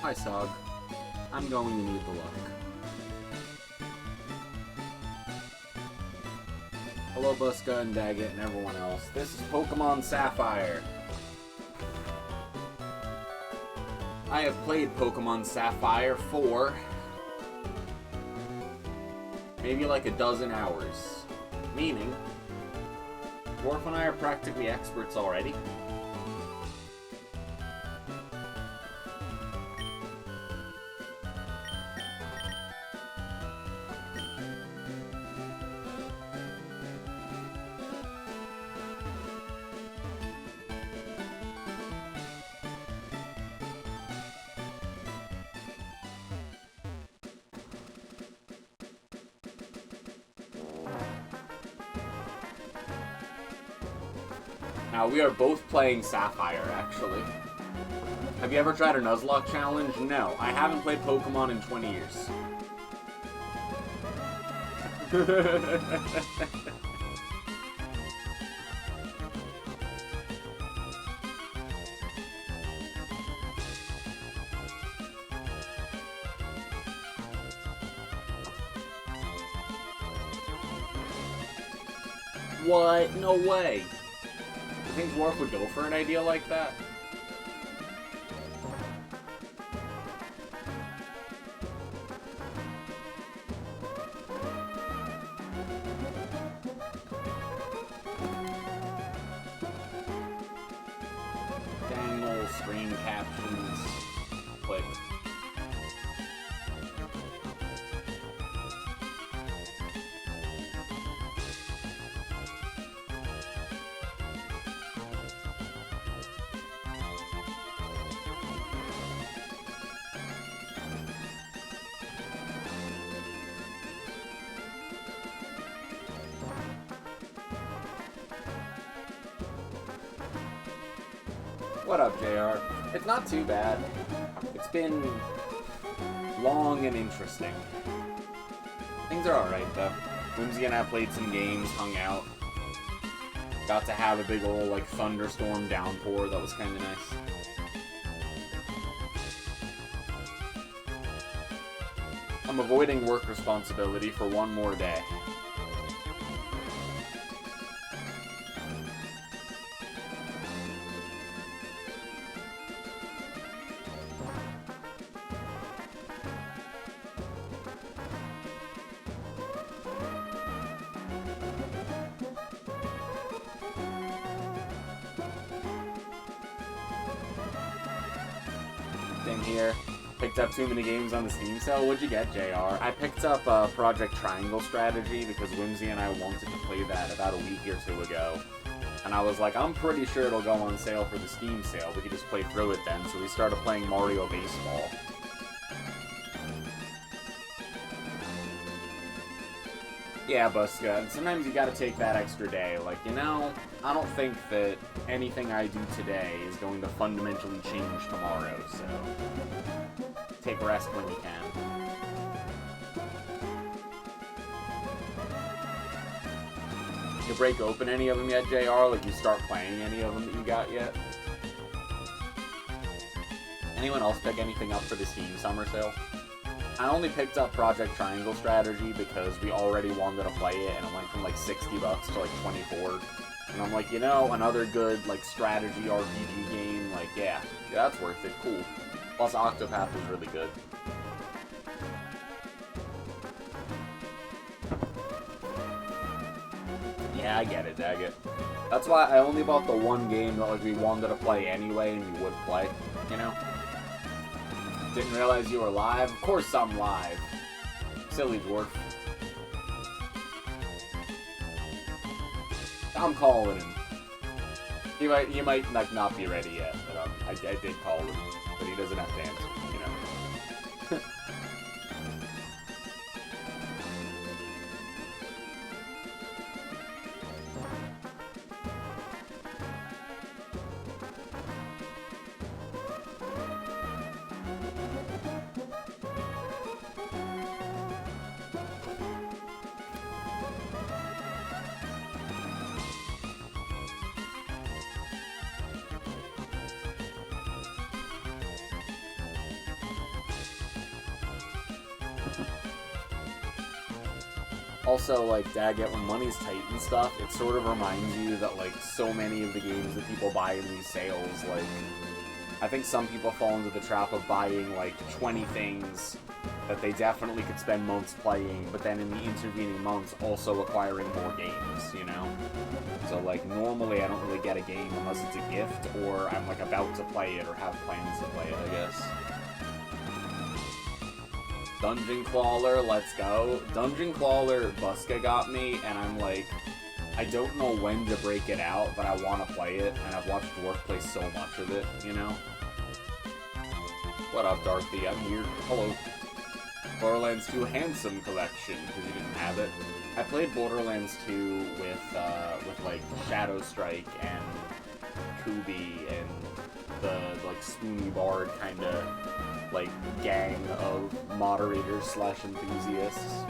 Hi, Sog. I'm going to need the luck. Hello, Buska and Daggett and everyone else. This is Pokemon Sapphire. I have played Pokemon Sapphire for maybe like a dozen hours. Meaning, Dwarf and I are practically experts already. Now, we are both playing Sapphire, actually. Have you ever tried a Nuzlocke challenge? No, I haven't played Pokemon in 20 years. What? No way! You think Dwarf would go for an idea like that? Dangle, screen captions, click. What up, JR? It's not too bad. It's been long and interesting. Things are alright, though. Whimsy and I played some games, hung out. Got to have a big ol' like, thunderstorm downpour. That was kinda nice. I'm avoiding work responsibility for one more day. Same here. Picked up too many games on the Steam sale. What'd you get, JR? I picked up Project Triangle Strategy because Whimsy and I wanted to play that about a week or two ago. And I was like, I'm pretty sure it'll go on sale for the Steam sale. We could just play through it then. So we started playing Mario Baseball. Yeah, Buska, and sometimes you gotta take that extra day. Like, you know, I don't think that anything I do today is going to fundamentally change tomorrow, so take a rest when you can. You break open any of them yet, JR? Like, you start playing any of them that you got yet? Anyone else pick anything up for the Steam summer sale? I only picked up Project Triangle Strategy because we already wanted to play it, and it went from like $60 to like 24. And I'm like, you know, another good like strategy RPG game, like yeah, that's worth it. Cool. Plus Octopath was really good. Yeah, I get it, Daggett. That's why I only bought the one game that like we wanted to play anyway, and we would play. You know. Didn't realize you were live. Of course I'm live. Silly dwarf. I'm calling him. He might like not be ready yet, but I did call him. But he doesn't have to answer, you know. Also, like, daggett, when money's tight and stuff, it sort of reminds you that, like, so many of the games that people buy in these sales, like, I think some people fall into the trap of buying, like, 20 things that they definitely could spend months playing, but then in the intervening months also acquiring more games, you know? So, like, normally I don't really get a game unless it's a gift, or I'm, like, about to play it, or have plans to play it, I guess. Dungeon Crawler, let's go. Dungeon Crawler, Buska got me, and I'm like, I don't know when to break it out, but I want to play it, and I've watched Dwarf play so much of it, you know? What up, Dorothy? I'm here. Hello. Borderlands 2 Handsome Collection, because you didn't have it. I played Borderlands 2 with like, Shadow Strike and Kubi and the, like, Spoony Bard kind of, like, gang of moderators slash enthusiasts.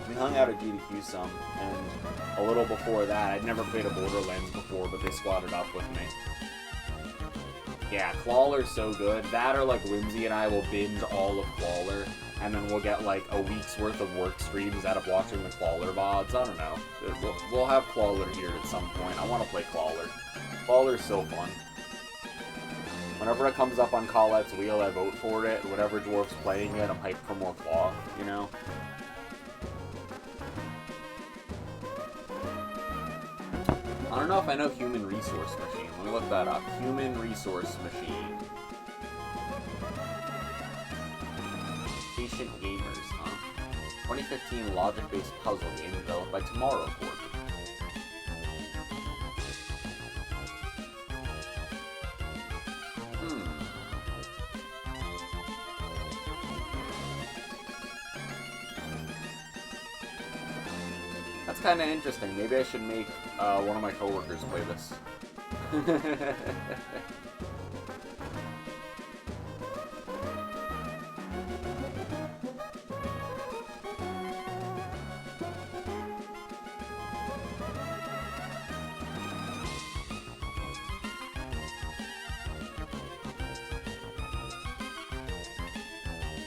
We hung out at GDQ some, and a little before that, I'd never played a Borderlands before, but they squatted up with me. Yeah, Clawler's so good. That or, like, Whimsy and I will binge all of Clawler, and then we'll get, like, a week's worth of work streams out of watching the Clawler VODs. I don't know. We'll have Clawler here at some point. I want to play Clawler. Clawler's so fun. Whenever it comes up on Colette's wheel, I vote for it. Whatever Dwarf's playing it, I'm hyped for more Claw, you know? I don't know if I know Human Resource Machine. Let me look that up. Human Resource Machine. Patient Gamers, huh? 2015 logic-based puzzle game developed by Tomorrow Corp. That's kind of interesting. Maybe I should make one of my coworkers play this.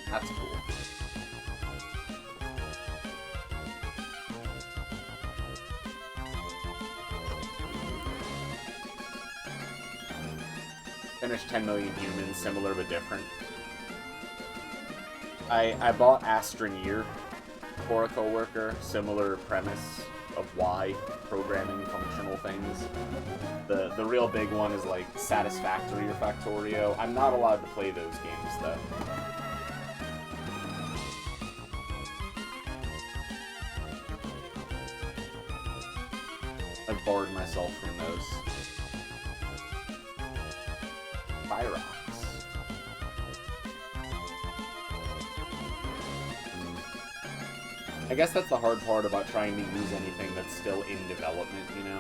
That's cool. Finished 10 Million Humans, similar but different. I bought Astroneer for a coworker, similar premise of why programming functional things. The real big one is like Satisfactory or Factorio. I'm not allowed to play those games though. I've barred myself from those. Pyrox. I guess that's the hard part about trying to use anything that's still in development, you know?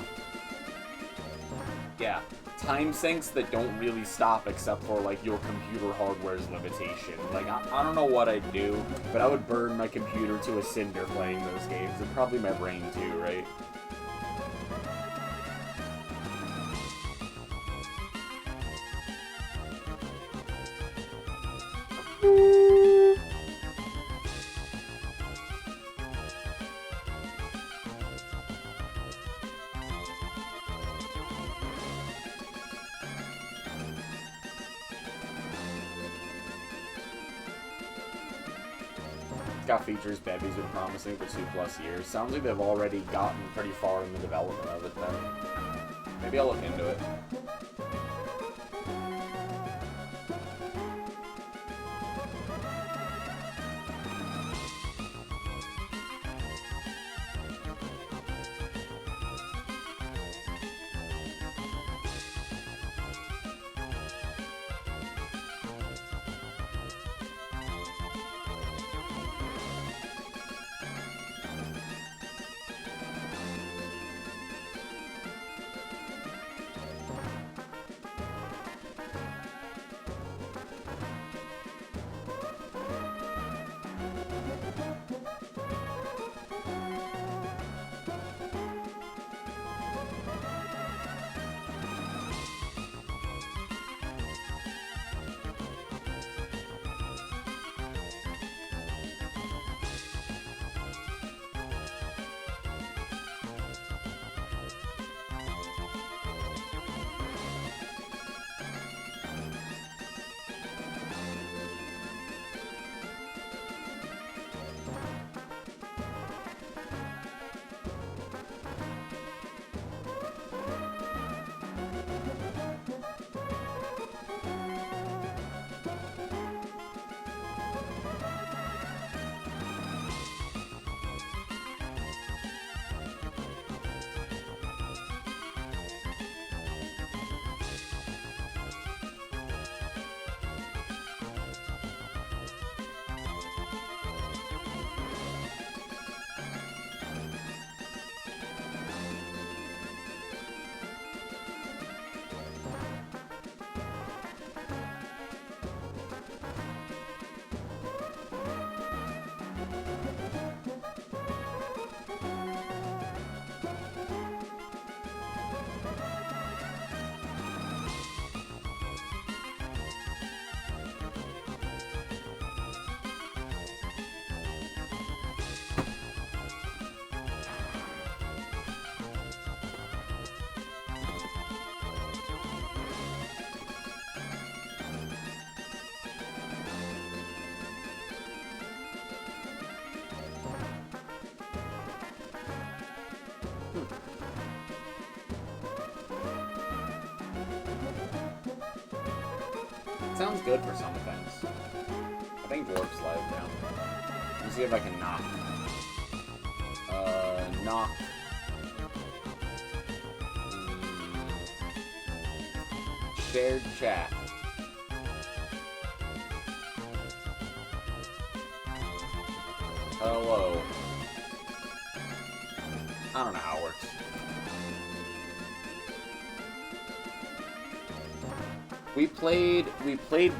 Yeah, time sinks that don't really stop except for, like, your computer hardware's limitation. Like, I don't know what I'd do, but I would burn my computer to a cinder playing those games, and probably my brain too, right? Got features Bebby's been promising for 2+ years. Sounds like they've already gotten pretty far in the development of it then. Maybe I'll look into it. sounds good for some things. I think Dwarf's live now. Let me see if I can knock. Knock. Shared chat. Hello. I don't know how it works. We played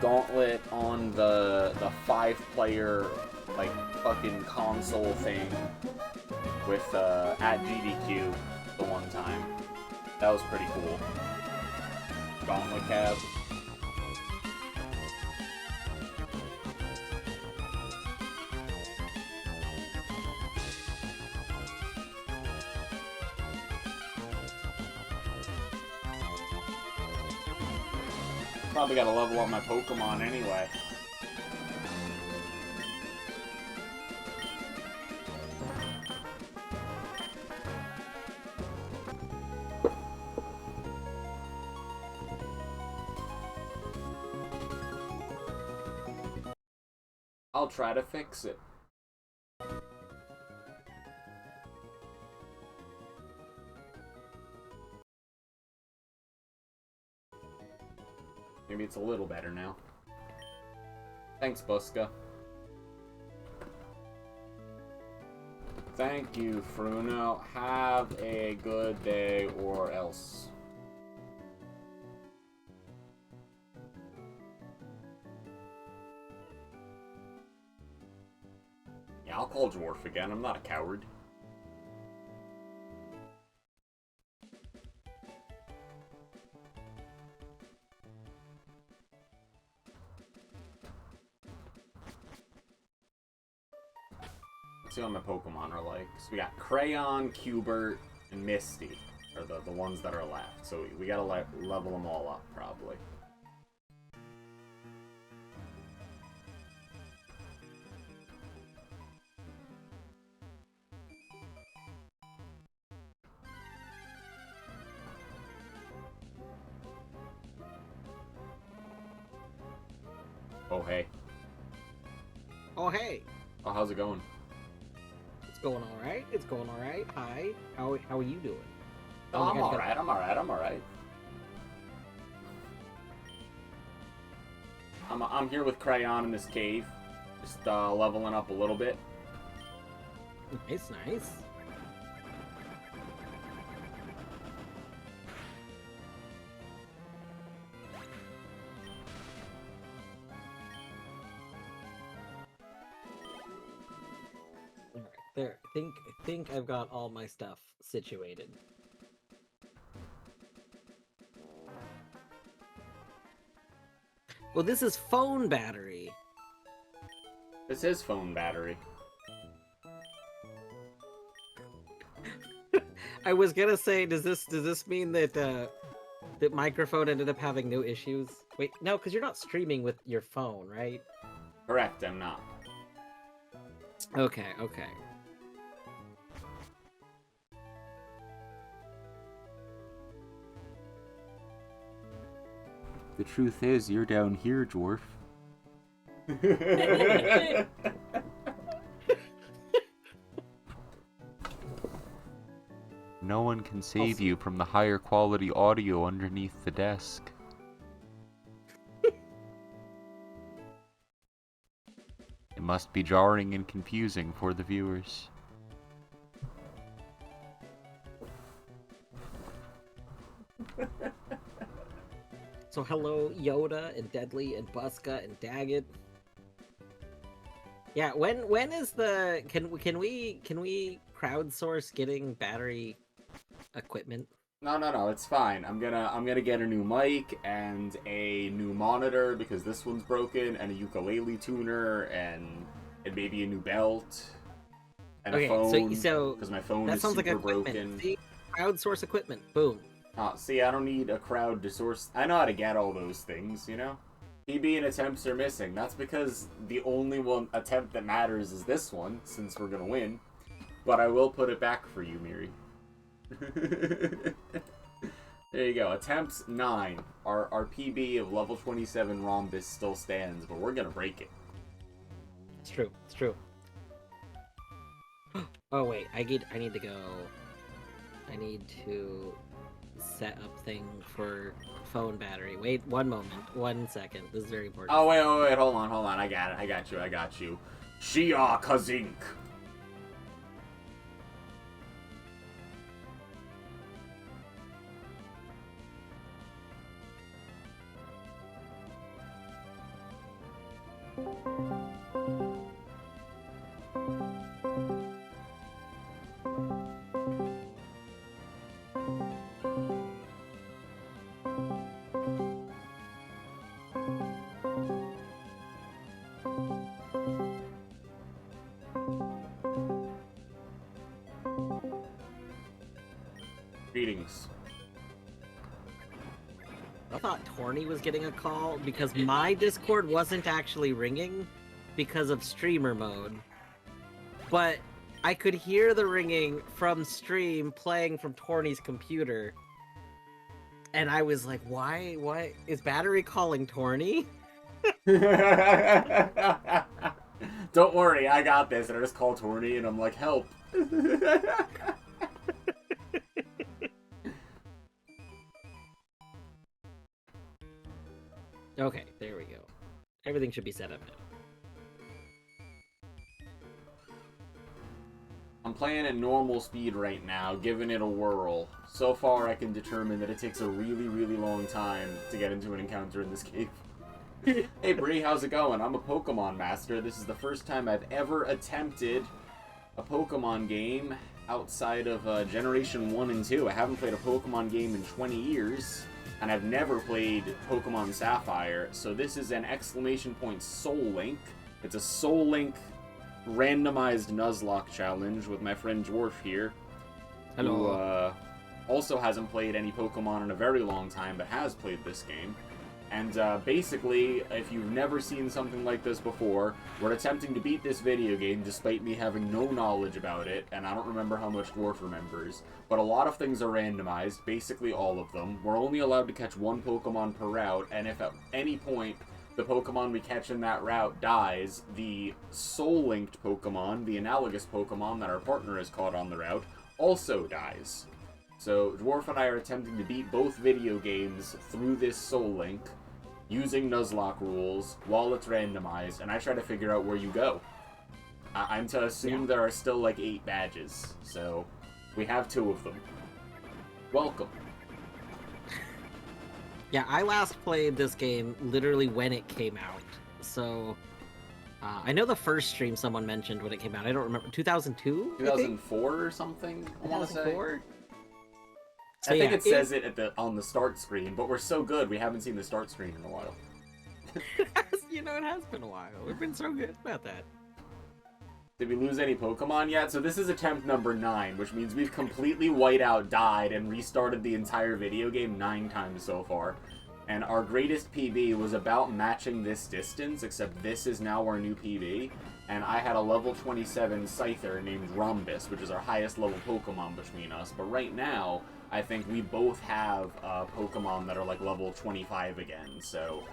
Gauntlet on the 5-player like fucking console thing with at GDQ the one time. That was pretty cool. Gauntlet cab. Probably gotta level up my Pokemon anyway. I'll try to fix it. Maybe it's a little better now. Thanks, Buska. Thank you, Fruno. Have a good day or else. Yeah, I'll call Dwarf again. I'm not a coward. Let's see what my Pokemon are like. So we got Crayon, Cubert, and Misty are the ones that are left. So we gotta level them all up, probably. Oh, hey. Oh, hey. Oh, how's it going? It's going all right. It's going all right. Hi. How are you doing? Oh, I'm all right. I'm all right. I'm all right. I'm here with Crayon in this cave, just leveling up a little bit. Nice, nice. There, I think I've got all my stuff situated. Well, this is phone battery. This is phone battery. I was gonna say, does this mean that that microphone ended up having no issues? Wait, no, because you're not streaming with your phone, right? Correct, I'm not. Okay, okay. The truth is, you're down here, Dwarf. No one can save you from the higher quality audio underneath the desk. It must be jarring and confusing for the viewers. So hello, Yoda and Deadly and Buska and Daggett. Yeah, when is the can we crowdsource getting battery equipment? No, it's fine. I'm gonna get a new mic and a new monitor because this one's broken, and a ukulele tuner, and maybe a new belt and a phone. So because my phone that is sounds super like broken. See, crowdsource equipment. Boom. See, I don't need a crowd to source. I know how to get all those things, you know? PB and attempts are missing. That's because the only one attempt that matters is this one, since we're gonna win. But I will put it back for you, Miri. There you go. Attempts 9. our PB of level 27 Rhombus still stands, but we're gonna break it. It's true. It's true. Oh wait, I need to go. I need to set up thing for phone battery. Wait, one moment, 1 second. This is very important. Oh wait, hold on. I got you. Shia Kazink. Greetings. I thought Torny was getting a call because my Discord wasn't actually ringing because of streamer mode. But I could hear the ringing from stream playing from Torny's computer. And I was like, why? What? Is battery calling Torny? Don't worry, I got this. And I just call Torny and I'm like, help. Okay, there we go. Everything should be set up now. I'm playing at normal speed right now, giving it a whirl. So far, I can determine that it takes a really, really long time to get into an encounter in this cave. Hey Bree, how's it going? I'm a Pokemon master. This is the first time I've ever attempted a Pokemon game outside of Generation 1 and 2. I haven't played a Pokemon game in 20 years, and I've never played Pokemon Sapphire, so this is an exclamation point Soullink. It's a Soullink randomized Nuzlocke challenge with my friend Dwarf here. Hello. Who also hasn't played any Pokemon in a very long time, but has played this game. And basically, if you've never seen something like this before, we're attempting to beat this video game despite me having no knowledge about it, and I don't remember how much Dwarf remembers. But a lot of things are randomized, basically all of them. We're only allowed to catch one Pokemon per route, and if at any point the Pokemon we catch in that route dies, the Soul-linked Pokemon, the analogous Pokemon that our partner has caught on the route, also dies. So Dwarf and I are attempting to beat both video games through this Soul-link, using Nuzlocke rules while it's randomized, and I try to figure out where you go. I'm to assume there are still like 8 badges, so we have 2 of them. Welcome. Yeah, I last played this game literally when it came out, so I know the first stream someone mentioned when it came out. I don't remember. 2002? 2004 or something, I want to say. 2004? I think it says it at on the start screen, but we're so good we haven't seen the start screen in a while. You know, it has been a while. We've been so good about that. Did we lose any Pokemon yet? So this is attempt number 9, which means we've completely white out, died, and restarted the entire video game 9 times so far. And our greatest PB was about matching this distance, except this is now our new PB. And I had a level 27 Scyther named Rhombus, which is our highest level Pokemon between us. But right now, I think we both have Pokemon that are like level 25 again. So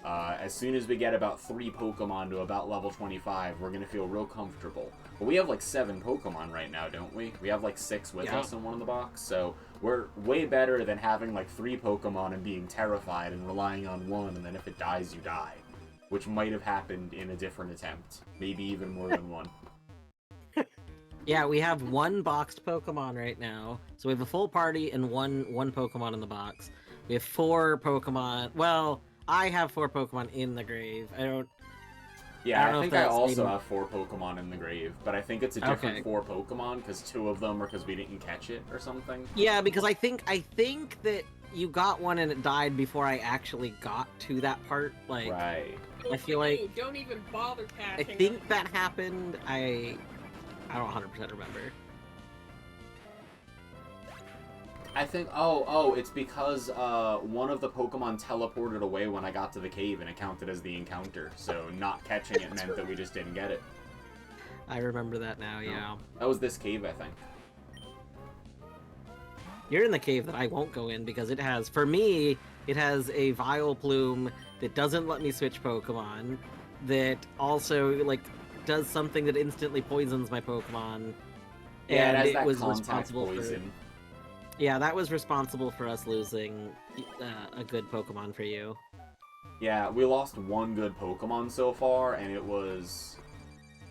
as soon as we get about 3 Pokemon to about level 25, we're going to feel real comfortable. But we have like 7 Pokemon right now, don't we? We have like 6 with us in one of the box. So we're way better than having like 3 Pokemon and being terrified and relying on one, and then if it dies, you die. Which might have happened in a different attempt. Maybe even more than one. Yeah, we have 1 boxed Pokemon right now. So we have a full party and one Pokemon in the box. We have 4 Pokemon. Well, I have 4 Pokemon in the grave. Yeah, I think I also have 4 Pokemon in the grave, but I think it's a different 4 Pokemon because 2 of them are because we didn't catch it or something. Yeah, because I think that you got one and it died before I actually got to that part. Like, right. I feel like don't even bother catching. I think that happened. I don't 100% remember. I think, oh, it's because one of the Pokemon teleported away when I got to the cave and it counted as the encounter, so not catching it meant that we just didn't get it. I remember that now, yeah. That was this cave, I think. You're in the cave that I won't go in because it has, for me, It has a Vileplume that doesn't let me switch Pokemon, that also like does something that instantly poisons my Pokemon. Yeah, And it has it that was contact responsible poison. yeah, that was responsible for us losing a good Pokemon for you. Yeah, we lost one good Pokemon so far, and it was...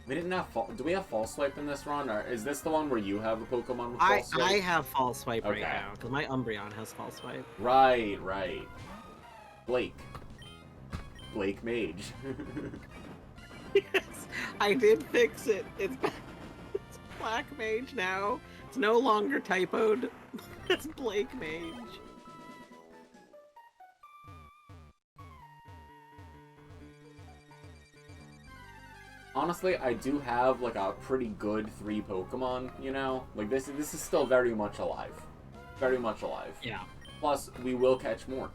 We didn't have... Do we have False Swipe in this run, or is this the one where you have a Pokemon with False Swipe? I have False Swipe right Okay. now, because my Umbreon has False Swipe. Right, right. Blake. Blake Mage. Yes, I did fix it. It's Black Mage now. It's no longer typoed. It's Blake Mage. Honestly, I do have, like, a pretty good 3 Pokemon, you know? Like, this is still very much alive. Very much alive. Yeah. Plus, we will catch more.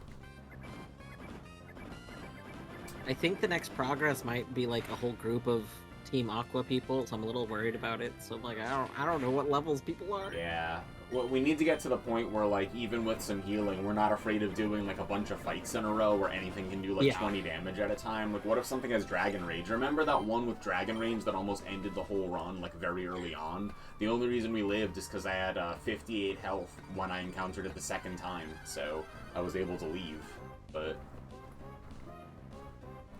I think the next progress might be like a whole group of Team Aqua people, so I'm a little worried about it. So like I don't know what levels people are. Yeah. Well, we need to get to the point where, like, even with some healing, we're not afraid of doing, like, a bunch of fights in a row where anything can do, like, 20 damage at a time. Like, what if something has Dragon Rage? Remember that one with Dragon Rage that almost ended the whole run, like, very early on? The only reason we lived is because I had 58 health when I encountered it the second time, so I was able to leave. But...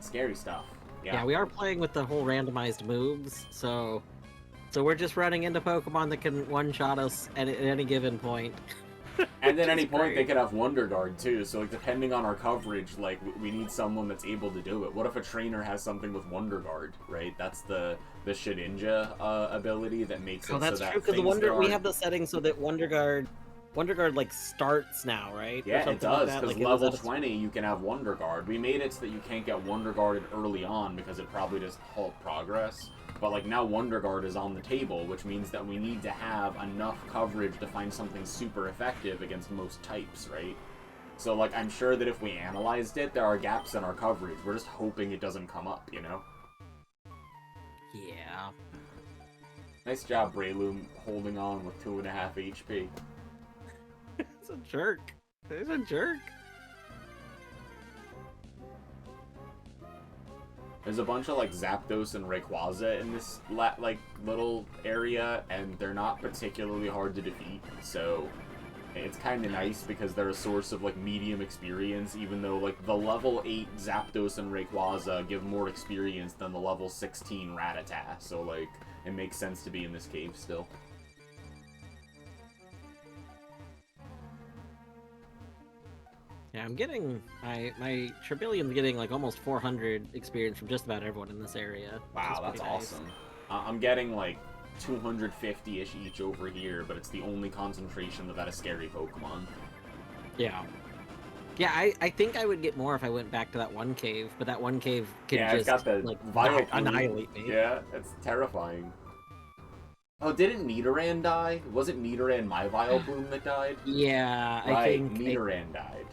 scary stuff. Yeah, we are playing with the whole randomized moves, so we're just running into Pokemon that can one-shot us at any given point. And at any point, they could have Wonder Guard, too, so, like, depending on our coverage, like, we need someone that's able to do it. What if a trainer has something with Wonder Guard, right? That's the Shedinja ability that makes it so that that's true, because we have the setting so that Wonder Guard, like, starts now, right? Yeah, it does, because level 20, you can have Wonder Guard. We made it so that you can't get Wonder Guarded early on, because it probably just halt progress. But, like, now Wonder Guard is on the table, which means that we need to have enough coverage to find something super effective against most types, right? So, like, I'm sure that if we analyzed it, there are gaps in our coverage. We're just hoping it doesn't come up, you know? Yeah. Nice job, Breloom, holding on with 2.5 HP. It's a jerk. It's a jerk. There's a bunch of, like, Zapdos and Rayquaza in this, like, little area, and they're not particularly hard to defeat, so it's kind of nice because they're a source of, like, medium experience, even though, like, the level 8 Zapdos and Rayquaza give more experience than the level 16 Rattata, so, like, it makes sense to be in this cave still. Yeah, I'm getting my Trebillion's getting like almost 400 experience from just about everyone in this area. Wow, that's awesome. I'm getting like 250-ish each over here, but it's the only concentration of that a scary Pokemon. Yeah. Yeah, I think I would get more if I went back to that one cave, but that one cave can just, it's got the like, annihilate me. Yeah, it's terrifying. Oh, didn't Nidoran die? Was it Nidoran my Vileplume that died? Yeah, right, I think... Nidoran died.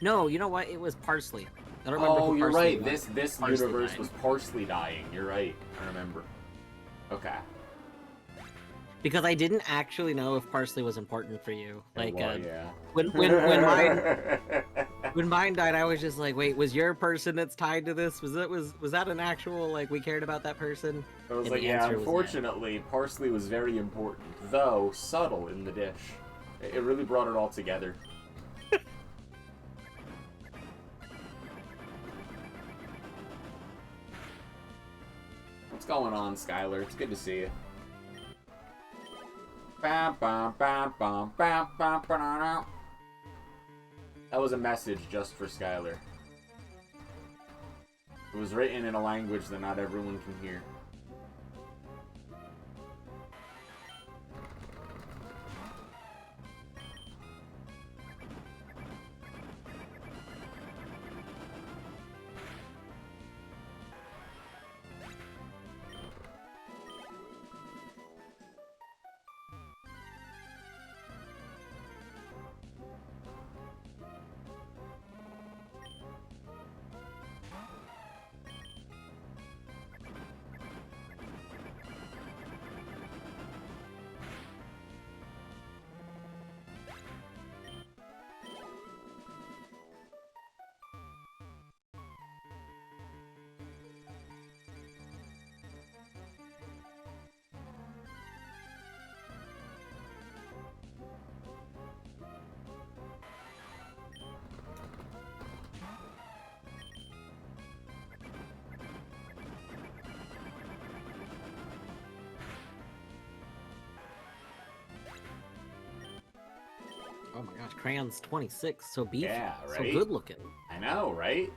No, you know what? It was Parsley. I don't remember who you're Parsley right. was. This Parsley universe died. was Parsley dying. You're right. I remember. Okay. Because I didn't actually know if Parsley was important for you. Like, well, yeah. when mine died, I was just like, wait, was your person that's tied to this? Was that an actual, like, we cared about that person? I was And like, the yeah, answer was unfortunately, Parsley was very important, though subtle in the dish. It really brought it all together. What's going on, Skylar? It's good to see you. That was a message just for Skylar. It was written in a language that not everyone can hear. Oh my gosh, Crayon's 26, so beefy, Yeah, so right? good looking. I know, right?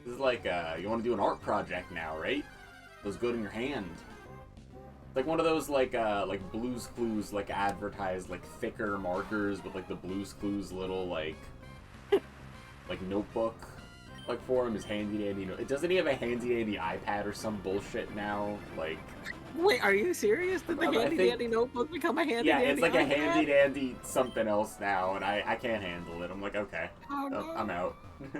This is like, you want to do an art project now, right? Feels good in your hand. It's like one of those, like Blue's Clues, like, advertised, like, thicker markers with, like, the Blue's Clues little, like notebook, like, for him, his handy-dandy note. Doesn't he have a handy-dandy iPad or some bullshit now? Like... Wait, are you serious? Did the handy-dandy notebook become a handy-dandy Yeah, it's like iPad? a handy-dandy something else now, and I can't handle it. I'm like, okay, Oh, no. I'm out.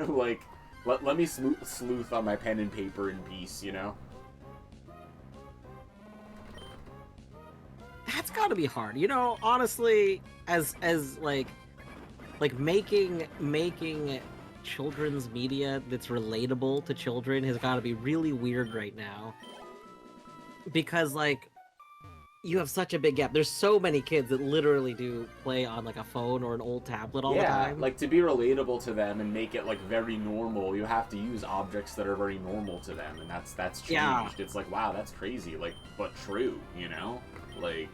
Like, let me sleuth on my pen and paper in peace, you know? That's gotta be hard. You know, honestly, as like making children's media that's relatable to children has gotta be really weird right now. Because, like, you have such a big gap. There's so many kids that literally do play on, like, a phone or an old tablet all the time. Yeah, like, to be relatable to them and make it, like, very normal, you have to use objects that are very normal to them, and that's changed. Yeah. It's like, wow, that's crazy, like, but true, you know? Like...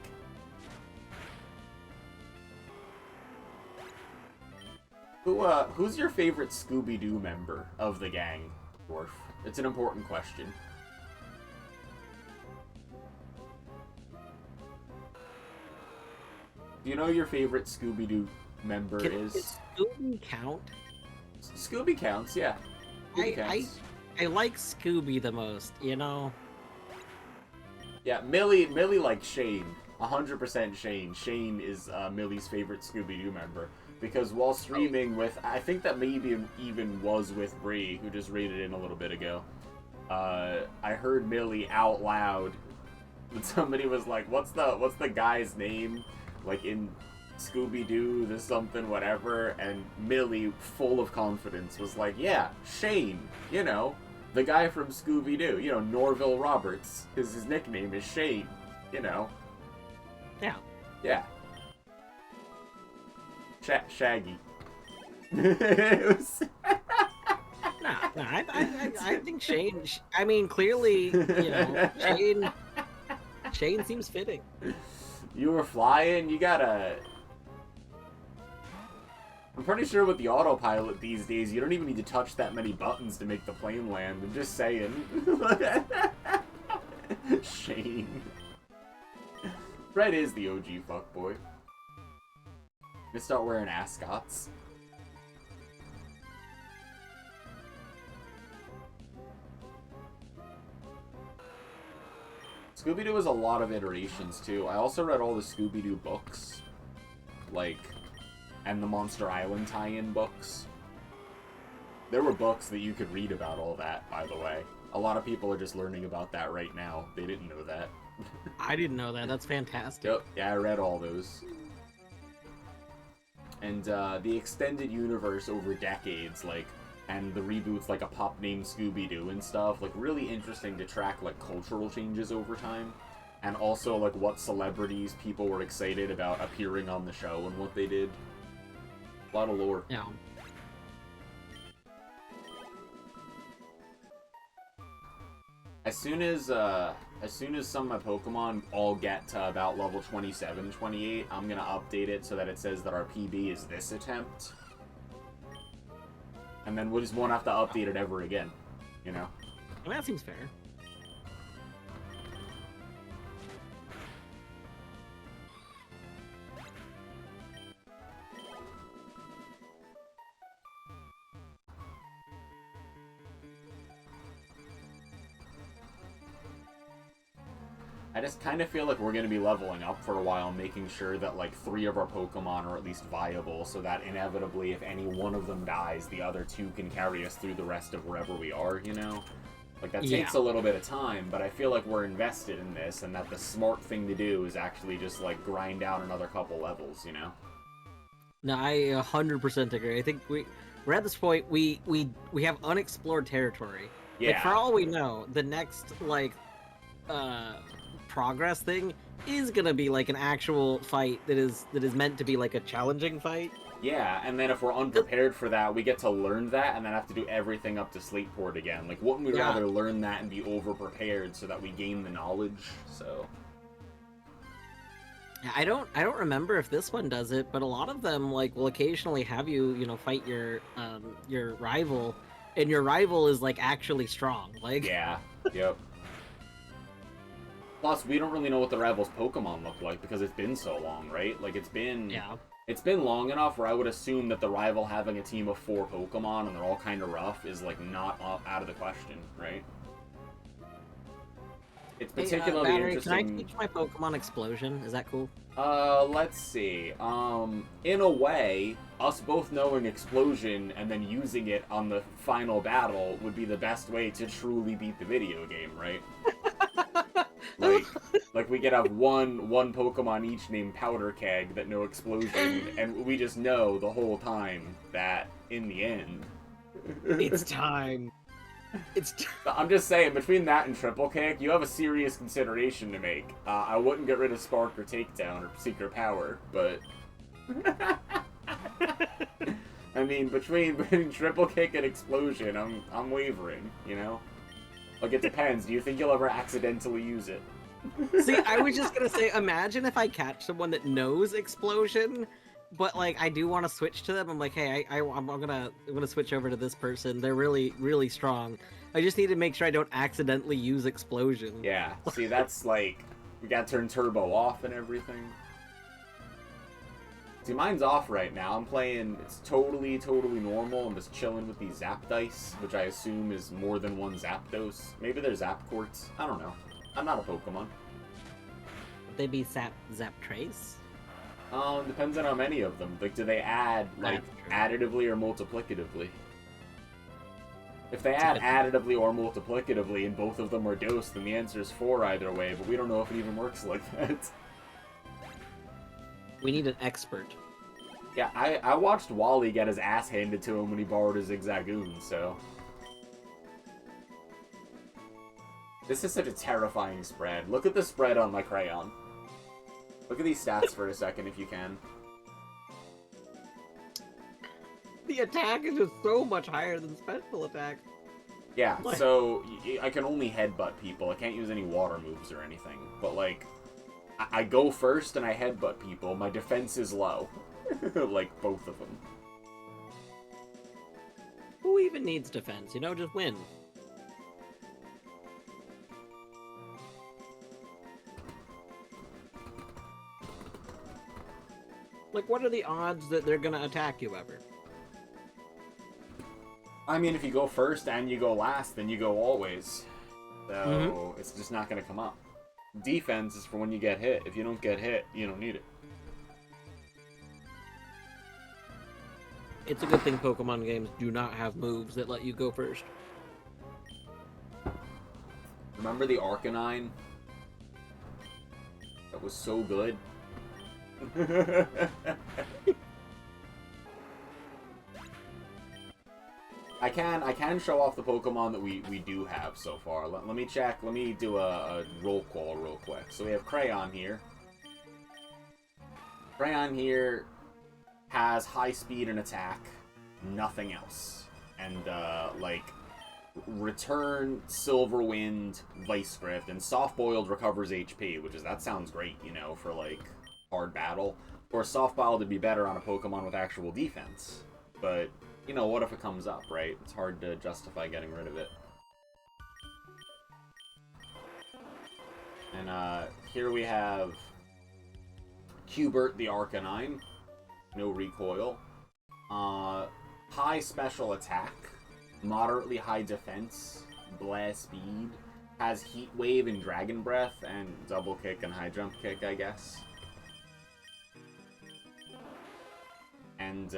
Who's your favorite Scooby-Doo member of the gang, Dwarf? It's an important question. Do you know your favorite Scooby-Doo member is? Does Scooby count? Scooby counts, yeah. Scooby counts. I like Scooby the most, you know? Yeah, Millie likes Shane. 100% Shane. Shane is Millie's favorite Scooby-Doo member. Because while streaming with, I think that maybe even was with Bree, who just raided in a little bit ago, I heard Millie out loud. And somebody was like, what's the guy's name? Like in Scooby-Doo, the something whatever, and Millie, full of confidence, was like, yeah, Shane, you know, the guy from Scooby-Doo, you know, Norville Roberts, his nickname is Shane, you know. Yeah. Yeah. Shaggy. It was... No, I think Shane, I mean, clearly, you know, Shane seems fitting. You were flying, you gotta... I'm pretty sure with the autopilot these days, you don't even need to touch that many buttons to make the plane land. I'm just saying. Shane. Fred is the OG fuckboy. Gonna start wearing ascots. Scooby-Doo has a lot of iterations, too. I also read all the Scooby-Doo books. Like, and the Monster Island tie-in books. There were books that you could read about all that, by the way. A lot of people are just learning about that right now. They didn't know that. I didn't know that. That's fantastic. Yep, yeah, I read all those. And the extended universe over decades, like, and the reboots like A Pup Named Scooby-Doo and stuff, like, really interesting to track, like, cultural changes over time. And also, like, what celebrities people were excited about appearing on the show and what they did. A lot of lore. Yeah. As soon as some of my Pokemon all get to about level 27, 28, I'm gonna update it so that it says that our PB is this attempt. And then we just won't have to update it ever again, you know? I mean, that seems fair. I just kind of feel like we're going to be leveling up for a while, making sure that, like, 3 of our Pokemon are at least viable, so that inevitably, if any one of them dies, the other 2 can carry us through the rest of wherever we are, you know? Like, that takes a little bit of time, but I feel like we're invested in this, and that the smart thing to do is actually just, like, grind down another couple levels, you know? No, I 100% agree. I think we're at this point, we have unexplored territory. Yeah. Like, for all we know, the next, like, progress thing is gonna be like an actual fight that is meant to be like a challenging fight. Yeah, and then if we're unprepared for that, we get to learn that and then have to do everything up to Slateport again. Like, wouldn't we rather learn that and be over-prepared so that we gain the knowledge? So... I don't remember if this one does it, but a lot of them like will occasionally have you, fight your rival, and your rival is like actually strong. Like Yeah. Yep. Plus, we don't really know what the rival's Pokemon look like because it's been so long, right? Like yeah. it's been long enough where I would assume that the rival having a team of 4 Pokemon and they're all kind of rough is like not out of the question, right? It's Hey, particularly Battery, can I interesting. teach my Pokemon Explosion? Is that cool? Let's see. In a way, us both knowing Explosion and then using it on the final battle would be the best way to truly beat the video game, right? Like, like we could have one Pokemon each named Powder Keg that know Explosion, and we just know the whole time that in the end, It's time. I'm just saying, between that and Triple Kick, you have a serious consideration to make. I wouldn't get rid of Spark or Takedown or Secret Power, but I mean, between Triple Kick and Explosion, I'm wavering. You know, like it depends. Do you think you'll ever accidentally use it? See, I was just gonna say, imagine if I catch someone that knows Explosion, but like I do want to switch to them. I'm like, hey, I'm gonna switch over to this person. They're really really strong. I just need to make sure I don't accidentally use Explosion. Yeah. See, that's like we got to turn Turbo off and everything. See, mine's off right now. I'm playing. It's totally normal. I'm just chilling with these Zap Dice, which I assume is more than one Zapdos. Maybe they're Zap Quartz. I don't know. I'm not a Pokemon. Would they be Zap Trace? Depends on how many of them. Like, do they add, like, additively or multiplicatively? If they add additively or multiplicatively and both of them are dosed, then the answer is 4 either way, but we don't know if it even works like that. We need an expert. Yeah, I watched Wally get his ass handed to him when he borrowed his Zigzagoon, so... This is such a terrifying spread. Look at the spread on my Crayon. Look at these stats for a second, if you can. The attack is just so much higher than special attack. Yeah, so I can only headbutt people. I can't use any water moves or anything. But, like, I go first and I headbutt people. My defense is low. Like, both of them. Who even needs defense? Just win. Like, what are the odds that they're gonna attack you ever? I mean, if you go first and you go last, then you go always. So, it's just not gonna come up. Defense is for when you get hit. If you don't get hit, you don't need it. It's a good thing Pokemon games do not have moves that let you go first. Remember the Arcanine? That was so good. I can show off the Pokemon that we do have so far. Let me check. Let me do a roll call real quick. So we have Crayon here. Crayon here has high speed and attack, nothing else. And like Return, Silverwind, Vice Grift, and Soft Boiled recovers HP, that sounds great, for like hard battle. Or Soft Boiled would be better on a Pokemon with actual defense. But what if it comes up, right? It's hard to justify getting rid of it. And here we have Cubert the Arcanine. No recoil. High special attack. Moderately high defense. Blast speed. Has Heat Wave and Dragon Breath. And Double Kick and High Jump Kick, I guess. And,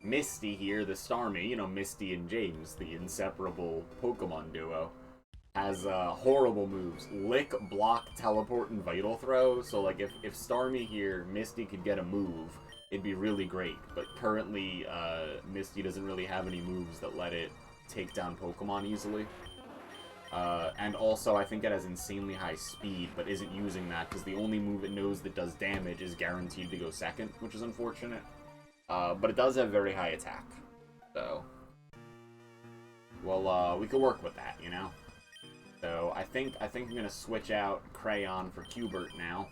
Misty here, the Starmie, Misty and James, the inseparable Pokemon duo, has horrible moves. Lick, Block, Teleport, and Vital Throw. So, like, if Starmie here, Misty could get a move, it'd be really great. But currently, Misty doesn't really have any moves that let it take down Pokemon easily. And also, I think it has insanely high speed, but isn't using that, because the only move it knows that does damage is guaranteed to go second, which is unfortunate. But it does have very high attack, so, well, we could work with that, So I think I'm gonna switch out Crayon for Cubert now.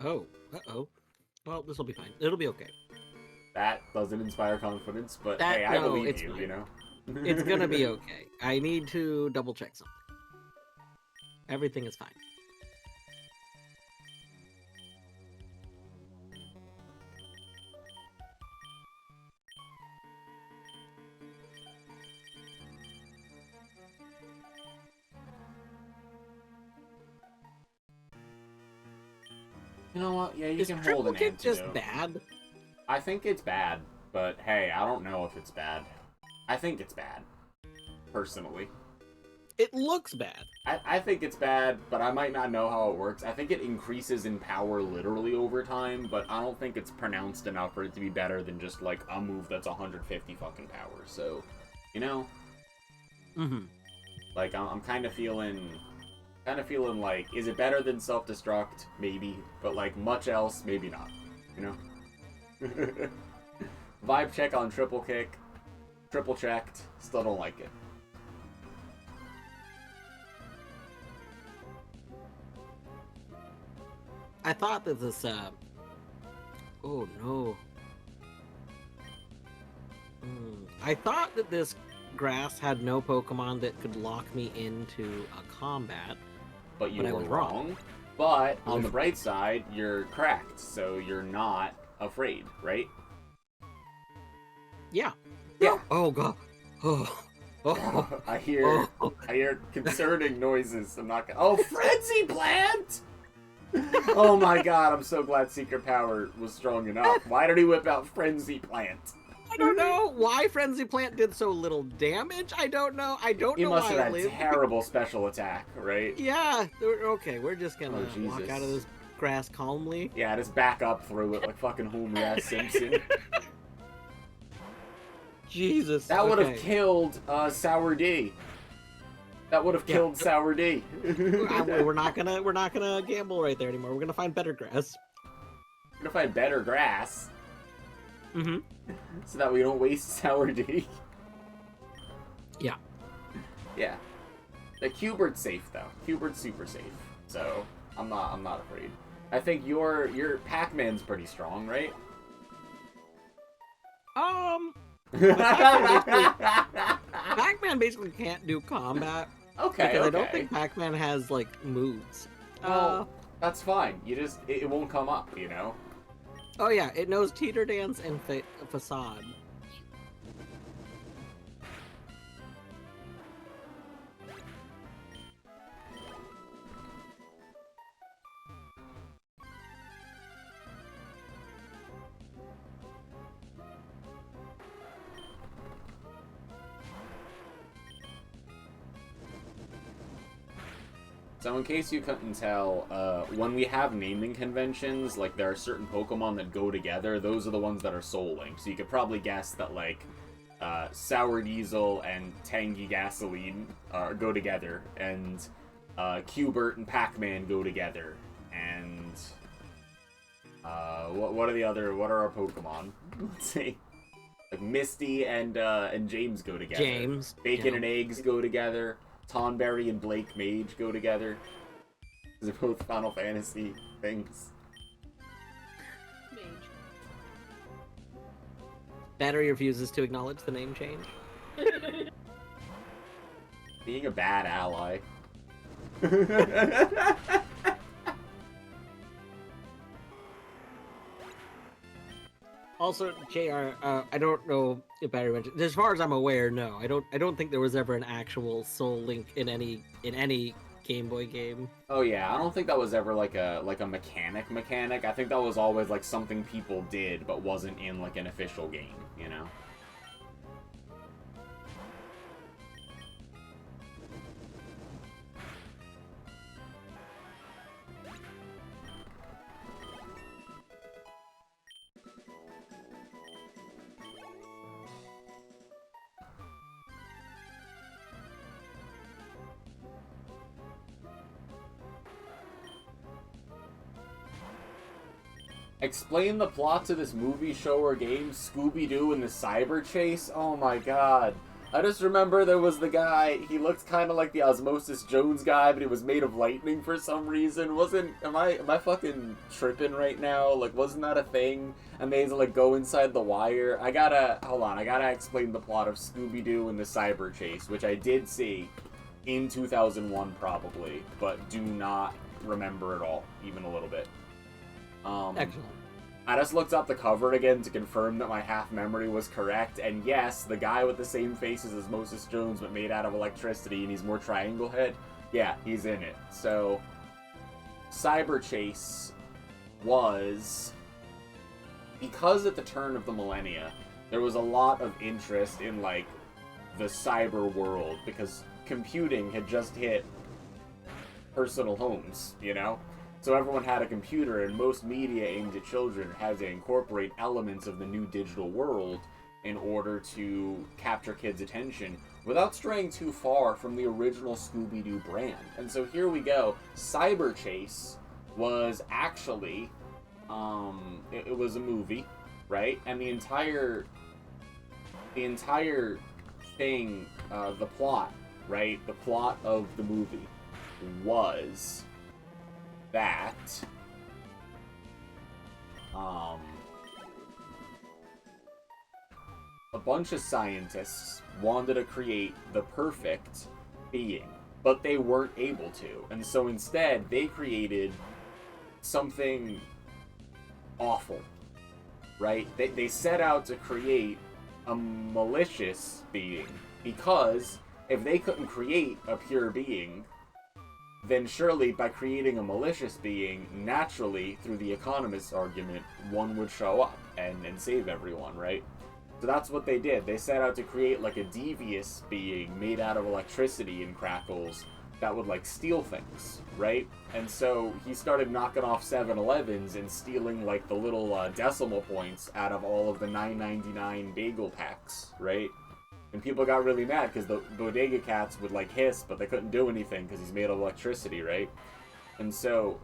Oh, uh-oh. Well, this will be fine. It'll be okay. That doesn't inspire confidence, but That- hey, I no, believe it's you, fine. you know? It's gonna be okay. I need to double check something. Everything is fine. You know what? Yeah, you Is can hold triple an kick just antidote. bad? I think it's bad, but hey, I don't know if it's bad. I think it's bad, personally. It looks bad. I think it's bad, but I might not know how it works. I think it increases in power literally over time, but I don't think it's pronounced enough for it to be better than just, like, a move that's 150 fucking power. So, you know? Mm-hmm. Like, I'm kind of feeling like, is it better than self-destruct? Maybe. But, like, much else? Maybe not. You know? Vibe check on triple kick. Triple checked. Still don't like it. I thought that this, oh no. I thought that this grass had no Pokemon that could lock me into a combat. But you But I were was wrong. wrong. But on the bright side, you're cracked, so you're not afraid, right? Yeah. Yeah. Oh god. Oh. Oh. I hear concerning noises. I'm not gonna. Oh, frenzy plant! Oh my god! I'm so glad Secret Power was strong enough. Why did he whip out frenzy plant? I don't know why Frenzy Plant did so little damage. I don't know. I don't He know must why have it had lived. terrible special attack, right? Yeah. Okay, we're just gonna Oh, walk Jesus. out of this grass calmly. Yeah, just back up through it like fucking Homer ass Simpson. Jesus. That would have okay. killed Sour D. That would have killed Sour D. We're not gonna gamble right there anymore. We're gonna find better grass. We're gonna find better grass Mm-hmm. so that we don't waste Sour D. Yeah. Yeah. The Cubert's safe though. Cubert's super safe. So I'm not afraid. I think your Pac-Man's pretty strong, right? Pac-Man basically can't do combat Okay, because okay. I don't think Pac-Man has like moves. Well, that's fine. You just it won't come up, you know. Oh yeah, it knows Teeter Dance and Facade. So in case you couldn't tell, when we have naming conventions, like there are certain Pokemon that go together, those are the ones that are Soullink. So you could probably guess that like Sour Diesel and Tangy Gasoline go together, and Cubert and Pac-Man go together, and what are our Pokemon? Let's see. Like Misty and James go together. James. Bacon yeah. and Eggs go together. Tonberry and Blake Mage go together. These are both Final Fantasy things. Mage. Battery refuses to acknowledge the name change. Being a bad ally. Also, JR, I don't know if Battery mentioned. As far as I'm aware, no, I don't think there was ever an actual Soul Link in any Game Boy game. Oh yeah, I don't think that was ever like a mechanic. I think that was always like something people did, but wasn't in like an official game, you know? Explain the plot to this movie, show, or game, Scooby-Doo and the Cyber Chase? Oh my god. I just remember there was the guy, he looked kind of like the Osmosis Jones guy, but he was made of lightning for some reason. Am I fucking tripping right now? Like, wasn't that a thing? And they had to, like, go inside the wire. I gotta explain the plot of Scooby-Doo and the Cyber Chase, which I did see in 2001 probably, but do not remember at all, even a little bit. Excellent. I just looked up the cover again to confirm that my half memory was correct, and yes, the guy with the same faces as Moses Jones but made out of electricity and he's more triangle head, yeah, he's in it. So, Cyber Chase was, because at the turn of the millennia, there was a lot of interest in, like, the cyber world, because computing had just hit personal homes, you know? So everyone had a computer, and most media aimed at children had to incorporate elements of the new digital world in order to capture kids' attention without straying too far from the original Scooby-Doo brand. And so here we go. Cyber Chase was actually, it was a movie, right? And the entire thing, the plot, right? The plot of the movie was that a bunch of scientists wanted to create the perfect being, but they weren't able to. And so instead, they created something awful, right? They set out to create a malicious being, because if they couldn't create a pure being, then surely by creating a malicious being, naturally, through the economist's argument, one would show up and save everyone, right? So that's what they did. They set out to create like a devious being made out of electricity and crackles that would like steal things, right? And so he started knocking off 7-Elevens and stealing like the little decimal points out of all of the $9.99 bagel packs, right? And people got really mad because the bodega cats would like hiss, but they couldn't do anything because he's made of electricity, right? And so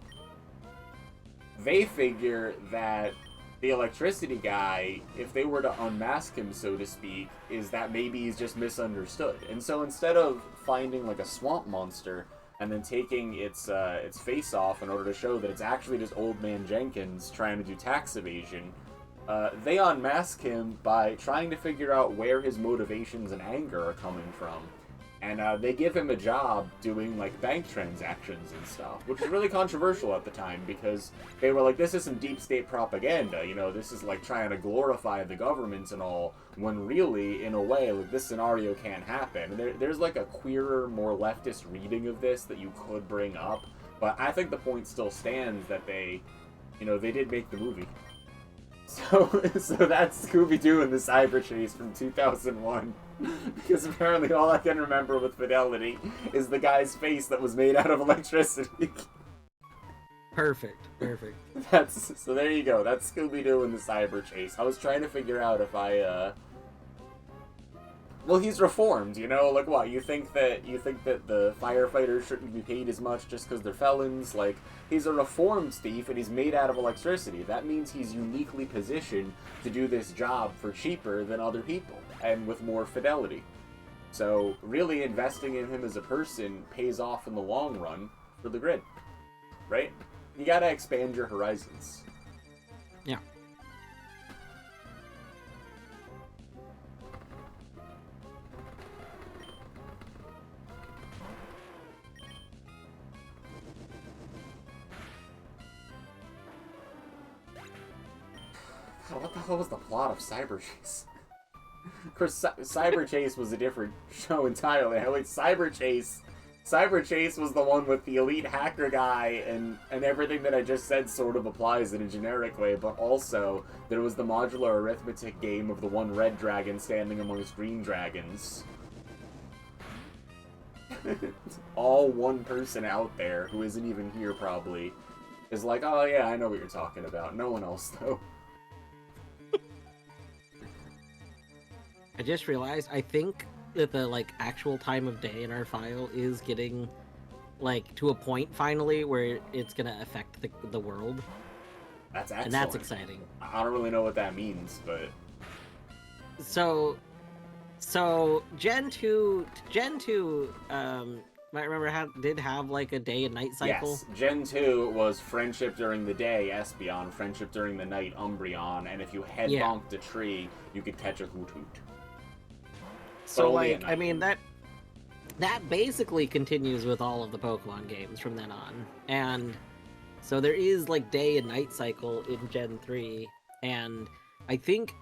they figure that the electricity guy, if they were to unmask him, so to speak, is that maybe he's just misunderstood. And so instead of finding like a swamp monster and then taking its face off in order to show that it's actually just Old Man Jenkins trying to do tax evasion, they unmask him by trying to figure out where his motivations and anger are coming from. And they give him a job doing, like, bank transactions and stuff, which was really controversial at the time, because they were like, this is some deep state propaganda, you know, this is, like, trying to glorify the government and all, when really, in a way, like, this scenario can't happen. There's, like, a queerer, more leftist reading of this that you could bring up, but I think the point still stands that they, you know, they did make the movie. So that's Scooby-Doo and the Cyber Chase from 2001. Because apparently all I can remember with fidelity is the guy's face that was made out of electricity. Perfect. So there you go. That's Scooby-Doo and the Cyber Chase. I was trying to figure out if I, well, he's reformed, you know? Like, what, you think that the firefighters shouldn't be paid as much just because they're felons? Like, he's a reformed thief, and he's made out of electricity. That means he's uniquely positioned to do this job for cheaper than other people, and with more fidelity. So, really investing in him as a person pays off in the long run for the grid, right? You gotta expand your horizons. Yeah. God, what the hell was the plot of Cyber Chase? Of course, Cyber Chase was a different show entirely. Wait, Cyber Chase was the one with the elite hacker guy, and everything that I just said sort of applies in a generic way, but also there was the modular arithmetic game of the one red dragon standing amongst green dragons. All one person out there, who isn't even here probably, is like, oh yeah, I know what you're talking about. No one else, though. I just realized, I think that the, like, actual time of day in our file is getting, like, to a point, finally, where it's gonna affect the world. That's excellent. And that's exciting. I don't really know what that means, but... So So Gen 2, might remember did have like a day and night cycle. Yes, Gen 2 was friendship during the day, Espeon, friendship during the night, Umbreon, and if you head bonked a tree, you could catch a Hoot Hoot. So like, I mean that basically continues with all of the Pokemon games from then on, and so there is like day and night cycle in Gen 3, and I think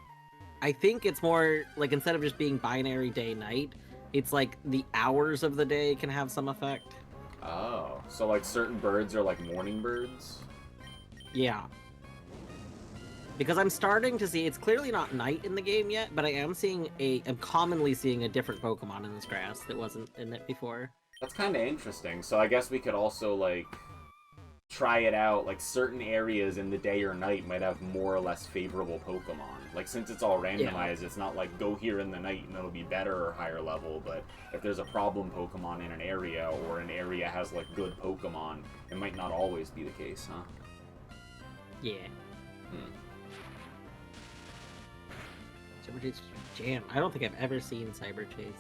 it's more like instead of just being binary day night, it's like the hours of the day can have some effect. Oh, so like certain birds are like morning birds? Yeah. Because I'm starting to see, it's clearly not night in the game yet, but I'm commonly seeing a different Pokemon in this grass that wasn't in it before. That's kind of interesting. So I guess we could also like try it out. Like certain areas in the day or night might have more or less favorable Pokemon. Like since it's all randomized, it's not like go here in the night and it'll be better or higher level. But if there's a problem Pokemon in an area, or an area has like good Pokemon, it might not always be the case, huh? Yeah. Cyber Chase Jam. I don't think I've ever seen Cyber Chase.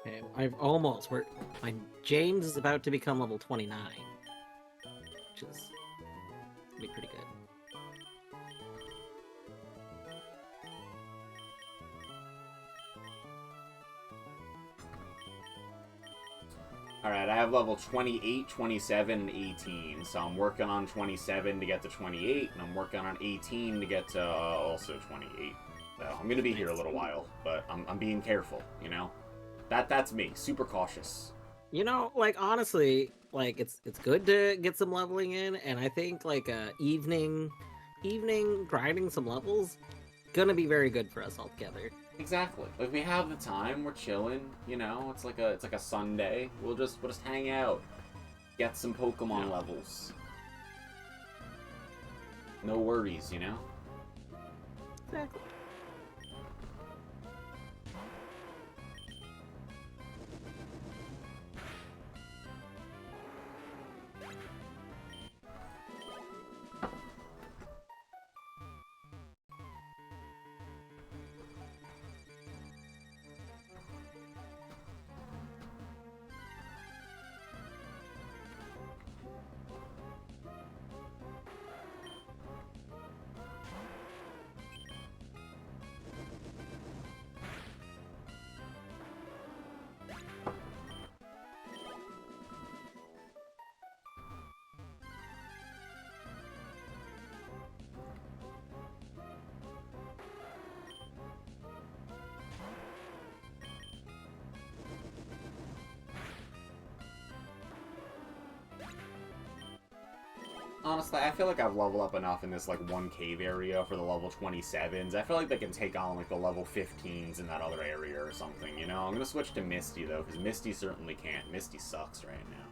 Okay, my James is about to become level 29, which is gonna be pretty good. Alright, I have level 28, 27, and 18, so I'm working on 27 to get to 28, and I'm working on 18 to get to also 28. So I'm gonna be here a little while, but I'm being careful, you know? That's me, super cautious. You know, like honestly, like it's good to get some leveling in, and I think like evening grinding some levels gonna be very good for us all together. Exactly. Like we have the time, we're chilling, you know. It's like a Sunday. We'll just hang out, get some Pokemon levels. No worries, you know. Exactly. Honestly, I feel like I've leveled up enough in this like one cave area for the level 27s. I feel like they can take on like the level 15s in that other area or something, you know? I'm gonna switch to Misty though, because Misty certainly can't. Misty sucks right now.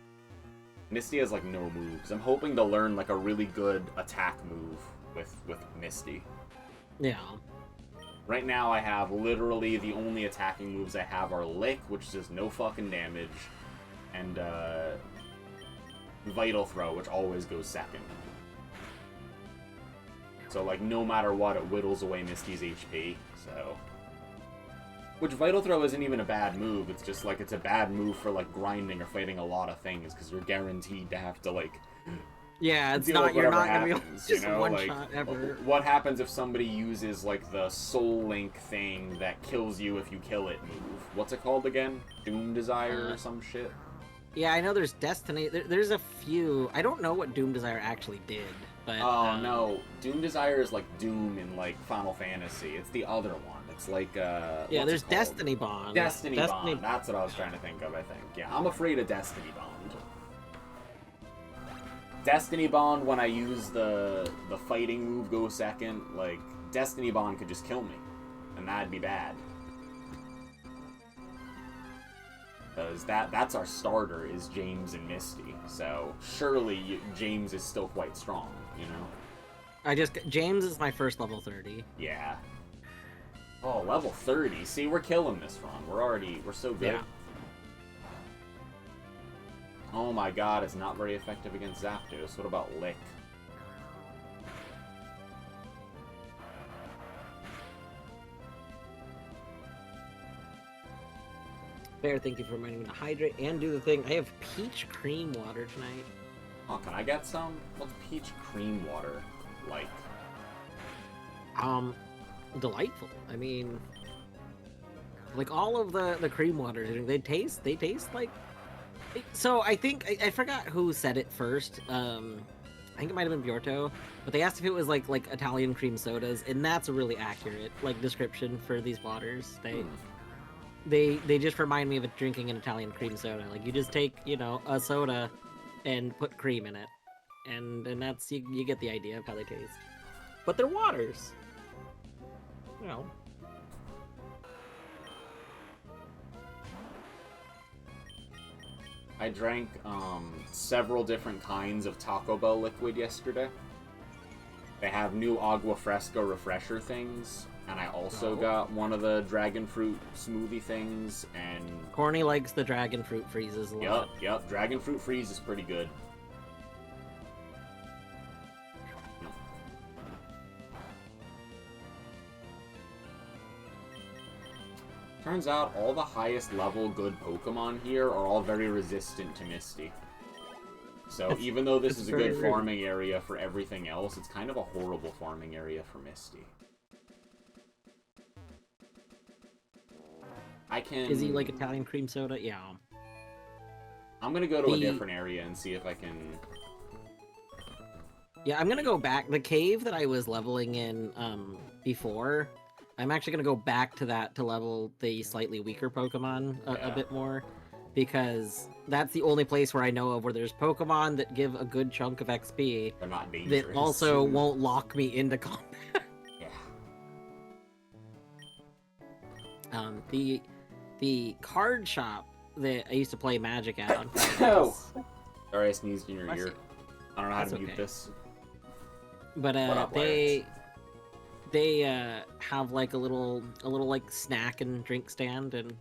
Misty has like no moves. I'm hoping to learn like a really good attack move with Misty. Yeah. Right now I have literally the only attacking moves I have are Lick, which does no fucking damage, and Vital Throw, which always goes second. So, like, no matter what, it whittles away Misty's HP, so... Which, Vital Throw isn't even a bad move, it's just, like, it's a bad move for, like, grinding or fighting a lot of things, because you're guaranteed to have to, like... Yeah, it's not, you're not gonna be happens, just you know? one Like, shot ever. what happens if somebody uses, like, the Soullink thing that kills you if you kill it move? What's it called again? Doom Desire or some shit? Yeah, I know there's Destiny. There's a few. I don't know what Doom Desire actually did, but... Oh, no. Doom Desire is like Doom in, like, Final Fantasy. It's the other one. It's like, yeah, there's Destiny Bond. Destiny Bond. That's what I was trying to think of, I think. Yeah, I'm afraid of Destiny Bond. Destiny Bond, when I use the fighting move go second, like, Destiny Bond could just kill me. And that'd be bad. Because that's our starter, is James and Misty. So surely James is still quite strong, you know? James is my first level 30. Yeah. Oh, level 30. See, we're killing this run. We're so good. Yeah. Oh my god, it's not very effective against Zapdos. What about Lick? Bear, thank you for reminding me to hydrate and do the thing. I have peach cream water tonight. Oh, can I get some? What's peach cream water like? Delightful. I mean, like all of the cream waters, they taste like. So I think I forgot who said it first. I think it might have been Bjorto, but they asked if it was like Italian cream sodas, and that's a really accurate description for these waters. They just remind me of drinking an Italian cream soda. Like, you just take, a soda and put cream in it. And that's, you get the idea of how they taste. But they're waters. You know. I drank several different kinds of Taco Bell liquid yesterday. They have new Agua Fresca refresher things. And I also got one of the dragon fruit smoothie things, and... Corny likes the dragon fruit freezes a lot. Yep. Dragon fruit freeze is pretty good. Turns out all the highest level good Pokemon here are all very resistant to Misty. So even though this is a good farming area for everything else, it's kind of a horrible farming area for Misty. Is he like Italian cream soda? Yeah. I'm gonna go to a different area and see if I can... Yeah, I'm gonna go back. The cave that I was leveling in before, I'm actually gonna go back to that to level the slightly weaker Pokemon a bit more. Because that's the only place where I know of where there's Pokemon that give a good chunk of XP. They're not dangerous. That also won't lock me into combat. Yeah. The card shop that I used to play Magic at on Fridays. Oh! Sorry, I sneezed in your ear. I don't know how to mute this. But they have like a little like snack and drink stand, and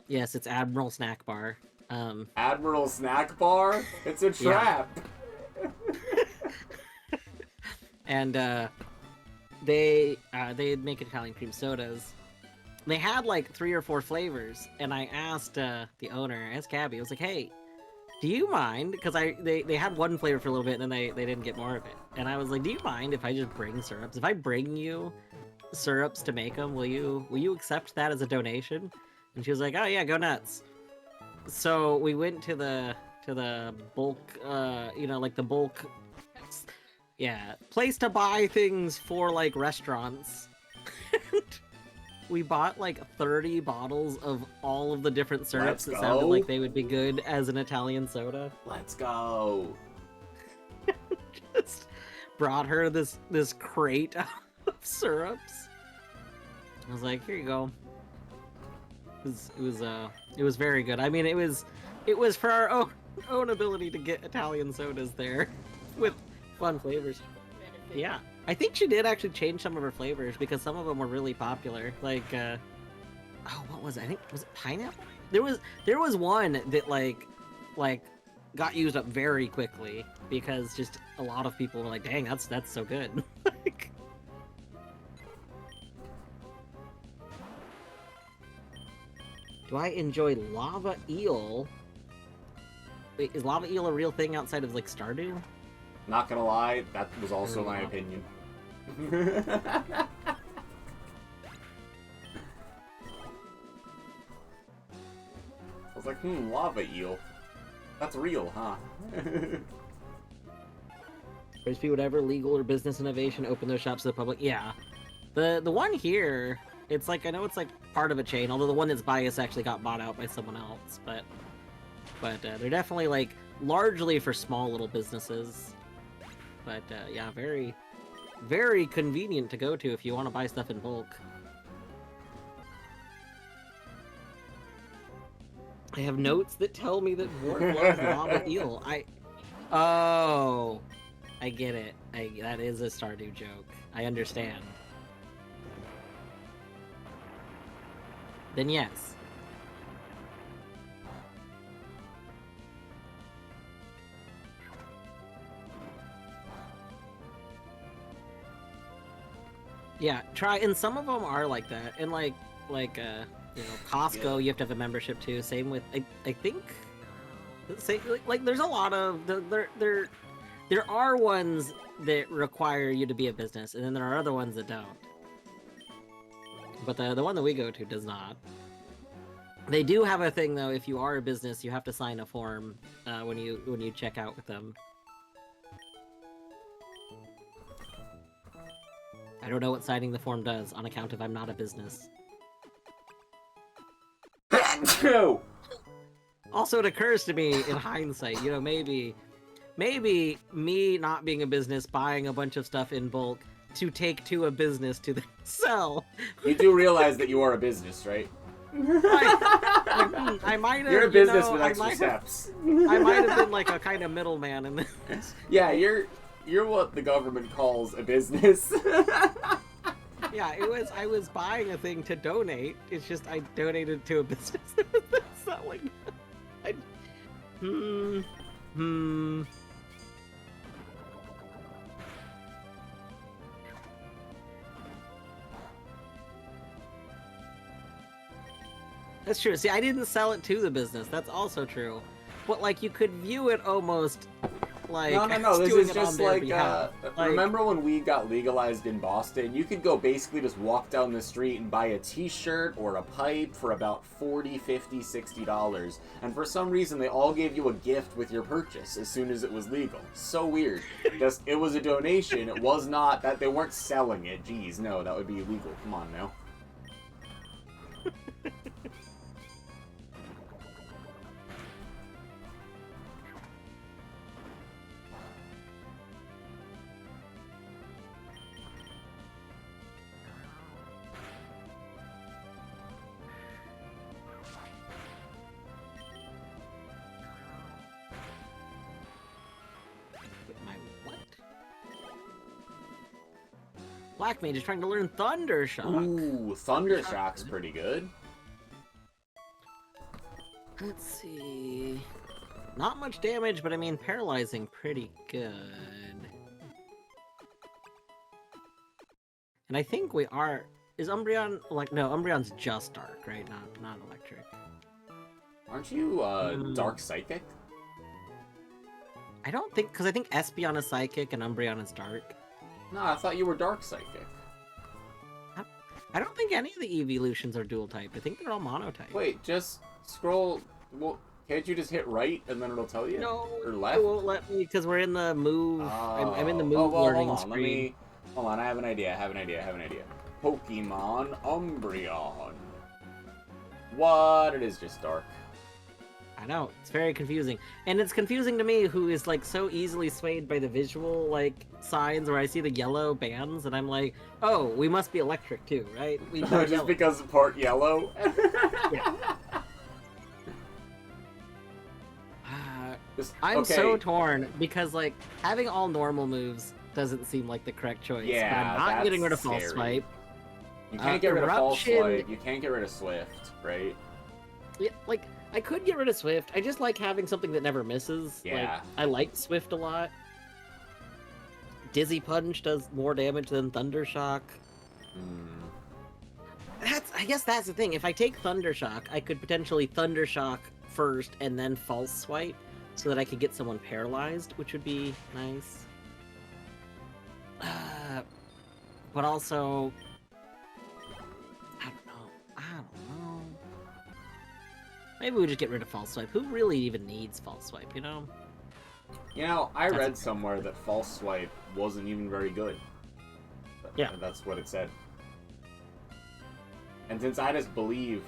yes, it's Admiral Snack Bar. Admiral Snack Bar? It's a trap. And they make Italian cream sodas. They had like 3 or 4 flavors, and I asked the owner, I asked Gabby, I was like, hey, do you mind? Because they had one flavor for a little bit, and then they didn't get more of it. And I was like, do you mind if I just bring syrups? If I bring you syrups to make them, will you accept that as a donation? And she was like, oh yeah, go nuts. So we went to the bulk, like the bulk, place to buy things for like restaurants. We bought like 30 bottles of all of the different syrups that sounded like they would be good as an Italian soda. Let's go. Just brought her this crate of syrups. I was like, here you go. It was very good. I mean, it was for our own ability to get Italian sodas there with fun flavors. Yeah. I think she did actually change some of her flavors because some of them were really popular. Like, what was it? I think, was it pineapple? There was one that like got used up very quickly because just a lot of people were like, dang, that's so good. Do I enjoy lava eel? Wait, is lava eel a real thing outside of like Stardew? Not gonna lie, that was also my opinion. I was like, lava eel. That's real, huh? Frisbee, whatever legal or business innovation, open those shops to the public. Yeah. The one here, it's like, I know it's like part of a chain, although the one that's by us actually got bought out by someone else, but they're definitely like largely for small little businesses. But yeah, very, very convenient to go to if you want to buy stuff in bulk. I have notes that tell me that Worf loves lava eel. Oh, I get it. That is a Stardew joke. I understand. Then yes. Yeah, try, and some of them are like that, and like Costco, Yeah. you have to have a membership too. Same with I think, like there's a lot of there are ones that require you to be a business, and then there are other ones that don't. But the one that we go to does not. They do have a thing though. If you are a business, you have to sign a form when you check out with them. I don't know what signing the form does on account of I'm not a business. Also, it occurs to me in hindsight, maybe me not being a business, buying a bunch of stuff in bulk to take to a business to then sell. You do realize that you are a business, right? I might have. You're a business with extra steps. I might have been like a kind of middleman in this. Yeah, you're what the government calls a business. Yeah, I was buying a thing to donate. It's just I donated to a business that was selling. That's true. See, I didn't sell it to the business. That's also true. But like, you could view it almost like no. This doing is it on just their like, behalf. remember when weed got legalized in Boston? You could go basically just walk down the street and buy a t-shirt or a pipe for about $40, $50, $60. And for some reason, they all gave you a gift with your purchase as soon as it was legal. So weird. Just, it was a donation. It was not that they weren't selling it. Jeez, no, that would be illegal. Come on now. Black Mage is trying to learn Thunder Shock. Ooh, Thunder Shock's pretty good. Let's see. Not much damage, but I mean, paralyzing pretty good. And I think we are... Is Umbreon... Like, no, Umbreon's just dark, right? Not electric. Aren't you, Dark Psychic? I don't think... Because I think Espeon is Psychic and Umbreon is dark. No, I thought you were Dark Psychic. I don't think any of the evolutions are dual type. I think they're all monotype. Wait, just scroll. Well, can't you just hit right and then it'll tell you? No, or left? it won't let me because we're in the move. I'm in the move well, learning hold on. screen. Hold on, I have an idea. Pokemon Umbreon. What? It is just dark. I know, it's very confusing. And it's confusing to me, who is like so easily swayed by the visual like signs where I see the yellow bands and I'm like, oh, we must be electric too, right? Just because of part yellow? Yeah. I'm so torn because like having all normal moves doesn't seem like the correct choice. Yeah, but I'm not getting rid of False Swipe. You can't get rid of False Swipe. You can't get rid of Swift, right? Yeah, like I could get rid of Swift. I just like having something that never misses. Yeah. Like, I like Swift a lot. Dizzy Punch does more damage than Thunder Shock. I guess that's the thing. If I take Thunder Shock, I could potentially Thunder Shock first and then False Swipe so that I could get someone paralyzed, which would be nice. But also... I don't know. Maybe we just get rid of False Swipe. Who really even needs False Swipe, you know? You know, I read somewhere that False Swipe wasn't even very good. Yeah. That's what it said. And since I just believe...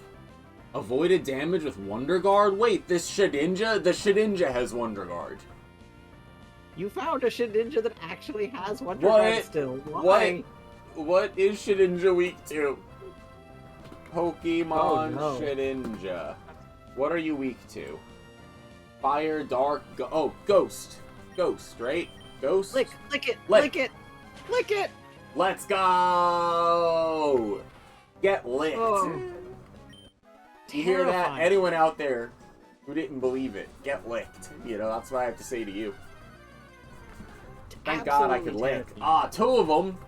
Avoided damage with Wonder Guard? Wait, this Shedinja? The Shedinja has Wonder Guard. You found a Shedinja that actually has Wonder Guard still. Why? What is Shedinja weak to? Pokemon Shedinja. What are you weak to? Fire, dark, ghost. Ghost, right? Ghost? Lick it, lick it, lick it! Let's go! Get licked. Oh. You hear that? Terrifying. Anyone out there who didn't believe it, get licked. You know, that's what I have to say to you. Thank God I could Absolutely lick. terrifying. Ah, two of them.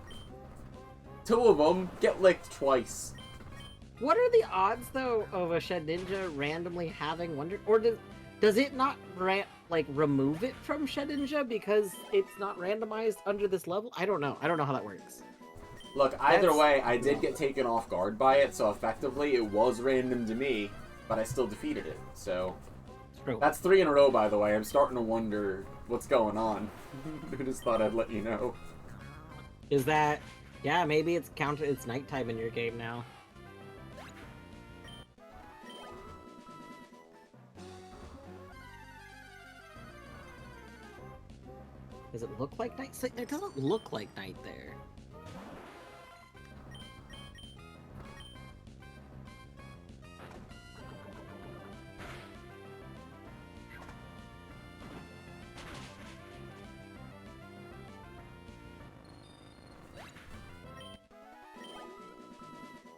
Two of them. Get licked twice. What are the odds, though, of a Shed Ninja randomly having Wonder... Or does it not, remove it from Shed Ninja because it's not randomized under this level? I don't know. I don't know how that works. Look, either That's- way, I did get taken off guard by it, so effectively it was random to me, but I still defeated it, so... True. That's 3 in a row, by the way. I'm starting to wonder what's going on. I just thought I'd let you know. Is that... Yeah, maybe it's nighttime in your game now. Does it look like night? It doesn't look like night there.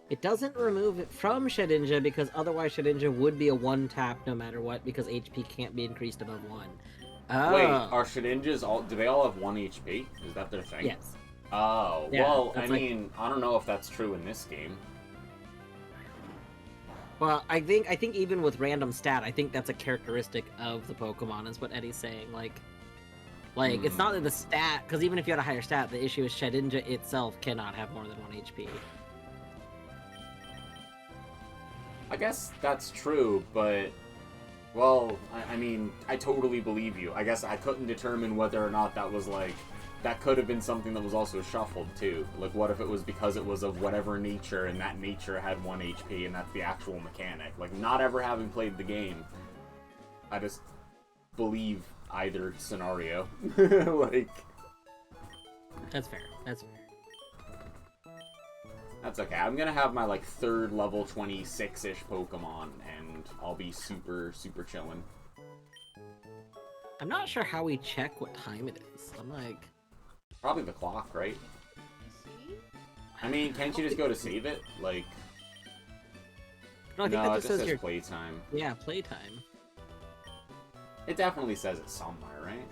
It doesn't remove it from Shedinja because otherwise Shedinja would be a one-tap no matter what because HP can't be increased above 1. Oh. Wait, are Shedinjas all... Do they all have 1 HP? Is that their thing? Yes. Oh, Yeah, well, I that's like- mean, I don't know if that's true in this game. Well, I think even with random stat, I think that's a characteristic of the Pokemon, is what Eddie's saying. Like it's not that the stat, because even if you had a higher stat, the issue is Shedinja itself cannot have more than 1 HP. I guess that's true, but... Well, I mean, I totally believe you. I guess I couldn't determine whether or not that was, like... That could have been something that was also shuffled, too. Like, what if it was because it was of whatever nature, and that nature had 1 HP, and that's the actual mechanic? Like, not ever having played the game, I just believe either scenario. Like... That's fair. That's fair. That's okay. I'm gonna have my, like, 3rd level 26-ish Pokemon, and I'll be super, super chillin'. I'm not sure how we check what time it is. I'm like... Probably the clock, right? I mean, can't you just go to save it? Like... No, I think no, that it just just says your... playtime. Yeah, playtime. It definitely says it somewhere, right?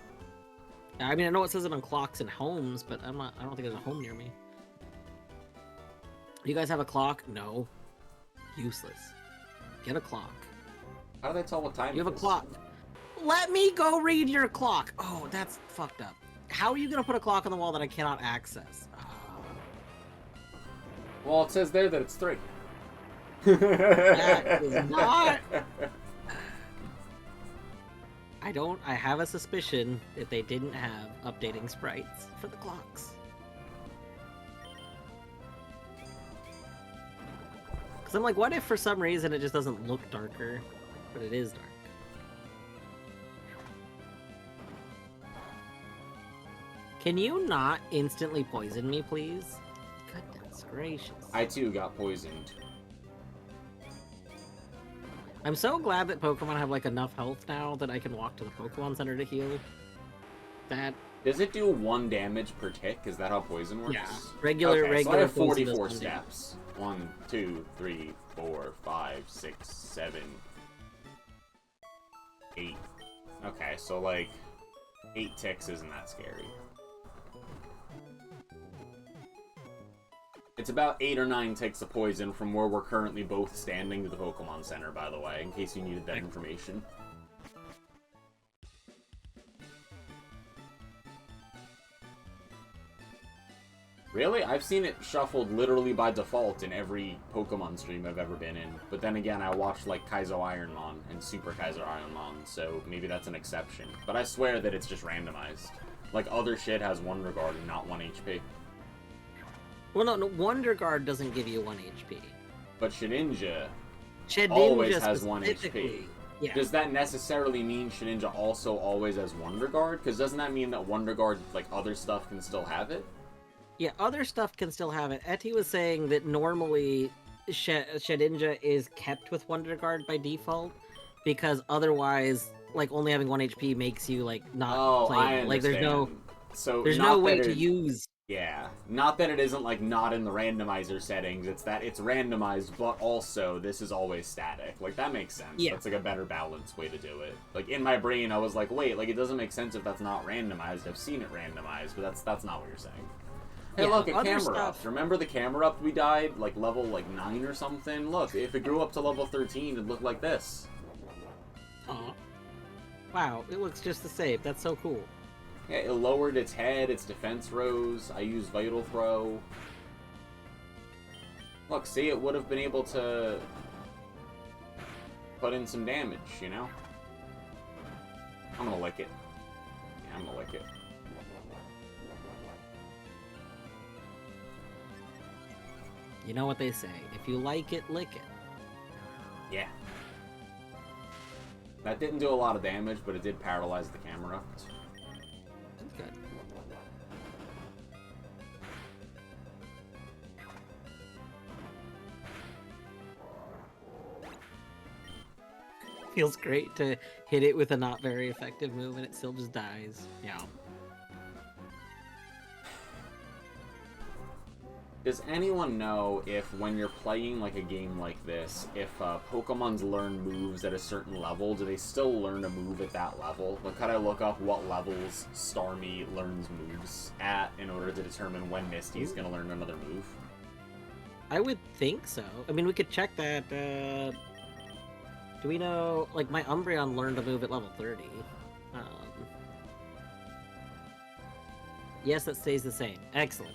I mean, I know it says it on clocks and homes, but I don't think there's a home near me. You guys have a clock? No. Useless. Get a clock. How do they tell what time You have it a is? clock. Let me go read your clock. Oh, that's fucked up. How are you gonna put a clock on the wall that I cannot access? Well, it says there that it's 3. That is not... I have a suspicion that they didn't have updating sprites for the clocks. Because I'm like, what if for some reason it just doesn't look darker, but it is dark? Can you not instantly poison me, please? Goodness gracious. I too got poisoned. I'm so glad that Pokemon have like enough health now that I can walk to the Pokemon Center to heal. That... Does it do 1 damage per tick? Is that how poison works? Yeah. Regular so I have poison does 44 1 damage. steps. 1, 2, 3, 4, 5, 6, 7, 8. Okay, so like 8 ticks isn't that scary. It's about 8 or 9 ticks of poison from where we're currently both standing to the Pokemon Center, by the way, in case you needed that information. Really? I've seen it shuffled literally by default in every Pokemon stream I've ever been in. But then again, I watched like Kaizo Ironmon and Super Kaizo Ironmon, so maybe that's an exception. But I swear that it's just randomized. Like, other shit has 1 regard and not 1 HP. Well, no, Wonder Guard doesn't give you 1 HP. But Shedinja Shedinja always has 1 HP. specifically, Yeah. Does that necessarily mean Shedinja also always has Wonder Guard? Because doesn't that mean that Wonder Guard, like, other stuff can still have it? Yeah, other stuff can still have it. Eti was saying that normally Shedinja is kept with Wonder Guard by default, because otherwise, like, only having 1 HP makes you, like, not Oh, playable. I understand. Like, So there's not no way that to it- use... Yeah, not that it isn't like not in the randomizer settings. It's that it's randomized, but also this is always static. Like that makes sense. Yeah. That's like a better balanced way to do it. Like in my brain, I was like, wait, like it doesn't make sense if that's not randomized. I've seen it randomized, but that's not what you're saying. Hey, Yeah, look, a other camera stuff- up. Remember the camera up we died like level like 9 or something? Look, if it grew up to level 13, it'd look like this. Aw. Wow, it looks just the same. That's so cool. Yeah, it lowered its head, its defense rose. I used Vital Throw. Look, see, it would have been able to put in some damage, you know? I'm gonna lick it. Yeah, I'm gonna lick it. You know what they say. If you like it, lick it. Yeah. That didn't do a lot of damage, but it did paralyze the camera. That's good. Feels great to hit it with a not very effective move and it still just dies. Yeah. Does anyone know if, when you're playing like a game like this, if Pokemon's learn moves at a certain level, do they still learn a move at that level? Like, could I look up what levels Starmie learns moves at in order to determine when Misty's gonna learn another move? I would think so. I mean, we could check that. Do we know? Like, my Umbreon learned a move at level 30. Yes, that stays the same. Excellent.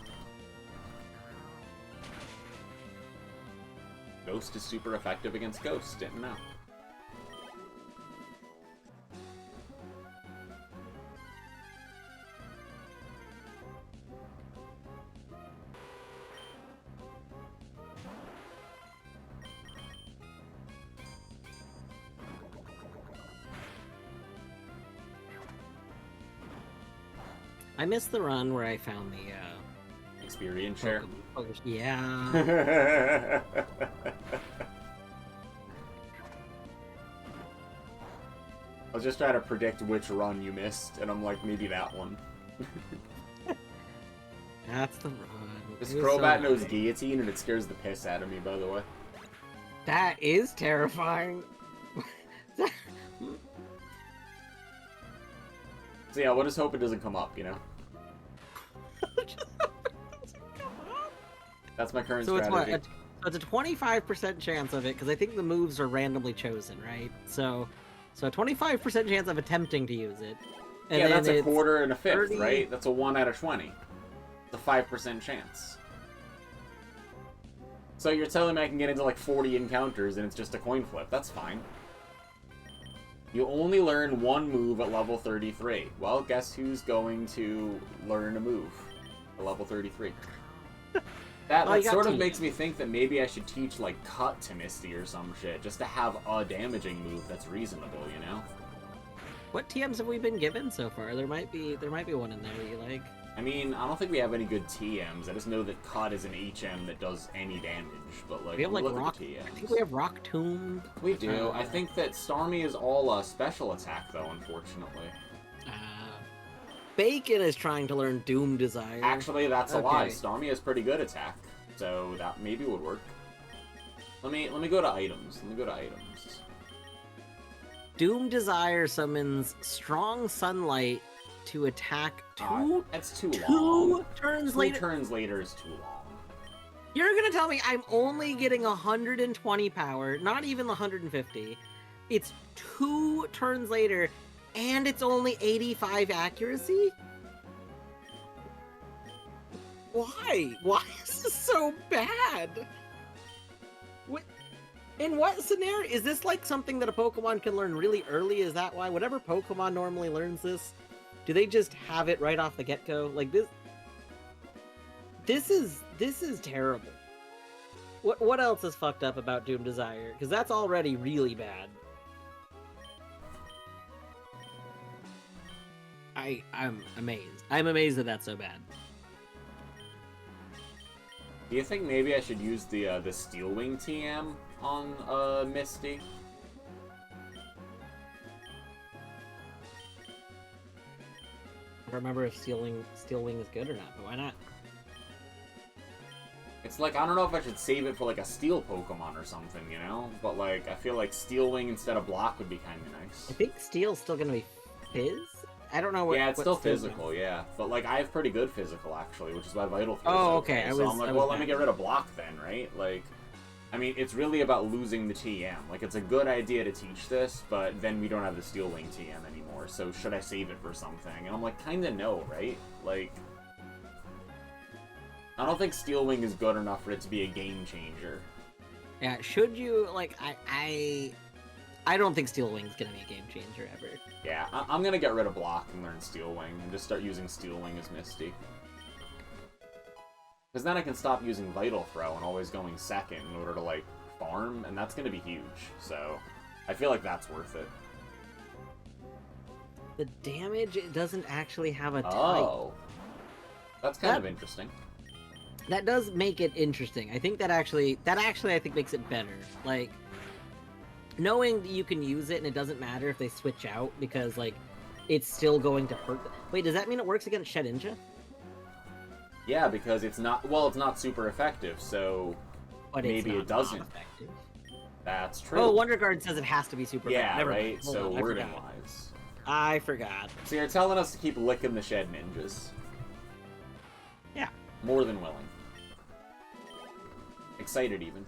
Ghost is super effective against Ghost, didn't know. I missed the run where I found the, Experience share. Yeah. I was just trying to predict which run you missed, and I'm like, maybe that one. That's the run. This It was Crobat so knows nice. Guillotine, and it scares the piss out of me, by the way. That is terrifying. So yeah, we'll just hope it doesn't come up, you know? That's my current So it's what? strategy. It's a 25% chance of it, because I think the moves are randomly chosen, right? So a 25% chance of attempting to use it. And Yeah, then that's a it's quarter and a fifth, 30 right? That's a 1 out of 20. It's a 5% chance. So you're telling me I can get into like 40 encounters and it's just a coin flip. That's fine. You only learn one move at level 33. Well, guess who's going to learn a move at level 33? That Oh, you got sort of TM. makes me think that maybe I should teach, like, Cut to Misty or some shit, just to have a damaging move that's reasonable, you know? What TMs have we been given so far? There might be one in there that you like. I mean, I don't think we have any good TMs. I just know that Cut is an HM that does any damage, but, like, We have let me like look Rock. at the TMs. I think we have Rock Tomb. We do. I think that Starmie is all special attack, though, unfortunately. Bacon is trying to learn Doom Desire. Actually, that's a lie. Okay. Starmie has pretty good attack, so that maybe would work. Let me go to items. Let me go to items. Doom Desire summons Strong Sunlight to attack That's too long. 2 turns 2 later. turns later is too long. You're gonna tell me I'm only getting 120 power, not even 150. It's 2 turns later, and it's only 85 accuracy? Why? Why is this so bad? What? In what scenario? Is this like something that a Pokemon can learn really early? Is that why? Whatever Pokemon normally learns this, do they just have it right off the get-go? Like this... This is terrible. What else is fucked up about Doom Desire? Because that's already really bad. I'm amazed. I'm amazed that that's so bad. Do you think maybe I should use the Steel Wing TM on Misty? don't remember if Steel Wing is good or not, but why not? It's like, I don't know if I should save it for like a steel Pokemon or something, you know? But like, I feel like Steel Wing instead of Block would be kind of nice. I think Steel's still gonna be Fizz? I don't know what. Yeah, it's what still Steel's physical, gonna- yeah. But like, I have pretty good physical actually, which is why Vital feels Oh, okay. So I'm like, I well, was let me get rid of Block then, right? Like, I mean, it's really about losing the TM. Like, it's a good idea to teach this, but then we don't have the Steel Wing TM anymore. So should I save it for something? And I'm like, kinda no, right? Like, I don't think Steel Wing is good enough for it to be a game changer. Yeah, should you like? I don't think Steel Wing's gonna be a game changer ever. Yeah, I'm gonna get rid of Block and learn Steel Wing and just start using Steel Wing as Misty. Because then I can stop using Vital Throw and always going second in order to, like, farm, and that's gonna be huge. So, I feel like that's worth it. The damage, it doesn't actually have a type. Oh. That's kind of interesting. That does make it interesting. I think that actually I think makes it better. Like, knowing that you can use it and it doesn't matter if they switch out because, like, it's still going to hurt them. Wait, does that mean it works against Shedinja? Yeah, because it's not, well, it's not super effective, so But maybe it's it doesn't. effective. That's true. Oh, Wonder Guard says it has to be super effective. Yeah, Never right? mind. Hold So, on, I forgot. wording-wise. I forgot. So you're telling us to keep licking the Shed Ninjas. Yeah. More than willing. Excited, even.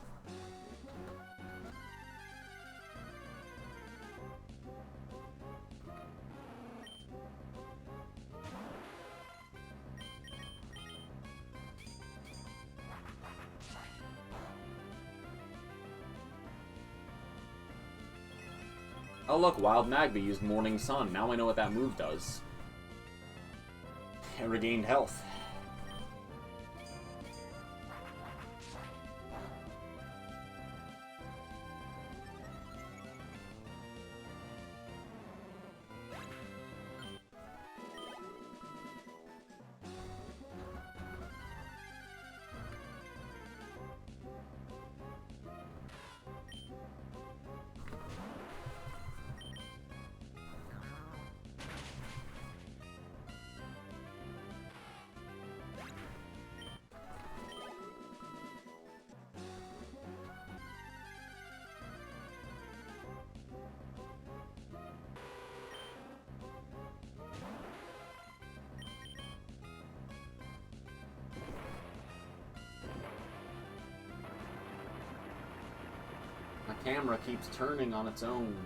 Oh look, Wild Magby used Morning Sun. Now I know what that move does. I regained health. My camera keeps turning on its own.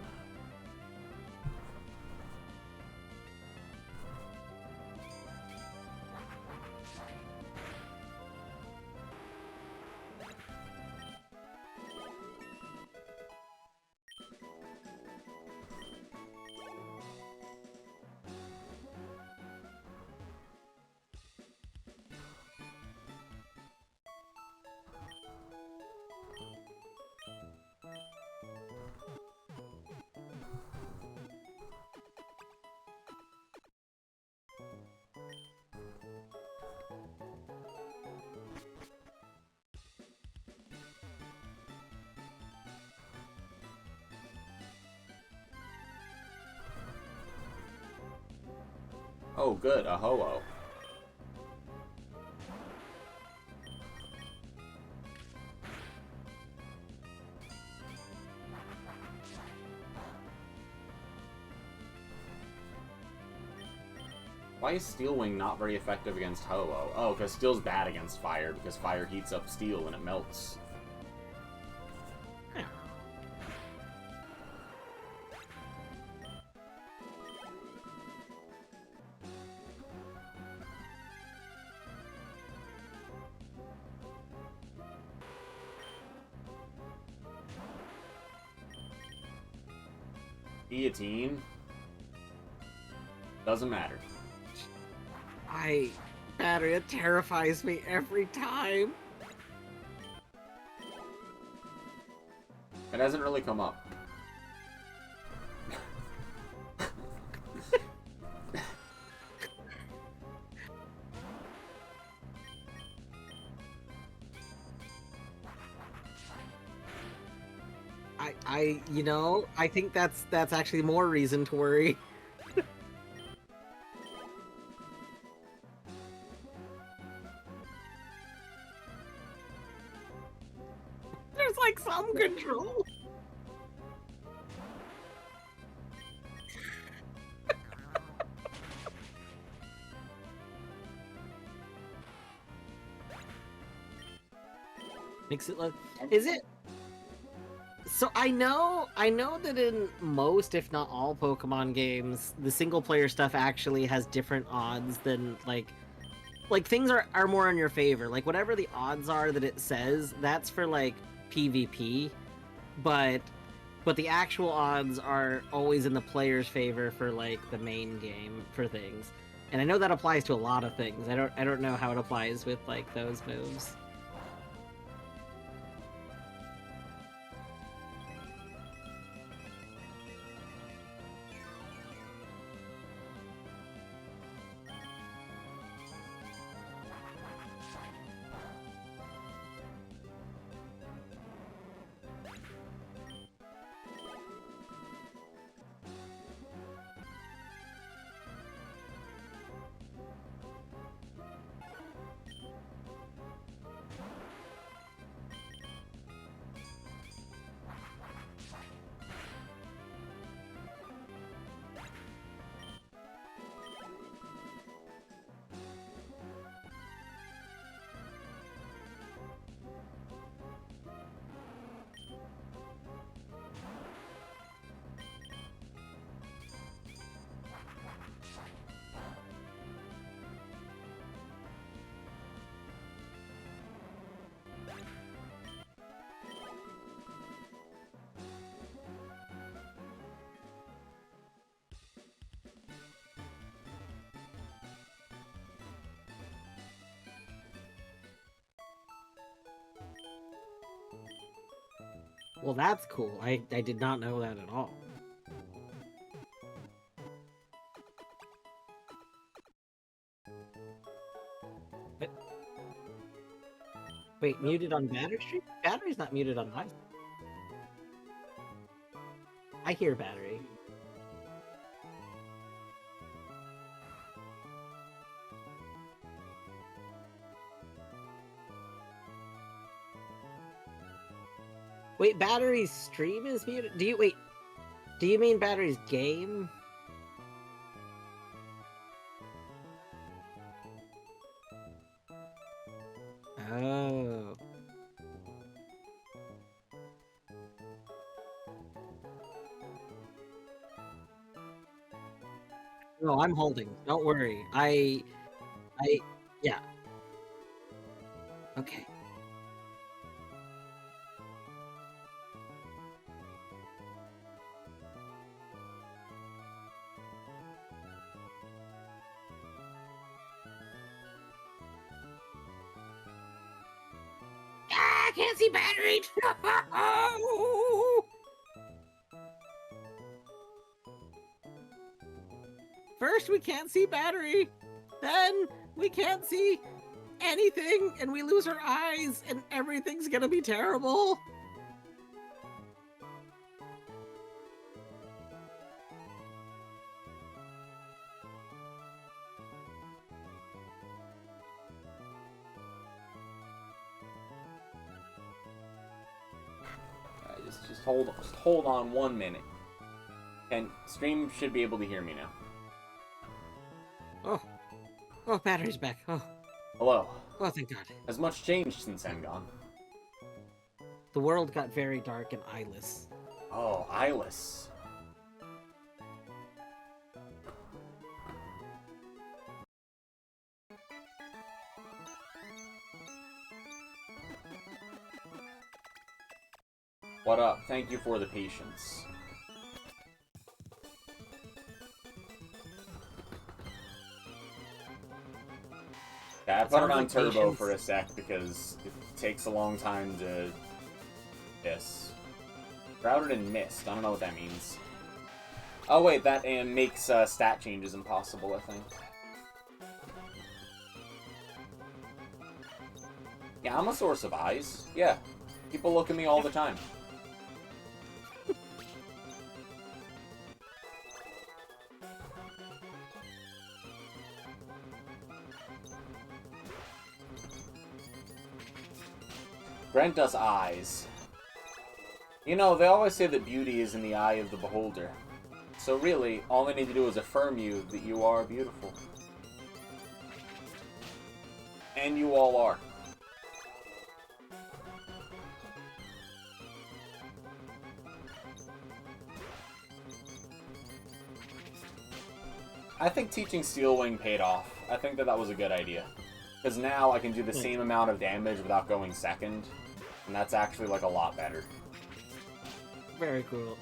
Oh, good, a Ho-Oh. Why is Steel Wing not very effective against Ho-Oh? Oh, because Steel's bad against Fire, because Fire heats up Steel and it melts. Guillotine. Doesn't matter. Battery, it terrifies me every time. It hasn't really come up. You know, I think that's actually more reason to worry. Thumb control. Makes it look. Is it? So I know that in most, if not all, Pokemon games, the single player stuff actually has different odds than like things are more in your favor. Like whatever the odds are that it says, that's for like PvP, but the actual odds are always in the player's favor for like the main game for things. And I know that applies to a lot of things. I don't know how it applies with like those moves. Well, that's cool. I did not know that at all. But... Wait, muted on battery stream? Battery's not muted on my... I hear battery. Wait, battery's stream is muted? Do you mean battery's game? Oh. No, I'm holding. Don't worry. Yeah. Okay. I can't see battery! No! First we can't see battery, then we can't see anything, and we lose our eyes, and everything's gonna be terrible. Just hold on 1 minute. And stream should be able to hear me now. Oh, battery's back. Oh. Hello. Oh, thank God. Has much changed since I'm gone? The world got very dark and eyeless. Oh, eyeless. What up? Thank you for the patience. Yeah, I put it on turbo for a sec because it takes a long time to piss. Shrouded in mist. I don't know what that means. Oh wait, that makes stat changes impossible, I think. Yeah, I'm a source of eyes. Yeah. People look at me all the time. Grant us eyes. You know, they always say that beauty is in the eye of the beholder. So really, all I need to do is affirm you that you are beautiful. And you all are. I think teaching Steelwing paid off. I think that that was a good idea. Because now I can do the same amount of damage without going second. And that's actually, like, a lot better. Very cool.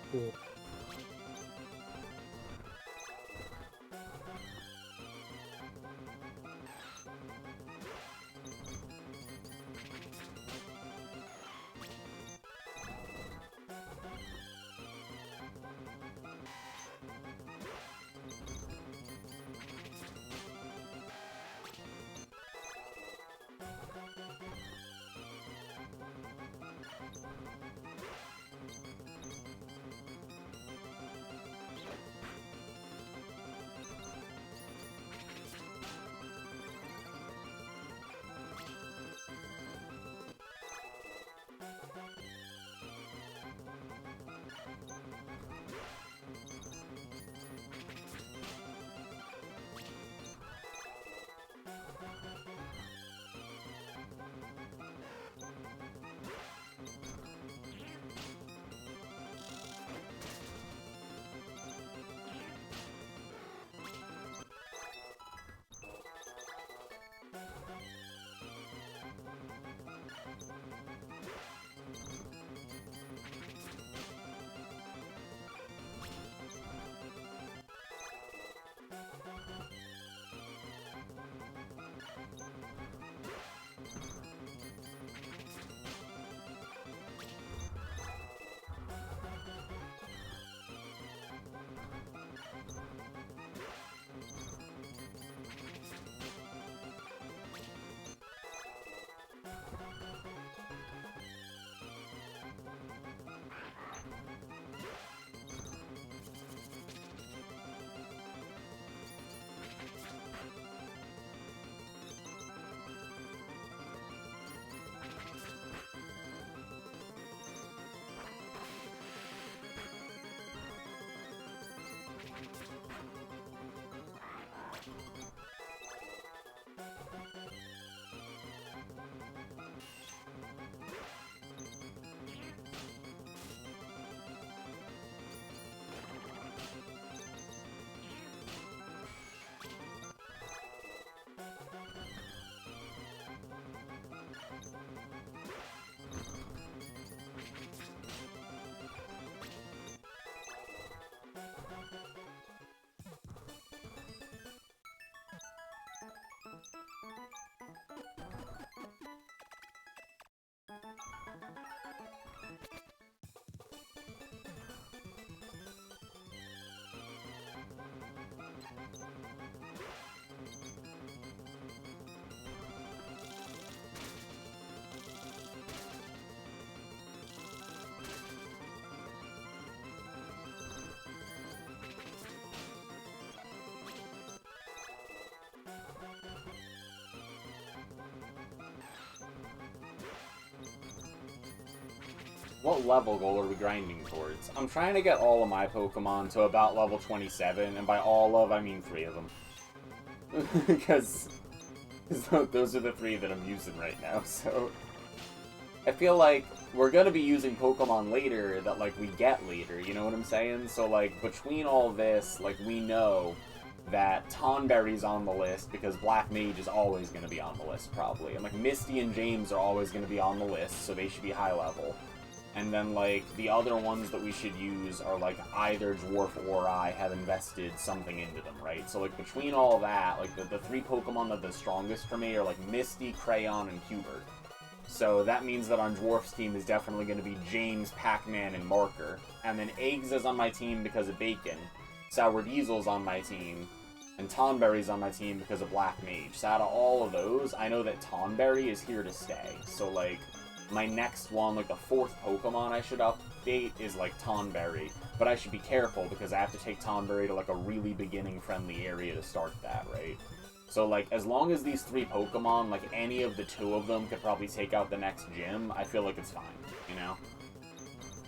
What level goal are we grinding towards? I'm trying to get all of my Pokemon to about level 27, and by all of, I mean 3 of them. Because those are the 3 that I'm using right now, so... I feel like we're gonna be using Pokemon later that, like, we get later, you know what I'm saying? So, like, between all this, like, we know that Tonberry's on the list, because Black Mage is always gonna be on the list, probably. And, like, Misty and James are always gonna be on the list, so they should be high level. And then, like, the other ones that we should use are, like, either Dwarf or I have invested something into them, right? So, like, between all that, like, the 3 Pokemon that are the strongest for me are, like, Misty, Crayon, and Hubert. So that means that on Dwarf's team is definitely going to be James, Pac-Man, and Marker. And then Eggs is on my team because of Bacon. Sour Diesel's on my team. And Tonberry's on my team because of Black Mage. So out of all of those, I know that Tonberry is here to stay. So, like... my next one, like the 4th Pokemon I should update is like Tonberry, but I should be careful because I have to take Tonberry to like a really beginning friendly area to start that, right? So like as long as these 3 Pokemon, like any of the 2 of them could probably take out the next gym, I feel like it's fine, you know?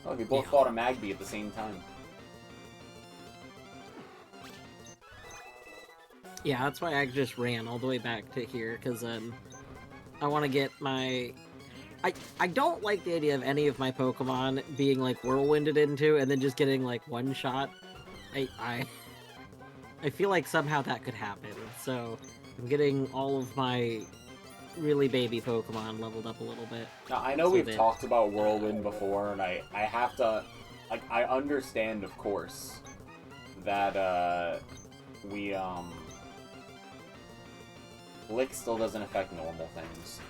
Oh, we both Yeah. fought a Magby at the same time. Yeah, that's why I just ran all the way back to here, because I want to get my... I don't like the idea of any of my Pokemon being, like, whirlwinded into and then just getting, like, one shot. I feel like somehow that could happen, so I'm getting all of my really baby Pokemon leveled up a little bit. Now, I know So we've that- talked about Whirlwind before, and I have to... Like, I understand, of course, that, Lick still doesn't affect normal things.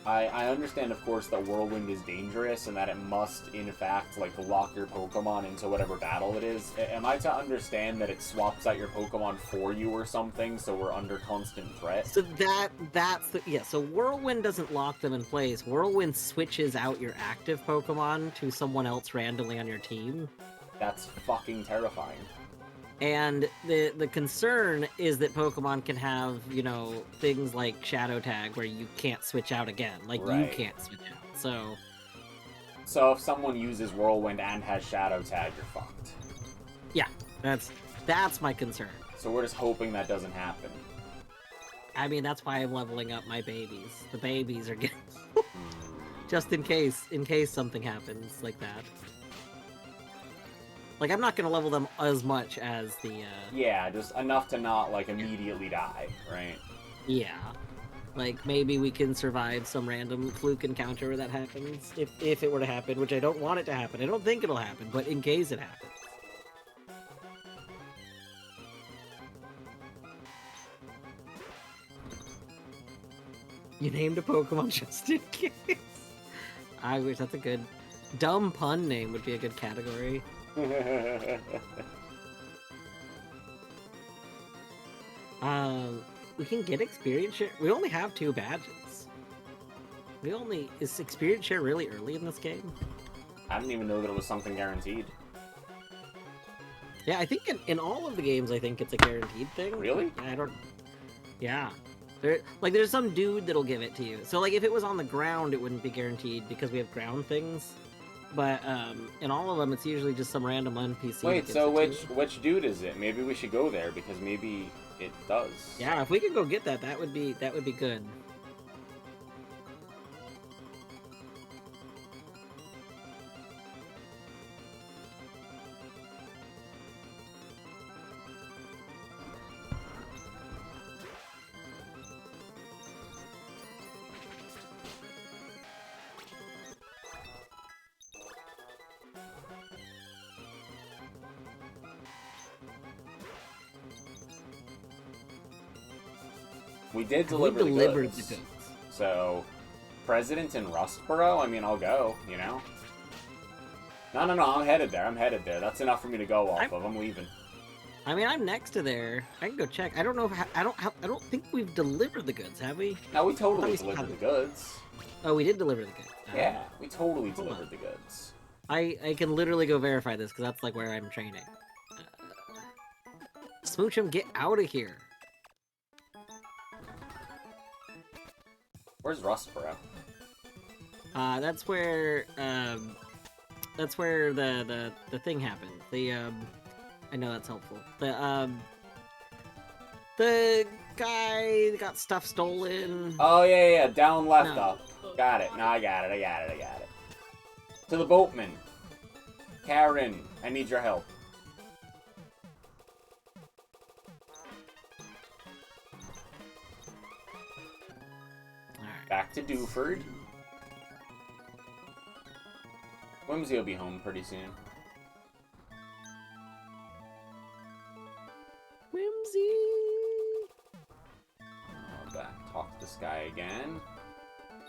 I understand, of course, that Whirlwind is dangerous and that it must, in fact, like, lock your Pokemon into whatever battle it is. Am I to understand that it swaps out your Pokemon for you or something, so we're under constant threat? So that's the... Yeah, so Whirlwind doesn't lock them in place. Whirlwind switches out your active Pokemon to someone else randomly on your team. That's fucking terrifying. And the concern is that Pokemon can have, you know, things like Shadow Tag where you can't switch out again. Like, you Right. can't switch out. So, So if someone uses Whirlwind and has Shadow Tag, you're fucked. yeah, that's my concern. So we're just hoping that doesn't happen. I mean, that's why I'm leveling up my babies. The babies are getting... just in case something happens like that. Like, I'm not gonna level them as much as the, Yeah, just enough to not, like, immediately die, right? yeah. Like, maybe we can survive some random fluke encounter where that happens, if it were to happen, which I don't want it to happen. I don't think it'll happen, but in case it happens. You named a Pokemon just in case. I wish that's a good... Dumb pun name would be a good category. We can get experience share. We only have 2 badges. Is experience share really early in this game? I didn't even know that it was something guaranteed. Yeah, I think in all of the games, I think it's a guaranteed thing. Really? I don't... Yeah. There's some dude that'll give it to you. So, like, if it was on the ground, it wouldn't be guaranteed because we have ground things. But, in all of them, it's usually just some random NPC. Wait, that so gives it to you. which dude is it? Maybe we should go there, because maybe it does. Yeah, if we could go get that, that would be good. We did We deliver the delivered goods. the goods. So, President in Rustboro? I mean, I'll go, you know? No, I'm headed there. That's enough for me to go off of. I'm leaving. I mean, I'm next to there. I can go check. I don't know. I don't think we've delivered the goods, have we? No, we totally we delivered haven't. the goods. Oh, we did deliver the goods. Yeah, we totally Hold delivered on. the goods. I can literally go verify this because that's like where I'm training. Smoochum, get out of here. Where's Rustboro? That's where the thing happened. I know that's helpful. The guy that got stuff stolen. Oh, yeah, down left No. up. Got it. No, I got it. To the boatman. Karen, I need your help. Alright. Back to Dewford. Whimsy will be home pretty soon. Whimsy. I'll back talk to this guy again.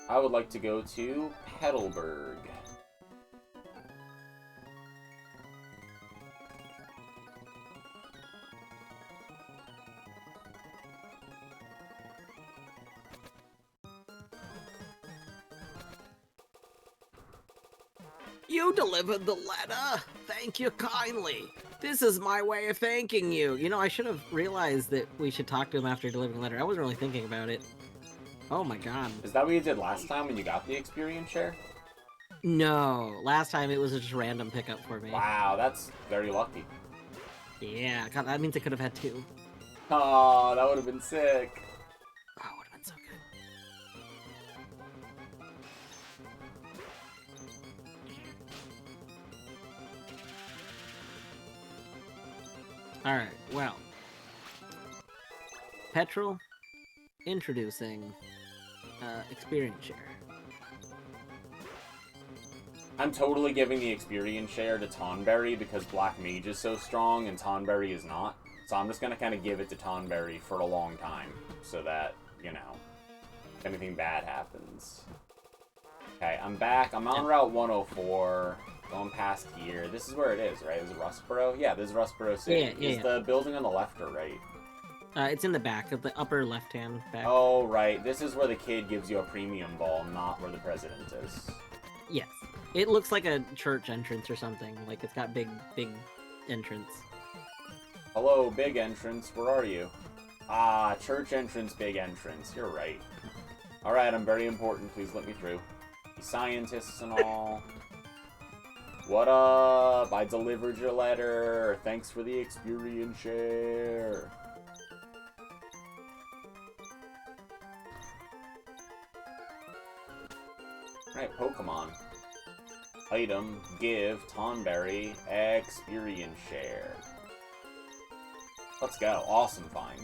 I would like to go to Petalburg. You delivered the letter. Thank you kindly. This is my way of thanking you. You know, I should have realized that we should talk to him after delivering the letter. I wasn't really thinking about it. Oh my god. Is that what you did last time when you got the experience share? No, last time it was just a random pickup for me. Wow, that's very lucky. Yeah, God, that means I could have had 2. Oh, that would have been sick. Oh, would have been so good. Alright, well. Petrol, introducing experience share. I'm totally giving the experience share to Tonberry because Black Mage is so strong and Tonberry is not. So I'm just going to kind of give it to Tonberry for a long time so that, you know, if anything bad happens. Okay, I'm back. I'm on Route 104, going past here. This is where it is, right? Is it Rustboro? Yeah, this is Rustboro City. Yeah, Is the building on the left or right? It's in the back, of the upper left-hand back. Oh, right. This is where the kid gives you a premium ball, not where the president is. Yes. It looks like a church entrance or something. Like, it's got big entrance. Hello, big entrance. Where are you? Ah, church entrance, big entrance. You're right. Alright, I'm very important. Please let me through. Scientists and all. What up? I delivered your letter. Thanks for the experience share. Alright, Pokemon. Item, give, Tonberry, experience share. Let's go. Awesome find.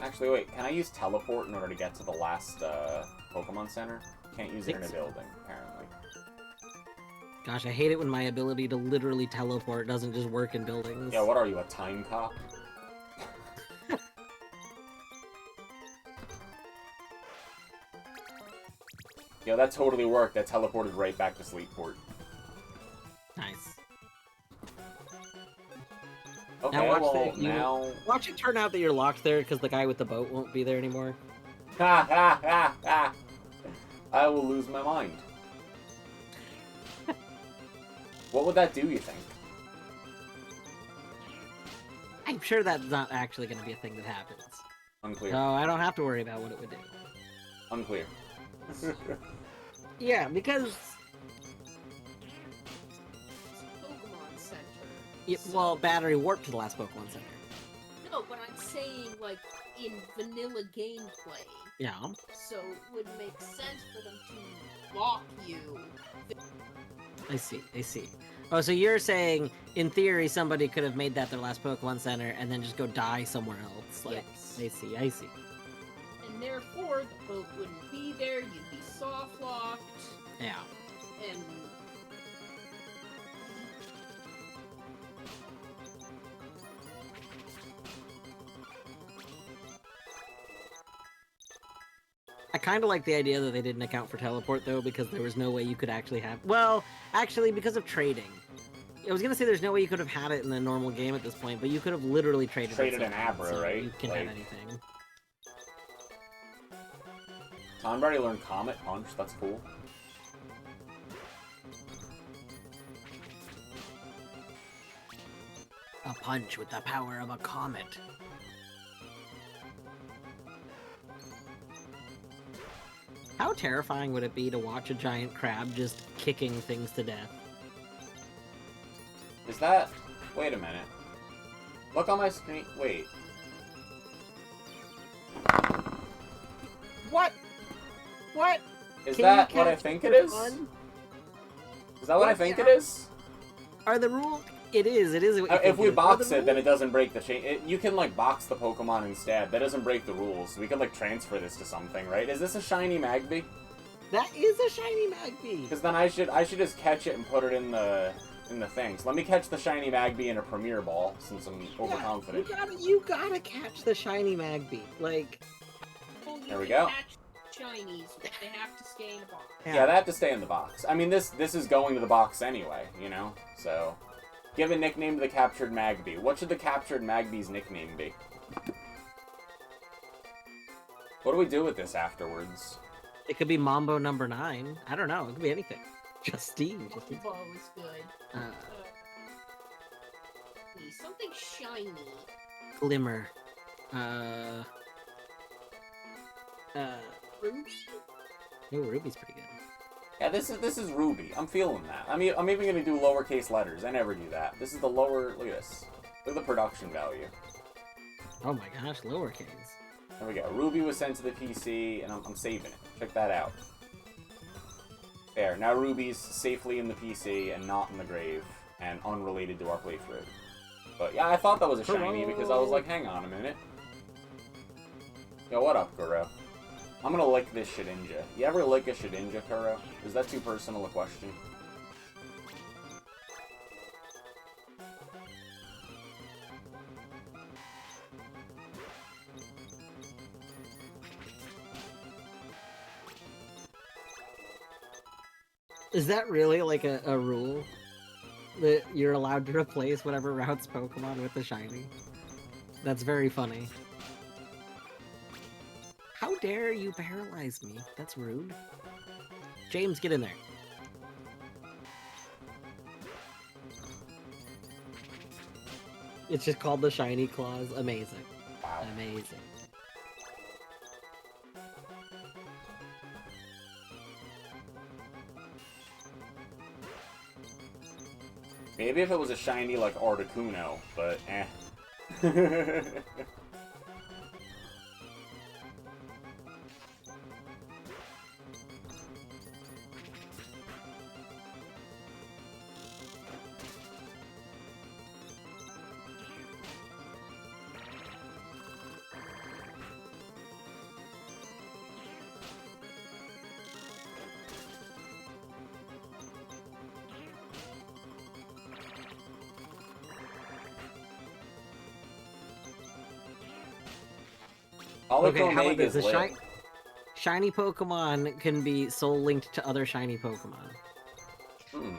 Actually, wait. Can I use teleport in order to get to the last Pokemon Center? Can't use it in a building, apparently. Gosh, I hate it when my ability to literally teleport doesn't just work in buildings. Yeah, what are you, a time cop? Yo, that totally worked. That teleported right back to Sleepport. Nice. Okay, Now watch well, that now... Watch it turn out that you're locked there because the guy with the boat won't be there anymore. Ha ha ha ha! I will lose my mind. What would that do, you think? I'm sure that's not actually going to be a thing that happens. Unclear. So I don't have to worry about what it would do. Unclear. Yeah, because... Pokemon Center. Yeah, well, battery warped to the last Pokemon Center. No, but I'm saying, like, in vanilla gameplay. Yeah. So it would make sense for them to lock you. I see. Oh, so you're saying, in theory, somebody could have made that their last Pokemon Center and then just go die somewhere else. Like, Yes. I see. And therefore, the boat wouldn't be there, you'd be soft locked, Yeah. and... I kind of like the idea that they didn't account for teleport, though, because there was no way you could actually have... Well, actually, because of trading. I was going to say there's no way you could have had it in the normal game at this point, but you could have literally traded Traded it an Abra, so right? You can Like... have anything. Tonberry learned Comet Punch. That's cool. A punch with the power of a comet. How terrifying would it be to watch a giant crab just kicking things to death? Is that... Wait a minute. Look on my screen. Wait. What? What? Is Can that you what I catch think it it is? for fun? Is that what I What? think it is? Are the rules? It is. What you If think we it is. box Are the it, then it rules- doesn't break the chain. You can, like, box the Pokemon instead. That doesn't break the rules. We could, like, transfer this to something, right? Is this a shiny Magby? That is a shiny Magby. Because then I should just catch it and put it in the thing. So let me catch the shiny Magby in a Premier Ball, since I'm overconfident. You gotta catch the shiny Magby. Like, Well, you There we can go. catch shinies, but they have to stay in a box. Yeah, they have to stay in the box. I mean, this is going to the box anyway, you know? So, give a nickname to the captured Magby. What should the captured Magby's nickname be? What do we do with this afterwards? it could be Mambo number 9. I don't know. It could be anything. Justine. Pokeball is good. Uh, Something shiny. Glimmer. Ruby? Oh, Ruby's pretty good. Yeah, this is Ruby. I'm feeling that. I'm even gonna do lowercase letters. I never do that. This is the lower. Look at this. Look at the production value. Oh my gosh, lowercase. There we go. Ruby was sent to the PC, and I'm saving it. Check that out. There. Now Ruby's safely in the PC and not in the grave, and unrelated to our playthrough. But yeah, I thought that was a shiny because I was like, hang on a minute. Yo, what up, Kuro? I'm gonna lick this Shedinja. You ever lick a Shedinja, Kuro? Is that too personal a question? Is that really like a rule? That you're allowed to replace whatever routes Pokemon with the shiny? That's very funny. How dare you paralyze me? That's rude. James, get in there. It's just called the Shiny Claws. Amazing. Wow. Amazing. Maybe if it was a shiny like Articuno, but eh. Okay, how about Omega this? is A lit. shiny Pokemon can be soul linked to other shiny Pokemon. Hmm.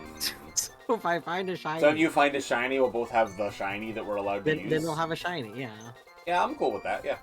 So if I find a shiny, So if you find a shiny, we'll both have the shiny that we're allowed to use. then we'll have a shiny. Yeah. Yeah, I'm cool with that. Yeah.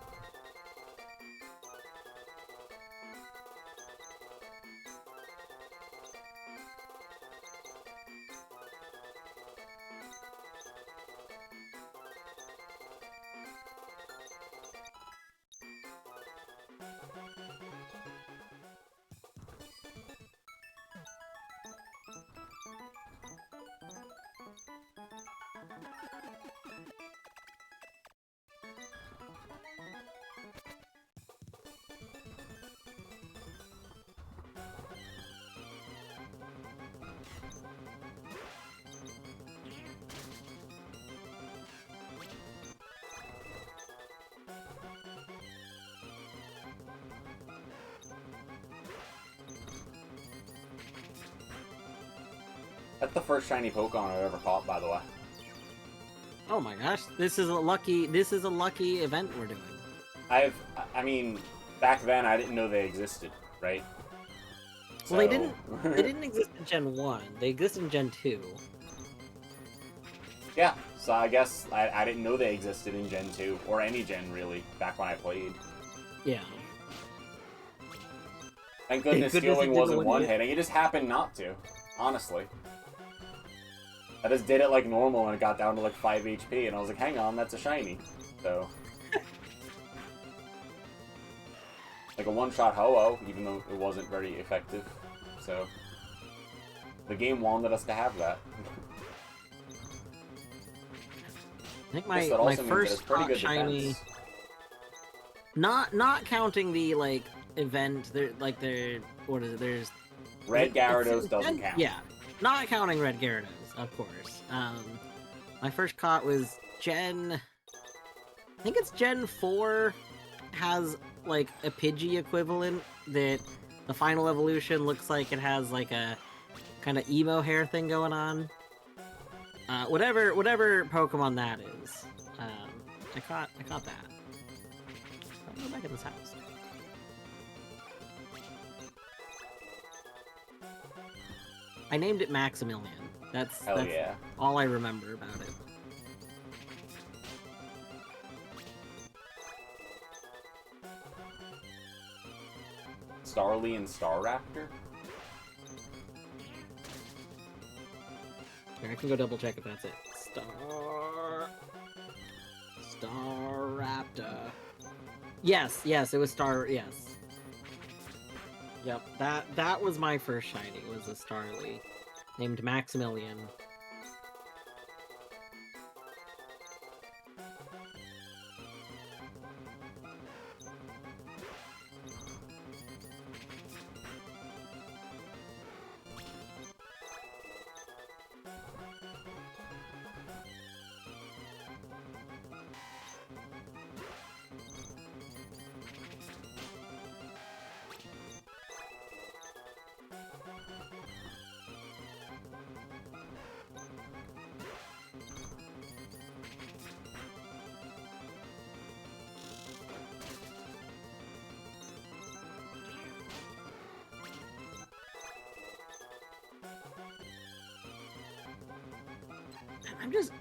That's the first shiny Pokemon I've ever caught, by the way. Oh my gosh, this is a lucky event we're doing. I mean, back then I didn't know they existed, right? Well, they didn't exist in Gen 1. They exist in Gen 2. Yeah, so I guess I didn't know they existed in Gen 2, or any gen, really, back when I played. Yeah. Thank goodness Thank goodness Stealing it didn't wasn't win one it. hitting, it just happened not to, honestly. I just did it like normal and it got down to like 5 HP, and I was like, hang on, that's a shiny. So... like a one-shot Ho-Oh, even though it wasn't very effective. So... the game wanted us to have that. I think Guess that my also means that it's first pretty caught good shiny, defense. not counting the like event. What is it? There's Red Gyarados it's doesn't Gen- count. Yeah, not counting Red Gyarados, of course. My first caught was Gen. I think it's Gen 4. Has like a Pidgey equivalent that the final evolution looks like it has like a kind of emo hair thing going on. Whatever Pokemon that is. I caught that. I'll go back in this house. I named it Maximilian. That's Yeah. all I remember about it. Starly and Staraptor? Here, I can go double check if that's it. Star. Yes, yes, it was Star. Yes. Yep, that was my first shiny. Was a Starly named Maximilian.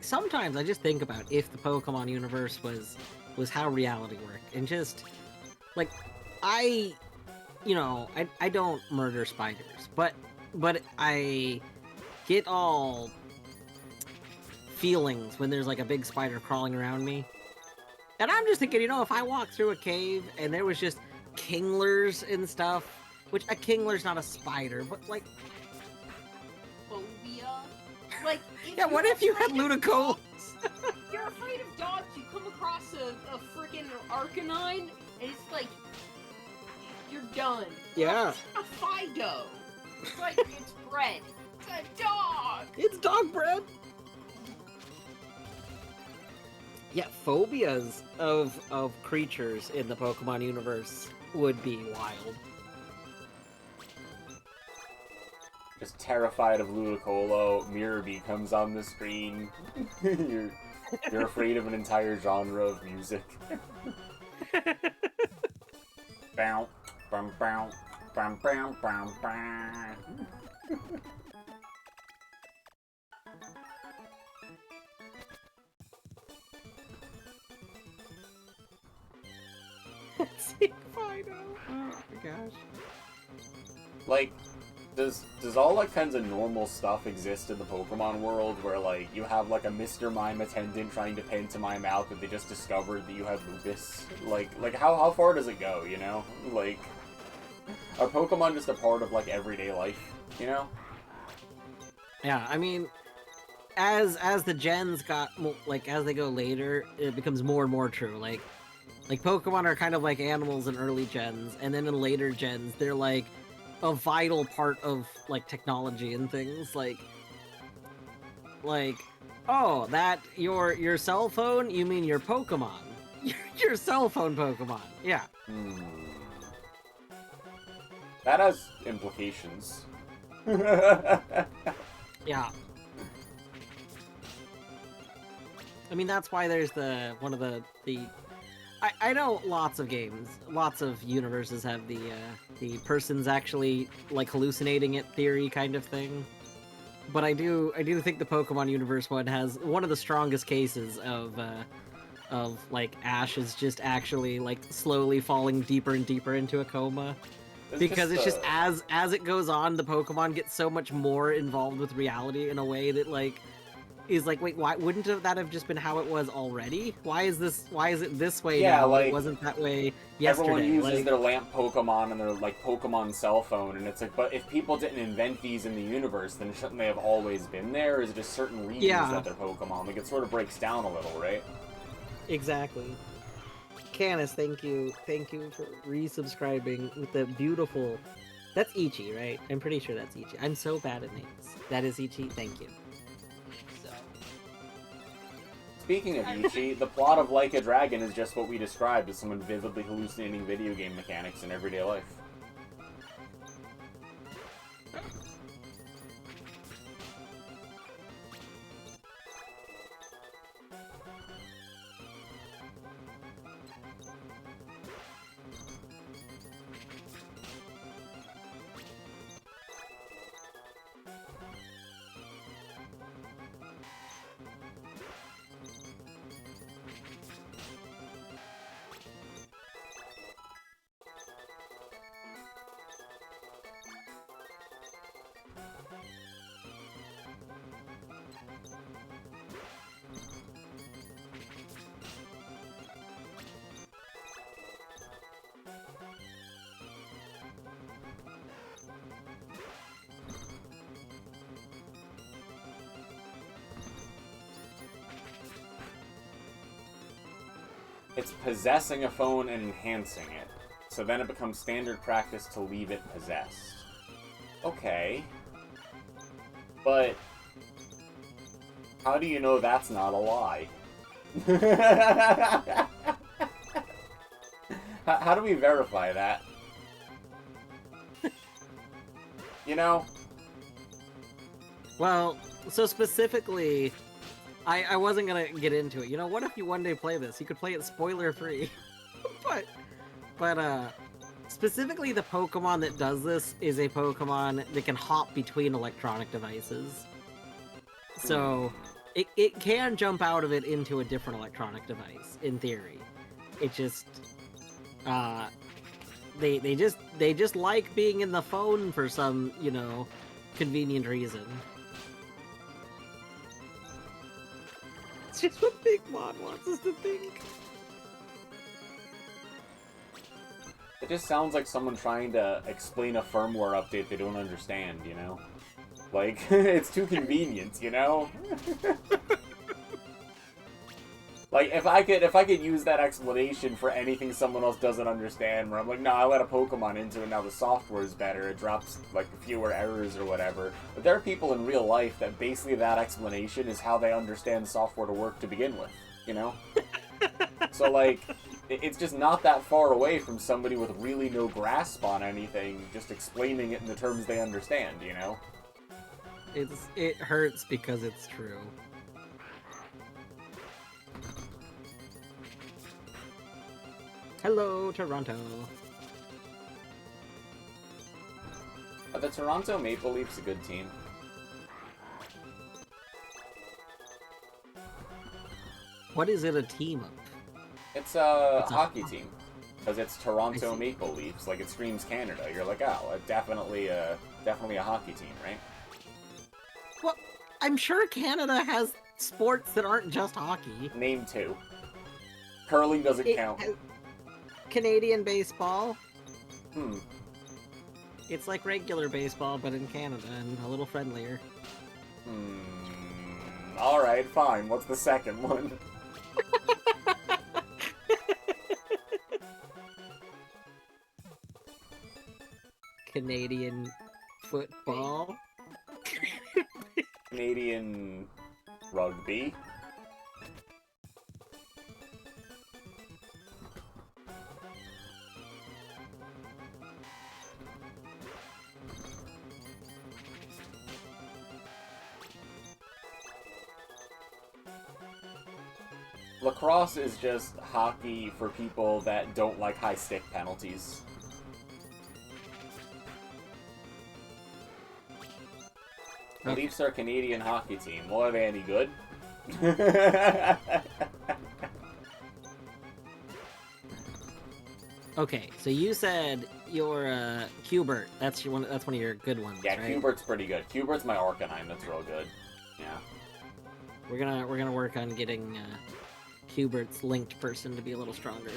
Sometimes I just think about if the Pokemon universe was how reality worked, and just like I I don't murder spiders, but I get all feelings when there's like a big spider crawling around me. And I'm just thinking, if I walked through a cave and there was just kinglers and stuff, which a kingler's not a spider, but like Phobia. Like, yeah, what if you had Ludicolo? You're afraid of dogs, you come across a freaking Arcanine, and it's like, you're done. Yeah. A Fido. It's like, it's bread. It's a dog! It's dog bread! Yeah, phobias of creatures in the Pokemon universe would be wild. Just terrified of Ludicolo, Mirabee comes on the screen. You're afraid of an entire genre of music. Bow, bum, bow, bum, bum, bum, bum. Fido. Oh my gosh. Like, does all like kinds of normal stuff exist in the Pokemon world where like you have like a Mr. Mime attendant trying to pantomime out that they just discovered that you have lupus? Like how far does it go, you know? Like, are Pokemon just a part of like everyday life, you know? Yeah, I mean, as the gens got like as they go later, it becomes more and more true. Like Pokemon are kind of like animals in early gens, and then in later gens, they're like a vital part of like technology and things. Like oh, that your cell phone? You mean your Pokemon? Your cell phone Pokemon? Yeah. That has implications. Yeah. I mean, that's why there's one of the I know lots of games, lots of universes have the person's actually like hallucinating it theory kind of thing. But I do think the Pokemon universe one has one of the strongest cases of like Ash is just actually like slowly falling deeper and deeper into a coma. Because it's just as it goes on, the Pokemon get so much more involved with reality in a way that like is like, wait, why wouldn't that have just been how it was already? Why is it this way now? like, it wasn't that way yesterday. Everyone uses their lamp Pokemon and their like Pokemon cell phone, and it's like, but if people didn't invent these in the universe, then shouldn't they have always been there? Or is it just certain regions that they're Pokemon? Like, it sort of breaks down a little, right? Exactly. Canis, thank you for resubscribing with the beautiful. That's Ichi, right? I'm pretty sure that's Ichi. I'm so bad at names. That is Ichi. Thank you. Speaking of Ichi, the plot of Like a Dragon is just what we described as someone vividly hallucinating video game mechanics in everyday life. It's possessing a phone and enhancing it. So then it becomes standard practice to leave it possessed. Okay. But how do you know that's not a lie? How do we verify that? You know? Well, so specifically, I wasn't gonna get into it. You know, what if you one day play this? You could play it spoiler-free. but specifically the Pokemon that does this is a Pokemon that can hop between electronic devices. So, it can jump out of it into a different electronic device, in theory. It just, they just like being in the phone for some, you know, convenient reason. It's just what Big Mon wants us to think. It just sounds like someone trying to explain a firmware update they don't understand, you know? Like, it's too convenient, you know? Like, if I could use that explanation for anything someone else doesn't understand, where I'm like, no, I let a Pokemon into it, now the software is better, it drops, like, fewer errors or whatever. But there are people in real life that basically that explanation is how they understand software to work to begin with, you know? So, like, it's just not that far away from somebody with really no grasp on anything, just explaining it in the terms they understand, you know? It hurts because it's true. Hello, Toronto. Are the Toronto Maple Leafs a good team? What is it a team of? It's a It's a hockey hockey. team. Because it's Toronto I see. Maple Leafs, like it screams Canada. You're like, oh, definitely a hockey team, right? Well, I'm sure Canada has sports that aren't just hockey. Name two. Curling doesn't It count. has Canadian baseball. Hmm. It's like regular baseball, but in Canada and a little friendlier. Alright, fine. What's the second one? Canadian football. Canadian rugby. Lacrosse is just hockey for people that don't like high stick penalties. The Okay. Leafs are a Canadian hockey team. Well, are they any good? Okay, so you said your Cubert. That's one of your good ones, Yeah, right? Cubert's pretty good. Cubert's my Arcanine that's real good. Yeah. We're gonna work on getting Cubert's linked person to be a little stronger.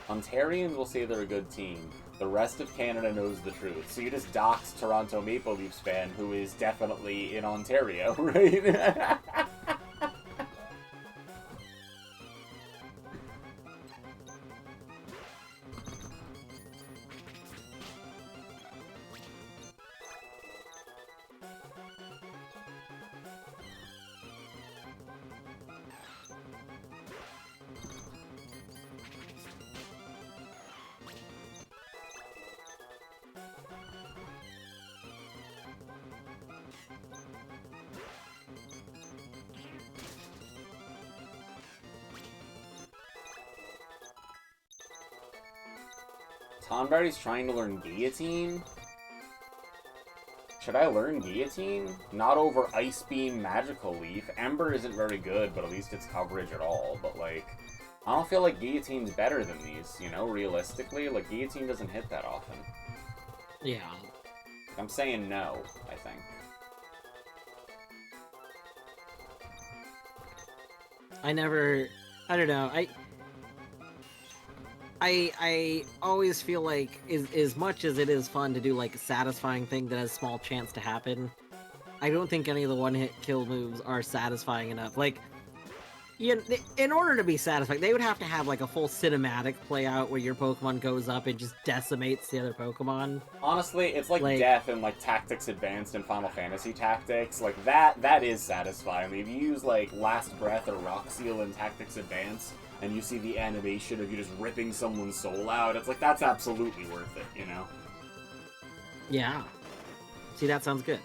Ontarians will say they're a good team. The rest of Canada knows the truth. So you just dox Toronto Maple Leafs fan who is definitely in Ontario, right? Tonberry's trying to learn Guillotine? Should I learn Guillotine? Not over Ice Beam Magical Leaf. Ember isn't very good, but at least it's coverage at all. But, like, I don't feel like Guillotine's better than these, you know, realistically. Like, Guillotine doesn't hit that often. Yeah. I'm saying no, I think. I don't know, I always feel like, as much as it is fun to do, like, a satisfying thing that has small chance to happen, I don't think any of the one-hit kill moves are satisfying enough. Like, in order to be satisfying, they would have to have, like, a full cinematic play out where your Pokemon goes up and just decimates the other Pokemon. Honestly, it's like, Like- death in, like, Tactics Advanced and Final Fantasy Tactics. Like, that is satisfying. If you use, like, Last Breath or Rock Seal in Tactics Advanced, and you see the animation of you just ripping someone's soul out, it's like, that's absolutely worth it, you know? Yeah. See, that sounds good.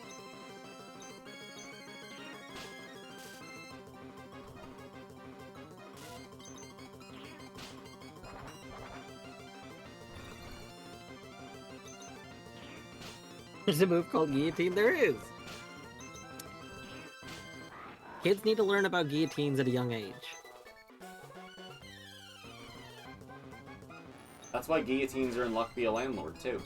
There's a move called Guillotine? There is! Kids need to learn about guillotines at a young age. That's why guillotines are in Luck Be a Landlord, too.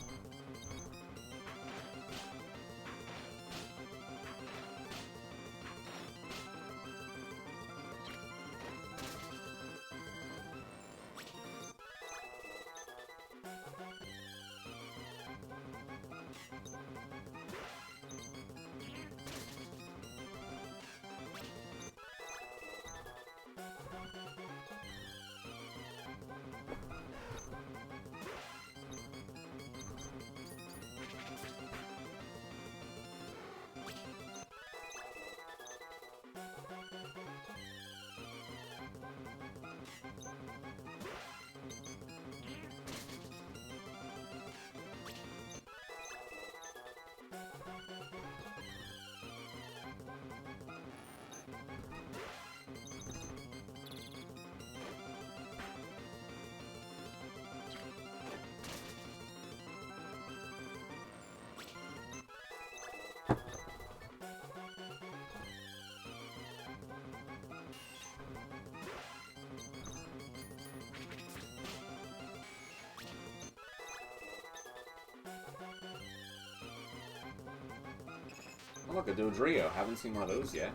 Oh, look, a Dodrio. Haven't seen one of those yet.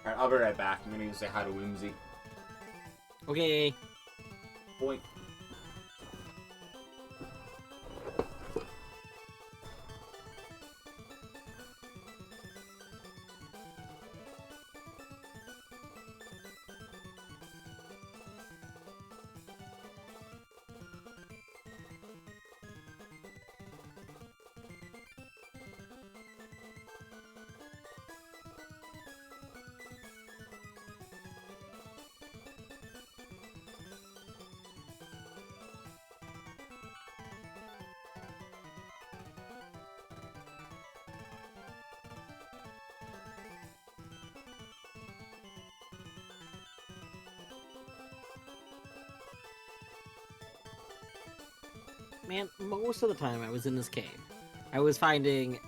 Alright, I'll be right back. I'm gonna say hi to Whimsy. Okay. Boink. Man, most of the time I was in this cave, I was finding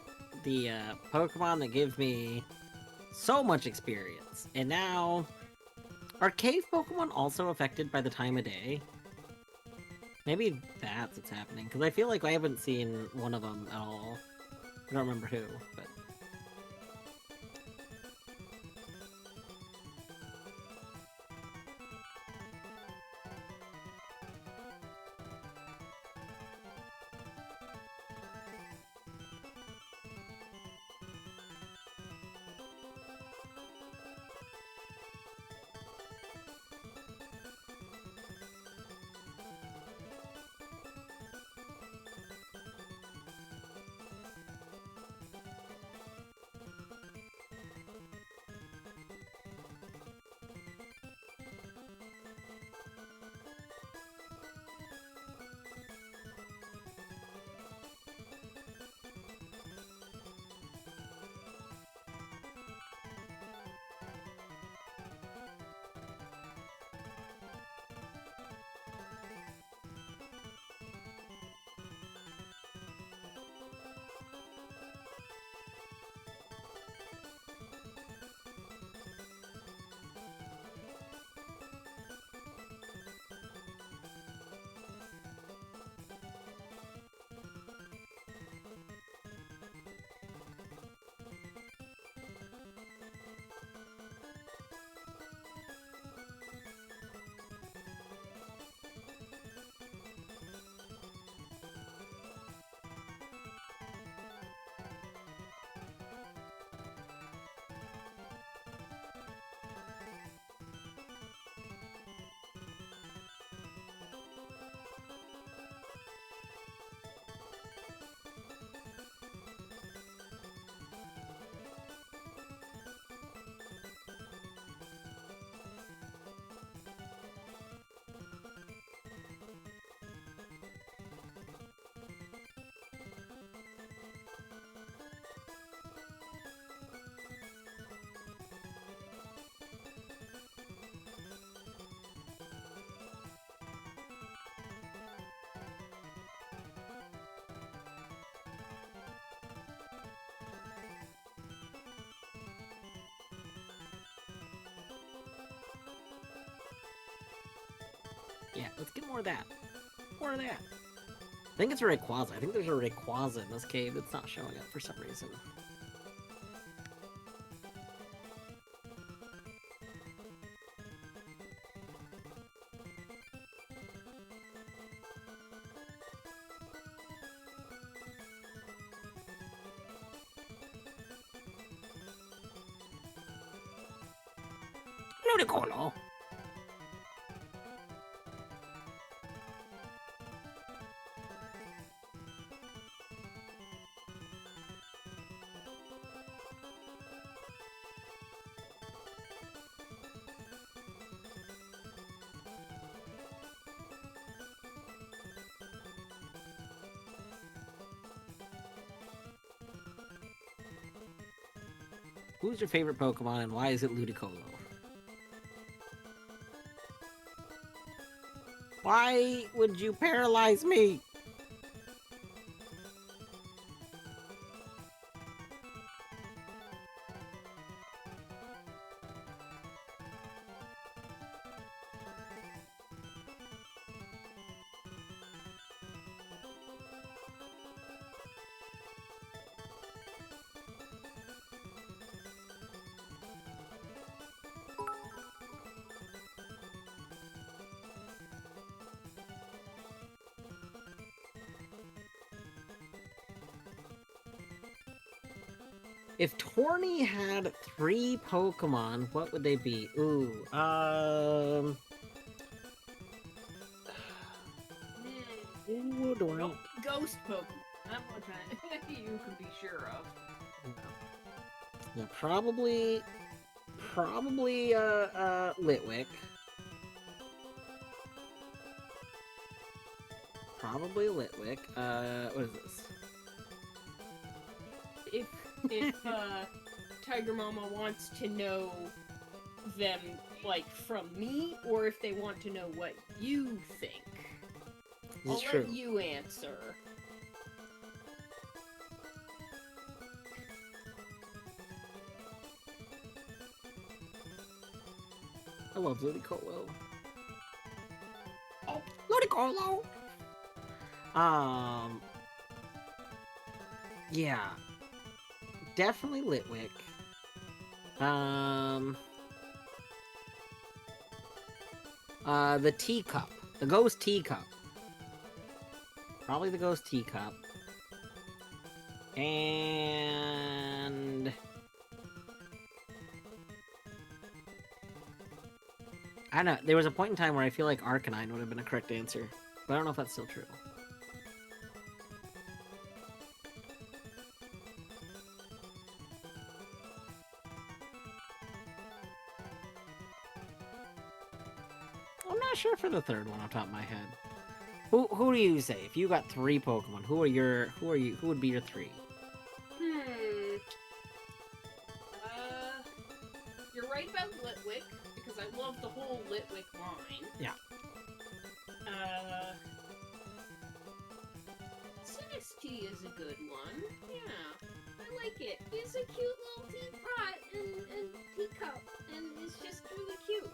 the Pokemon that give me so much experience. And now, are cave Pokemon also affected by the time of day? Maybe that's what's happening, because I feel like I haven't seen one of them at all. I don't remember who, but... Let's get more of that. More of that. I think it's a Rayquaza. I think there's a Rayquaza in this cave that's not showing up for some reason. Ludicolo. Who's your favorite Pokemon and why is it Ludicolo? Why would you paralyze me? If Torny had 3 Pokemon, what would they be? Ooh, Ooh, do I... Ghost Pokemon. That much you can be sure of. Yeah, probably, Litwick. Probably Litwick. What is this? If Tiger Mama wants to know them, like, from me, or if they want to know what you think. This is I'll true. let you answer. I love Ludicolo. Oh, Ludicolo! Yeah. Definitely Litwick. The teacup. The ghost teacup. Probably the ghost teacup. And... I don't know, there was a point in time where I feel like Arcanine would have been a correct answer. But I don't know if that's still true. I'm not sure for the third one off the top of my head. Who do you say? If you got 3 Pokemon, who would be your 3? You're right about Litwick, because I love the whole Litwick line. Yeah. Celestia is a good one. Yeah. I like it. He's a cute little teapot and teacup, and it's just really cute.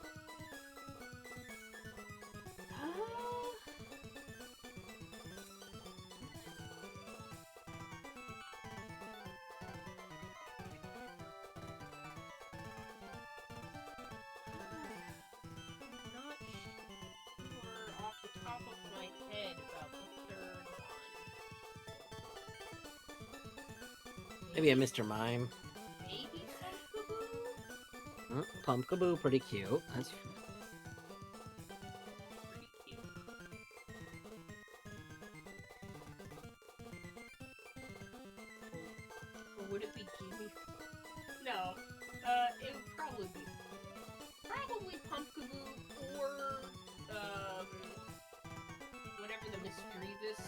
Not sure off the top of my head about the third one. Maybe a Mr. Mime. Maybe Pumpkaboo? Pumpkaboo, pretty cute. That's Pretty cute. Or would it be Gimme? No. It would probably be Pumpkaboo or whatever the Misdreavus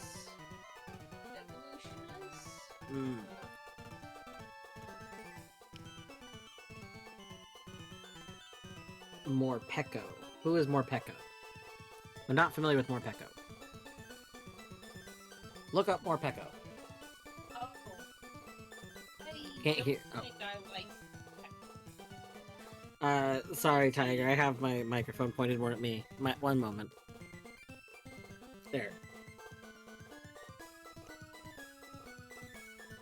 evolution is. Morpeko. Who is Morpeko? I'm not familiar with Morpeko. Look up Morpeko. Oh. I Can't don't hear- think I like Sorry, Tiger. I have my microphone pointed more at me. One moment. There.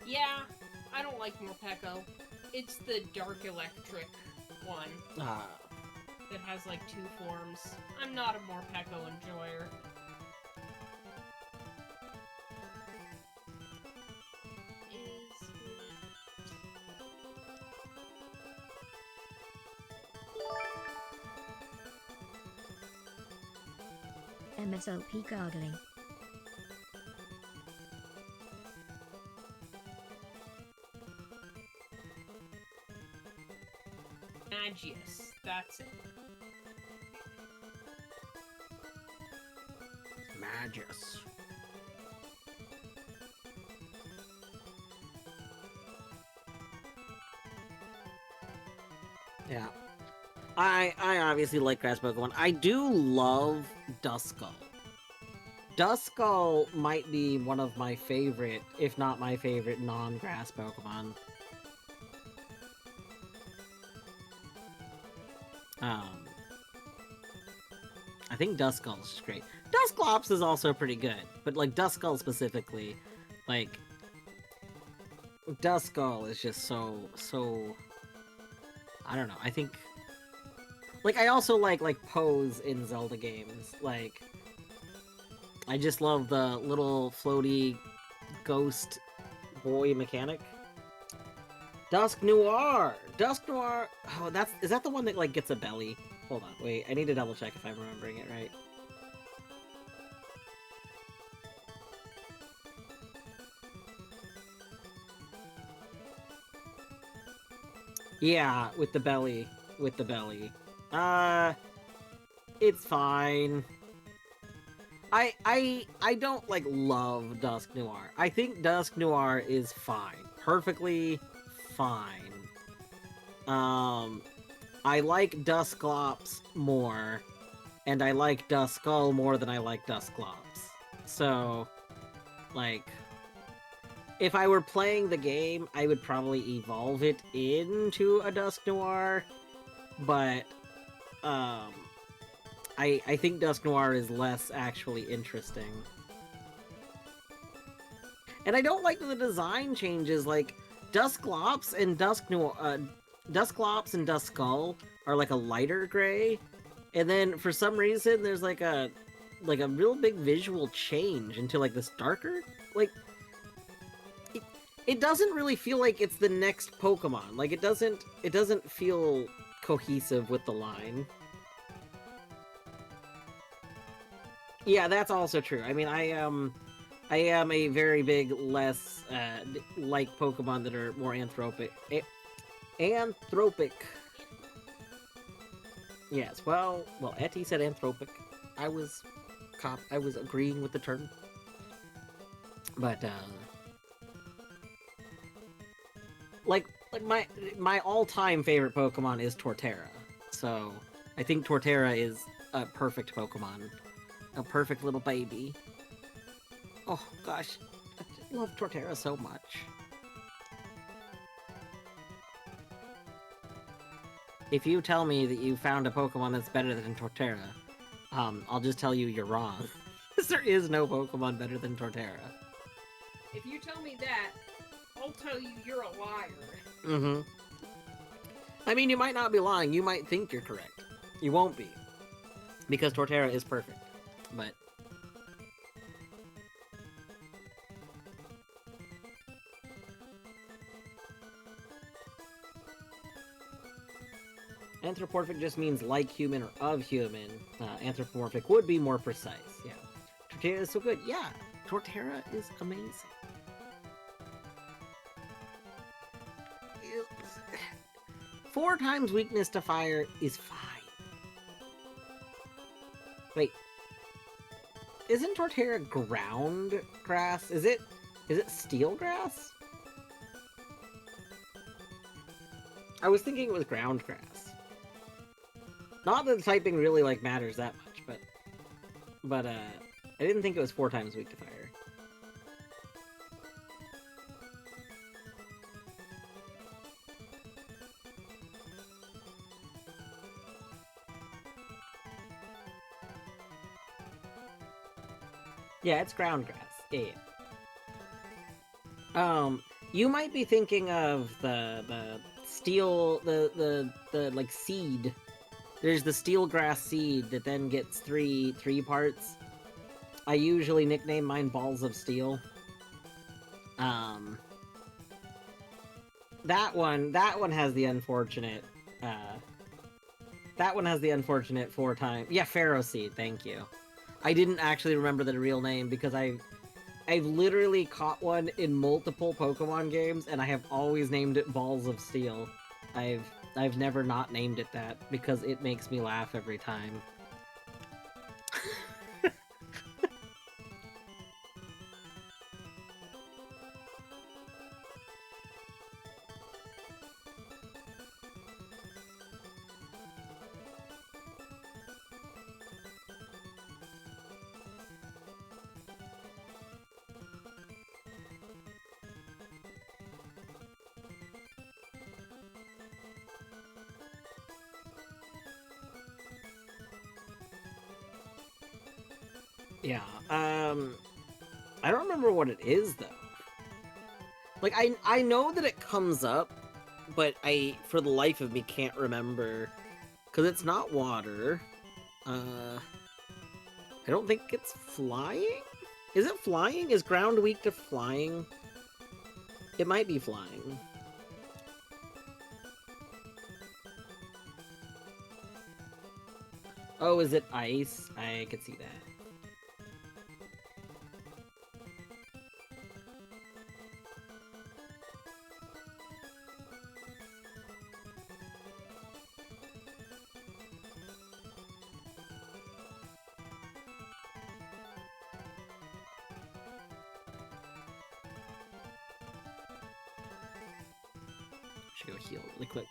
Yeah, I don't like Morpeko. It's the dark electric one Ah. that has like 2 forms. I'm not a Morpeko enjoyer. Is MSOP gargling. Magius, that's it. Magus. Yeah. I obviously like grass Pokemon. I do love Duskull. Duskull might be one of my favorite, if not my favorite, non-grass Pokemon. I think Duskull is just great. Dusclops is also pretty good, but like Duskull specifically, like Duskull is just so. I don't know. I think, like, I also like Pose in Zelda games. Like, I just love the little floaty ghost boy mechanic. Dusk Noir. Dusk Noir. Oh, is that the one that like gets a belly? Hold on, wait. I need to double check if I'm remembering it right. Yeah, with the belly. With the belly. It's fine. I don't like love Dusk Noir. I think Dusk Noir is fine. Perfectly fine. I like Dusclops more, and I like Duskull more than I like Dusclops. So, like, if I were playing the game, I would probably evolve it into a Dusk Noir, but, I think Dusk Noir is less actually interesting. And I don't like the design changes, like, Dusclops and Dusclops and Duskull are like a lighter gray, and then for some reason there's like a real big visual change into like this darker, like, it doesn't really feel like it's the next Pokemon. Like, it doesn't feel cohesive with the line. Yeah, that's also true. I mean, I am a very big less like Pokemon that are more anthropic. Anthropic. Yes. Well, Etty said anthropic. I was agreeing with the term. But like my all-time favorite Pokemon is Torterra. So, I think Torterra is a perfect Pokemon. A perfect little baby. Oh gosh, I just love Torterra so much. If you tell me that you found a Pokemon that's better than Torterra, I'll just tell you you're wrong. There is no Pokemon better than Torterra. If you tell me that, I'll tell you you're a liar. Mm-hmm. I mean, you might not be lying. You might think you're correct. You won't be. Because Torterra is perfect. But anthropomorphic just means like human or of human. Anthropomorphic would be more precise, yeah. Torterra is so good. Yeah, Torterra is amazing. 4 times weakness to fire is fine. Wait. Isn't Torterra ground grass? Is it steel grass? I was thinking it was ground grass. Not that the typing really like matters that much, but I didn't think it was 4 times weak to fire. Yeah, it's ground grass. Yeah. You might be thinking of the steel, the like seed. There's the steel grass seed that then gets three parts. I usually nickname mine balls of steel. That one has the unfortunate, that one has the unfortunate 4 times. Yeah, Pharaoh seed. Thank you. I didn't actually remember the real name because I've literally caught one in multiple Pokemon games, and I have always named it Balls of Steel. I've never not named it that because it makes me laugh every time. Yeah, I don't remember what it is, though. Like, I know that it comes up, but I, for the life of me, can't remember. Because it's not water. I don't think it's flying? Is it flying? Is ground weak to flying? It might be flying. Oh, is it ice? I could see that. Should go heal really quick.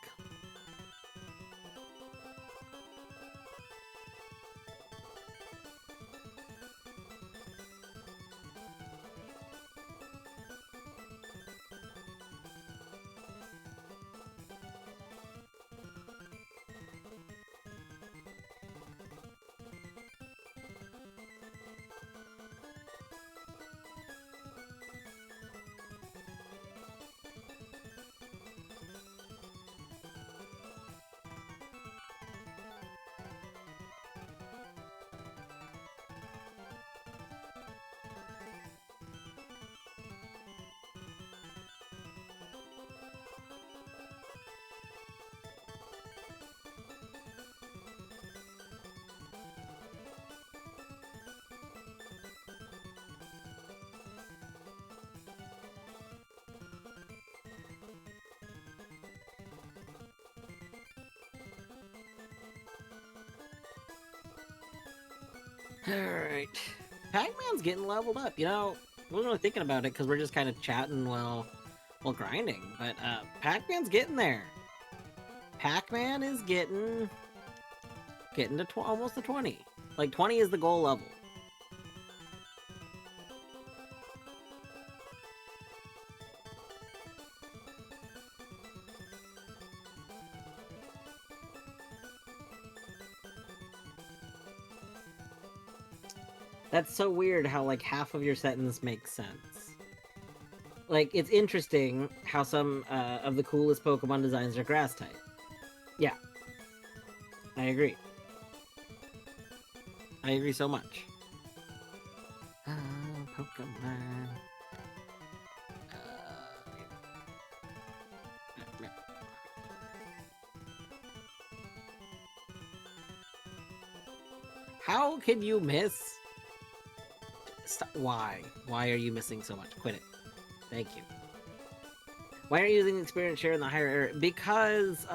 Alright. Pac-Man's getting leveled up, you know? I wasn't really thinking about it because we're just kind of chatting while grinding, but Pac-Man's getting there. Pac-Man is getting to almost to 20. Like, 20 is the goal level. That's so weird how, like, half of your sentence makes sense. Like, it's interesting how some of the coolest Pokemon designs are grass type. Yeah. I agree. I agree so much. Pokemon. How can you miss? Stop. Why? Why are you missing so much? Quit it. Thank you. Why are you using the experience share in the higher area? Because,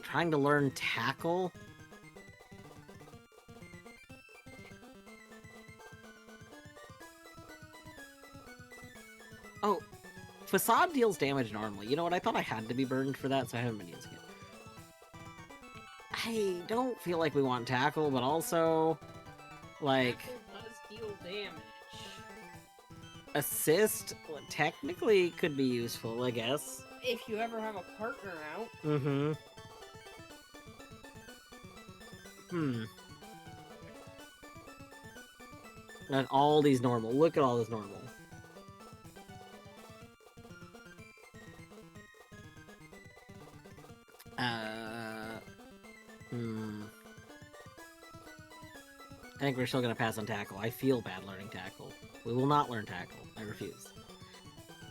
trying to learn tackle. Oh, Facade deals damage normally. You know what? I thought I had to be burned for that, so I haven't been using it. I don't feel like we want tackle, but also, like, Tackle does deal damage. assist technically could be useful, I guess. If you ever have a partner out. Mm-hmm. And all these normal. Look at all this normal. I think we're still gonna pass on tackle. I feel bad learning tackle. We will not learn tackle. I refuse.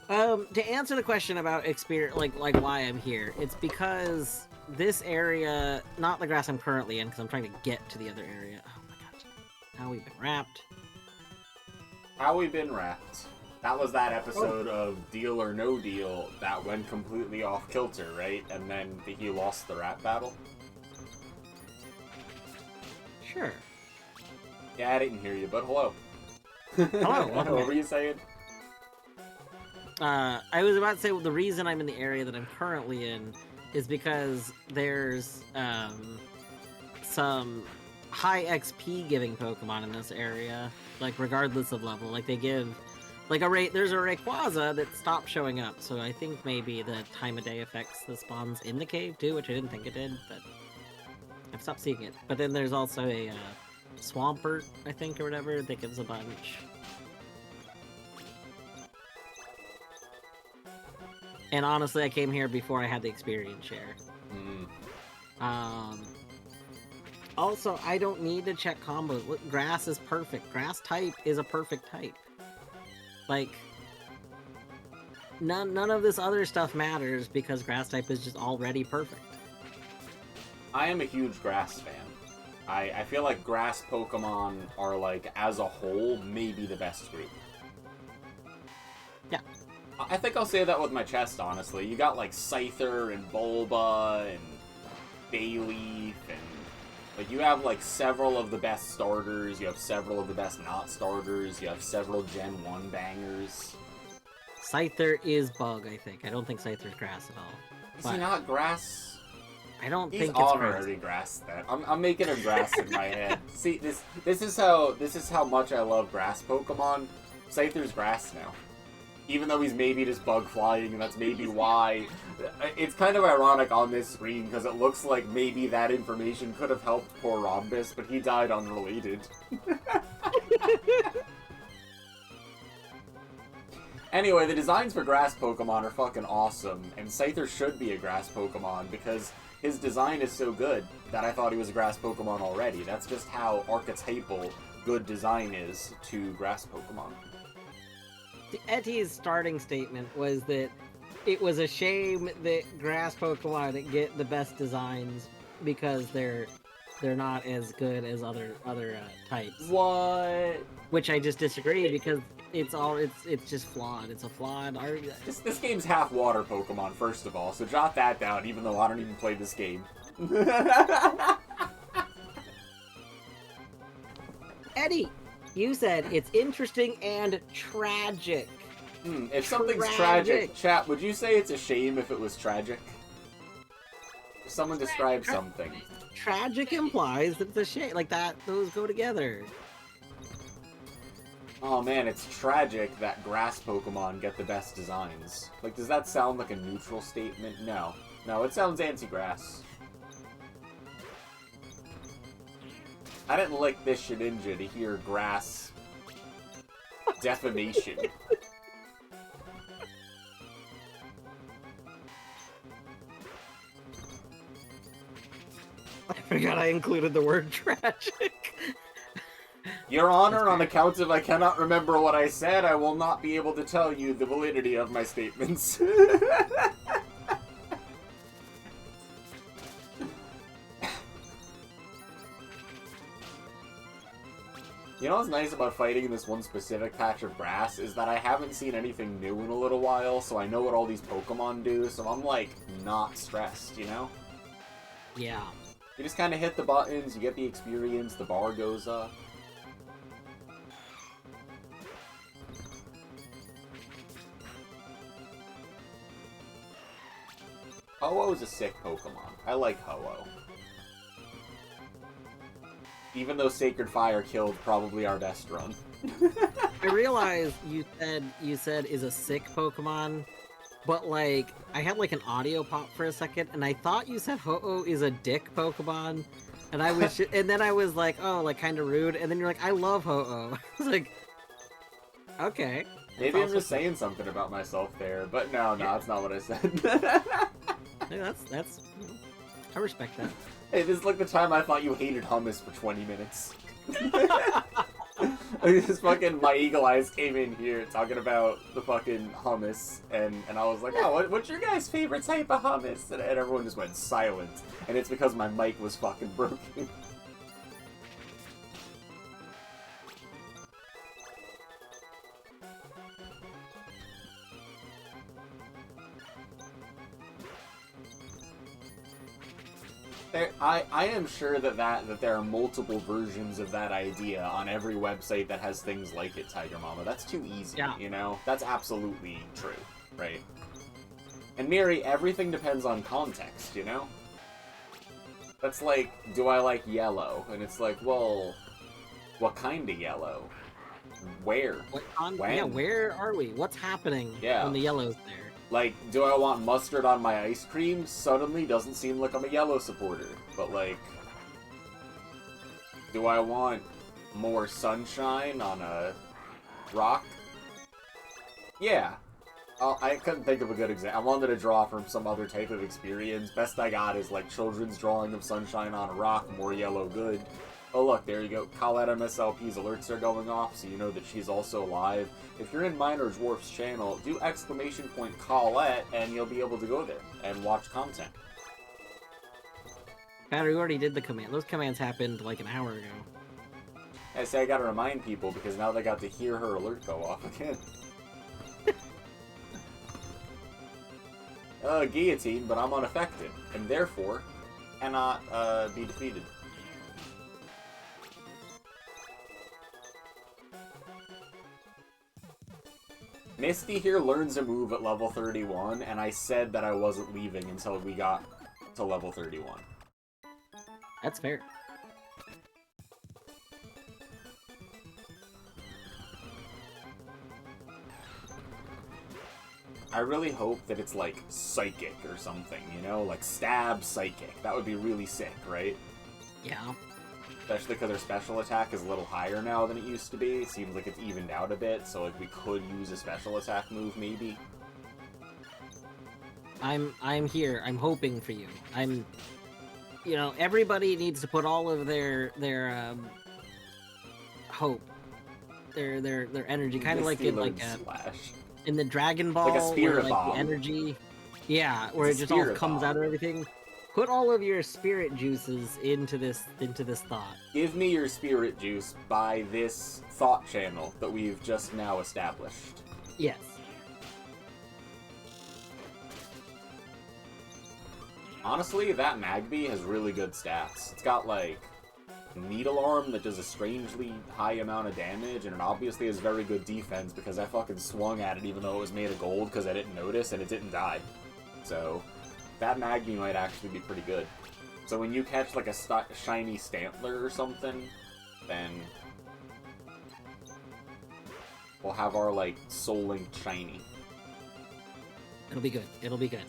To answer the question about experience, like why I'm here, it's because this area, not the grass I'm currently in, because I'm trying to get to the other area. Oh my god. How we've been wrapped. How we been wrapped? That was that episode of Deal or No Deal that went completely off kilter, right? And then he lost the rap battle? Sure. Yeah, I didn't hear you, but hello. Hello, welcome What back. were you saying? I was about to say, well, the reason I'm in the area that I'm currently in is because there's some high XP giving Pokemon in this area, like regardless of level. Like they give, like there's a Rayquaza that stopped showing up, so I think maybe the time of day affects the spawns in the cave too, which I didn't think it did, but I've stopped seeing it. But then there's also a Swampert, I think, or whatever, that gives a bunch. And honestly, I came here before I had the experience share. Also, I don't need to check combos. Look, grass is perfect. Grass type is a perfect type. Like, none of this other stuff matters because grass type is just already perfect. I am a huge grass fan. I feel like grass Pokemon are, like, as a whole, maybe the best group. Yeah. I think I'll say that with my chest, honestly. You got, like, Scyther and Bulba and Bayleaf and... Like, you have, like, several of the best starters, you have several of the best not starters, you have several Gen 1 bangers. Scyther is bug, I think. I don't think Scyther's grass at all. Is he not grass? I don't He's think it's honorary grass. Then I'm making him grass in my head. See, this is how much I love grass Pokemon. Scyther's grass now, even though he's maybe just bug flying, and that's maybe why. It's kind of ironic on this screen because it looks like maybe that information could have helped poor Rhombus, but he died unrelated. Anyway, the designs for grass Pokemon are fucking awesome, and Scyther should be a grass Pokemon because his design is so good that I thought he was a grass Pokemon already. That's just how archetypal good design is to grass Pokemon. Etty's starting statement was that it was a shame that grass Pokemon get the best designs because they're not as good as other types. What? Which I just disagree because it's just flawed. It's a flawed argument. This game's half water Pokemon, first of all, so jot that down, even though I don't even play this game. Eddie, you said it's interesting and tragic. If something's tragic, chat, would you say it's a shame if it was tragic? If someone describe something. Tragic implies that it's a shame. Like that, those go together. Oh man, it's tragic that grass Pokemon get the best designs. Like, does that sound like a neutral statement? No. No, it sounds anti-grass. I didn't lick this Shedinja to hear grass defamation. I forgot I included the word tragic. Your Honor, on account of I cannot remember what I said, I will not be able to tell you the validity of my statements. You know what's nice about fighting in this one specific patch of grass is that I haven't seen anything new in a little while, so I know what all these Pokemon do, so I'm, like, not stressed, you know? Yeah. You just kind of hit the buttons, you get the experience, the bar goes up. Ho-Oh's a sick Pokemon. I like Ho-Oh. Even though Sacred Fire killed probably our best run. I realize you said is a sick Pokemon, but like I had like an audio pop for a second, and I thought you said Ho-Oh is a dick Pokemon, And I was, and then I was like, oh, like kind of rude. And then you're like, I love Ho-Oh. I was like, okay. Maybe I'm also just saying something about myself there, but no, that's not what I said. Hey, that's. I respect that. Hey, this is like the time I thought you hated hummus for 20 minutes. This fucking my eagle eyes came in here talking about the fucking hummus, and I was like, oh, what's your guys' favorite type of hummus? And everyone just went silent, and it's because my mic was fucking broken. I am sure that there are multiple versions of that idea on every website that has things like it, Tiger Mama. That's too easy, Yeah. you know? That's absolutely true, right? And Mary, everything depends on context, you know? That's like, do I like yellow? And it's like, well, what kind of yellow? Where? When? Yeah, where are we? What's happening Yeah. when the yellow's there? Like, do I want mustard on my ice cream? Suddenly doesn't seem like I'm a yellow supporter. But, like, do I want more sunshine on a rock? Yeah. I couldn't think of a good example. I wanted to draw from some other type of experience. Best I got is, like, children's drawing of sunshine on a rock, more yellow good. Oh look, there you go. Colette MSLP's alerts are going off, so you know that she's also live. If you're in Minor Dwarf's channel, do ! Colette, and you'll be able to go there and watch content. Battery already did the command. Those commands happened like an hour ago. I say I gotta remind people, because now they got to hear her alert go off again. Guillotine, but I'm unaffected, and therefore cannot be defeated. Misty here learns a move at level 31, and I said that I wasn't leaving until we got to level 31. That's fair. I really hope that it's like psychic or something, you know? Like stab psychic. That would be really sick, right? Yeah. Especially because our special attack is a little higher now than it used to be. It seems like it's evened out a bit, so like we could use a special attack move maybe. I'm here. I'm hoping for you. You know, everybody needs to put all of their hope, their energy, kind of like in Slash. in the Dragon Ball, Like a spirit where, like, bomb. the energy, yeah, where It's it a just all spirit comes out bomb. of everything. Put all of your spirit juices into this thought. Give me your spirit juice by this thought channel that we've just now established. Yes. Honestly, that Magby has really good stats. It's got, like, Needle Arm that does a strangely high amount of damage, and it obviously has very good defense because I fucking swung at it even though it was made of gold because I didn't notice and it didn't die. So, that Magby might actually be pretty good. So when you catch, like, a shiny Stantler or something, then we'll have our, like, Soullink shiny. It'll be good. It'll be good.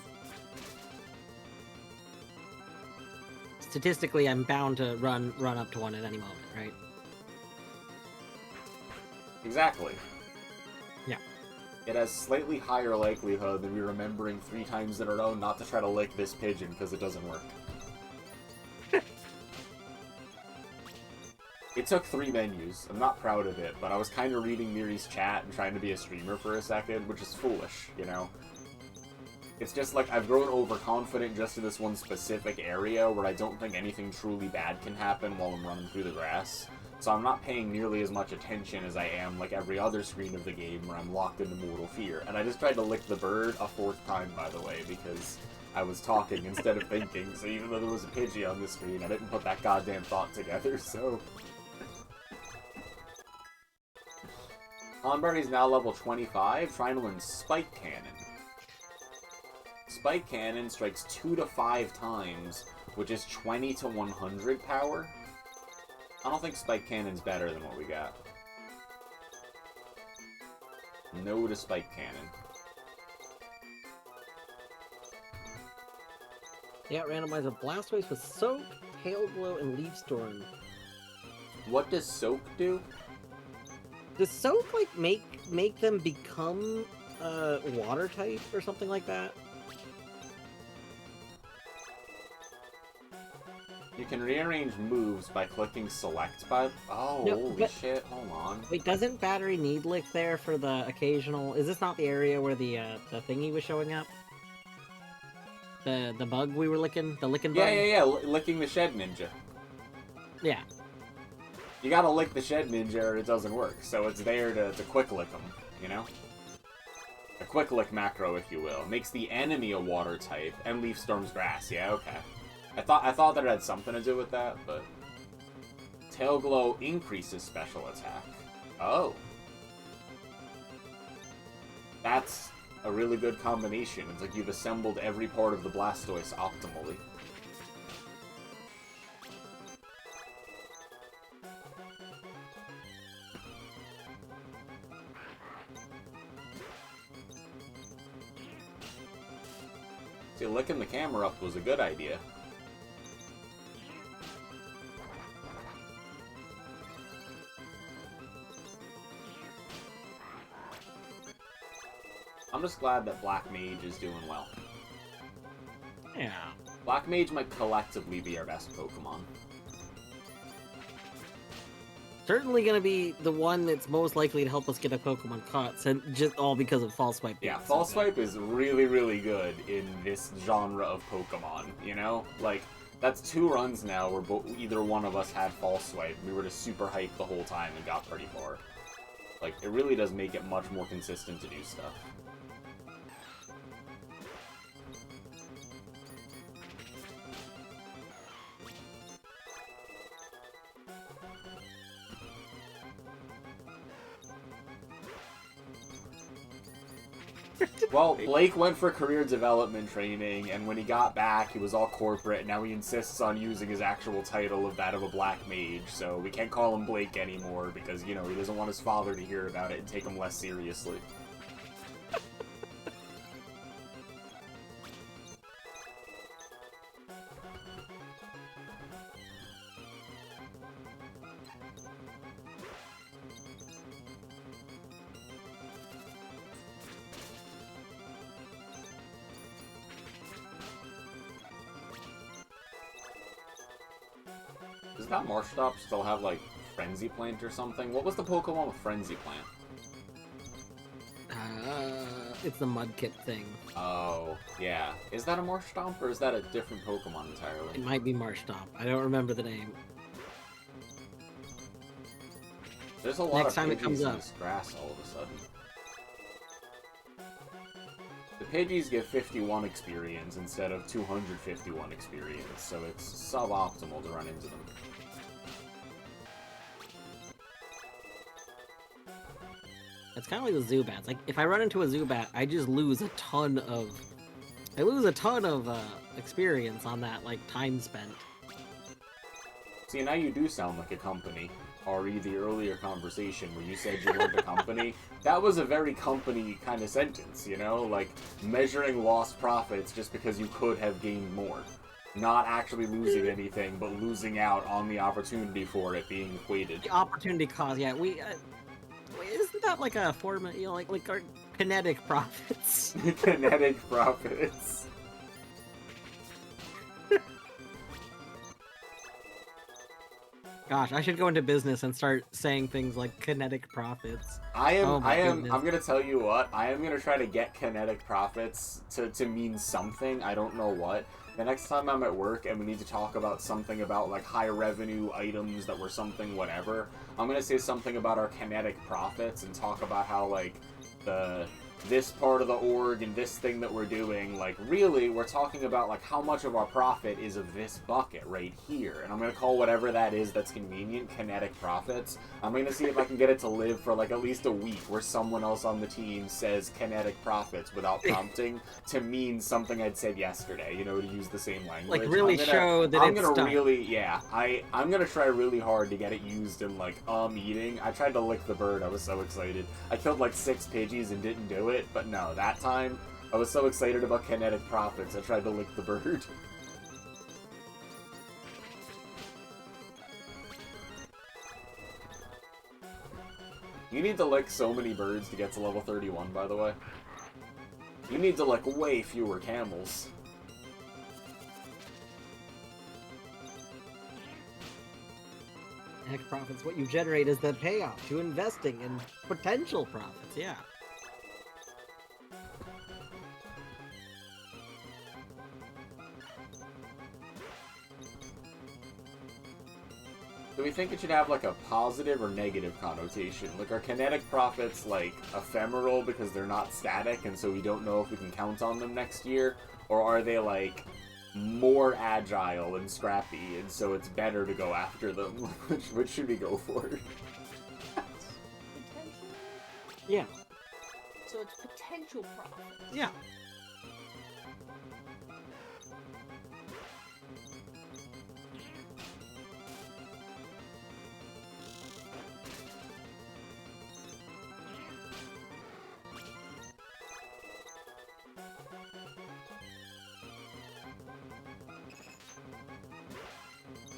Statistically, I'm bound to run up to one at any moment, right? Exactly. Yeah. It has slightly higher likelihood than me remembering 3 times in a row not to try to lick this pigeon because it doesn't work. It took 3 menus. I'm not proud of it, but I was kind of reading Miri's chat and trying to be a streamer for a second, which is foolish, you know? It's just like I've grown overconfident just in this one specific area where I don't think anything truly bad can happen while I'm running through the grass. So I'm not paying nearly as much attention as I am like every other screen of the game where I'm locked into mortal fear. And I just tried to lick the bird a 4th time, by the way, because I was talking instead of thinking. So even though there was a Pidgey on the screen, I didn't put that goddamn thought together, so... Onberry's now level 25, trying to learn Spike Cannon. Spike Cannon strikes 2 to 5 times, which is 20 to 100 power. I don't think Spike Cannon's better than what we got. No to Spike Cannon. Yeah, randomize a Blastoise with Soak, Hail Glow and Leaf Storm. What does Soak do? Does Soak like make them become water type or something like that? You can rearrange moves by clicking select by... Oh, No, holy but- shit, hold on. Wait, doesn't Battery need lick there for the occasional? Is this not the area where the thingy was showing up? The bug we were licking, the licking bug. Yeah, licking the Shed Ninja. Yeah. You gotta lick the Shed Ninja or it doesn't work, so it's there to quick lick them, you know? A quick lick macro, if you will. Makes the enemy a water type, and Leaf Storm's grass, yeah, okay. I thought that it had something to do with that, but... Tail Glow increases special attack. Oh. That's a really good combination. It's like you've assembled every part of the Blastoise optimally. See, licking the camera up was a good idea. I'm just glad that Black Mage is doing well. Yeah. Black Mage might collectively be our best Pokemon. Certainly gonna be the one that's most likely to help us get a Pokemon caught, and just all because of False Swipe. Yeah, being False so good. Swipe is really, really good in this genre of Pokemon, you know? Like, that's 2 runs now where either one of us had False Swipe. We were just super hyped the whole time and got pretty far. Like, it really does make it much more consistent to do stuff. Well, Blake went for career development training, and when he got back, he was all corporate, and now he insists on using his actual title of that of a black mage, so we can't call him Blake anymore, because, you know, he doesn't want his father to hear about it and take him less seriously. Does that Marshtomp still have, like, Frenzy Plant or something? What was the Pokemon with Frenzy Plant? It's the Mudkip thing. Oh, yeah. Is that a Marshtomp, or is that a different Pokemon entirely? It might be Marshtomp. I don't remember the name. There's a lot Next of time it Pidgeys comes in up. this grass all of a sudden. The Pidgeys give 51 experience instead of 251 experience, so it's suboptimal to run into them. It's kind of like the Zubats. Like, if I run into a Zubat, I just lose a ton of... experience on that, like, time spent. See, now you do sound like a company. Ari, the earlier conversation where you said you weren't a company, that was a very company kind of sentence, you know? Like, measuring lost profits just because you could have gained more. Not actually losing anything, but losing out on the opportunity for it being equated. The opportunity cost, yeah, we... isn't that like a form of, you know, like our kinetic profits? Kinetic profits. Gosh, I should go into business and start saying things like kinetic profits. I'm goodness. gonna tell you what, I am gonna try to get kinetic profits to mean something, I don't know what. The next time I'm at work and we need to talk about something about like high revenue items that were something whatever, I'm gonna say something about our kinetic profits and talk about how like this part of the org and this thing that we're doing, like really we're talking about like how much of our profit is of this bucket right here, and I'm gonna call whatever that is that's convenient kinetic profits. I'm gonna see if I can get it to live for like at least a week where someone else on the team says kinetic profits without prompting to mean something I'd said yesterday, you know, to use the same language. Like, really show that I'm it's gonna stuck. really, yeah, I'm gonna try really hard to get it used in like a meeting. I tried to lick the bird, I was so excited. I killed like 6 Pidgeys and didn't do it, but no, that time I was so excited about kinetic profits I tried to lick the bird. You need to lick so many birds to get to level 31, by the way. You need to lick way fewer camels. Heck, profits, what you generate is the payoff to investing in potential profits, yeah. Do we think it should have, like, a positive or negative connotation? Like, are kinetic profits, like, ephemeral because they're not static, and so we don't know if we can count on them next year? Or are they, like, more agile and scrappy, and so it's better to go after them? Which should we go for? Potential? Yeah. So it's potential profit. Yeah.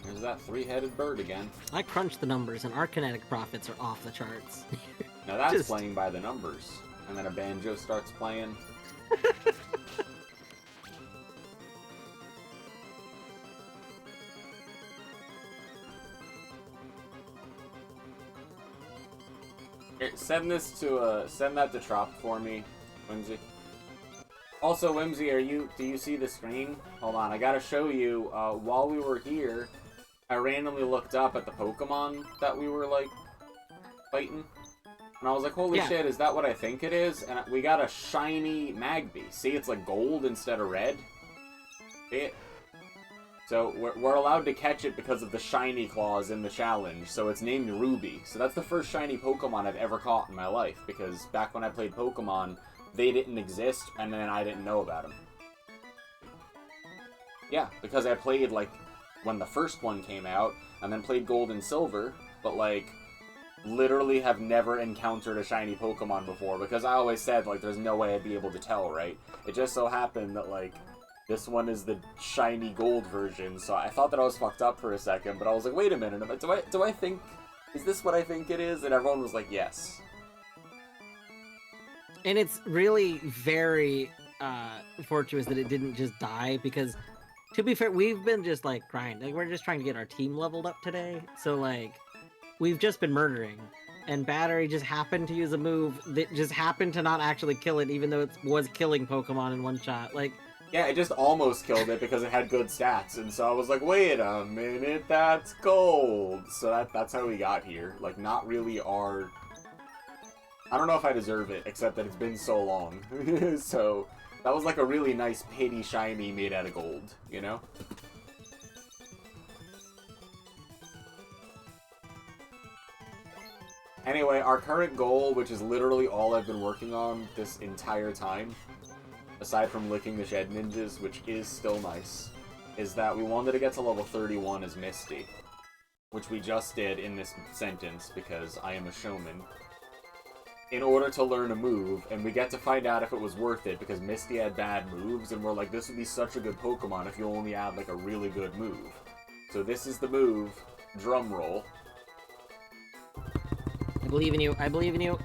There's that three-headed bird again. I crunched the numbers, and our kinetic profits are off the charts. Now that's Just- playing by the numbers. And then a banjo starts playing. Here, send that to Trop for me, Whimsy. Also, Whimsy, do you see the screen? Hold on, I gotta show you, while we were here, I randomly looked up at the Pokemon that we were, like, fighting. And I was like, holy Yeah. shit, is that what I think it is? And we got a shiny Magby. See, it's like gold instead of red. See it? So we're allowed to catch it because of the shiny clause in the challenge. So it's named Ruby. So that's the first shiny Pokemon I've ever caught in my life. Because back when I played Pokemon, they didn't exist, and then I didn't know about them. Yeah, because I played, like, when the first one came out, and then played Gold and Silver, but, like, literally have never encountered a shiny Pokemon before, because I always said, like, there's no way I'd be able to tell, right? It just so happened that, like, this one is the shiny gold version, so I thought that I was fucked up for a second, but I was like, wait a minute, do I think, is this what I think it is? And everyone was like, yes. And it's really very fortuitous that it didn't just die, because, to be fair, we've been just, like, grinding. Like, we're just trying to get our team leveled up today, so, like, we've just been murdering. And Battery just happened to use a move that just happened to not actually kill it, even though it was killing Pokemon in one shot. Like, Yeah, it just almost killed it because it had good stats, and so I was like, wait a minute, that's gold! So that's how we got here. Like, not really our... I don't know if I deserve it, except that it's been so long. So, that was like a really nice pity shiny made out of gold, you know? Anyway, our current goal, which is literally all I've been working on this entire time, aside from licking the Shed Ninjas, which is still nice, is that we wanted to get to level 31 as Misty, which we just did in this sentence because I am a showman, in order to learn a move, and we get to find out if it was worth it because Misty had bad moves, and we're like, this would be such a good Pokemon if you only had, like, a really good move. So this is the move, drum roll. I believe in you, I believe in you.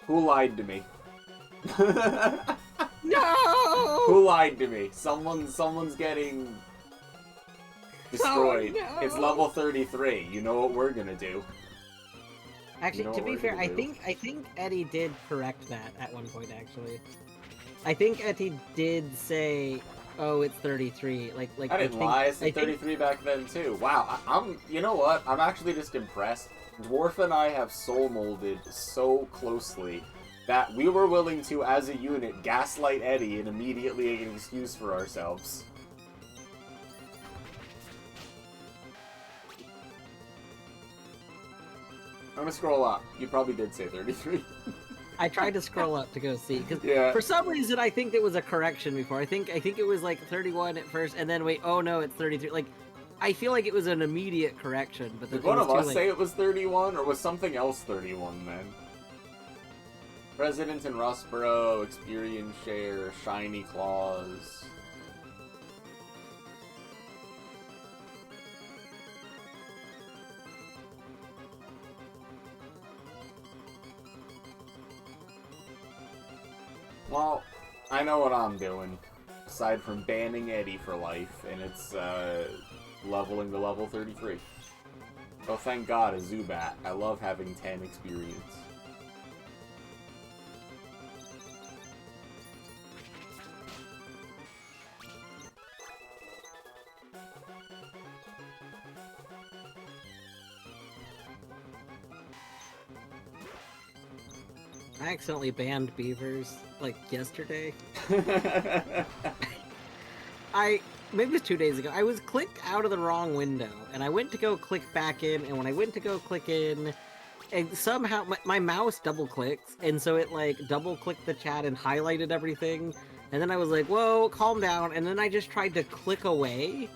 Who lied to me? No! Who lied to me? Someone's getting destroyed. Oh, no. It's level 33. You know what we're gonna do. Actually, You know to what be we're fair, gonna do. I think Eddie did correct that at one point, actually. I think Eddie did say, oh, it's 33. Like I didn't lie. I said I think- 33 back then too. Wow. I'm. You know what? I'm actually just impressed. Dwarf and I have soul molded so closely that we were willing to, as a unit, gaslight Eddie and immediately get an excuse for ourselves. I'm gonna scroll up. You probably did say 33. I tried to scroll up to go see, because Yeah. for some reason I think it was a correction before. I think it was like 31 at first, and then wait, oh no, it's 33. Like, I feel like it was an immediate correction, but then Did one it of was us too say late. it was 31, or was something else 31 then? President in Rustboro, experience share, shiny claws. Well, I know what I'm doing. Aside from banning Eddie for life, and it's leveling to level 33. Oh, thank God, a Zubat. I love having 10 experience. I accidentally banned beavers, like, yesterday. Maybe it was 2 days ago. I was clicked out of the wrong window, and I went to go click back in, and when I went to go click in, and somehow my mouse double clicks, and so it like double clicked the chat and highlighted everything, and then I was like, whoa, calm down, and then I just tried to click away,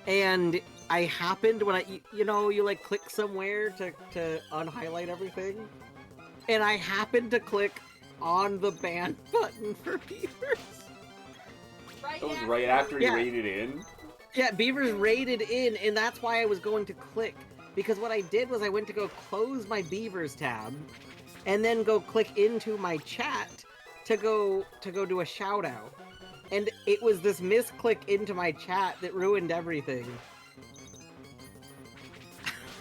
and I happened when you like click somewhere to unhighlight everything, and I happened to click on the ban button for beavers. That was right after you Yeah. raided in? Yeah, beavers raided in, and that's why I was going to click. Because what I did was I went to go close my beavers tab, and then go click into my chat to go do a shout out. And it was this misclick into my chat that ruined everything.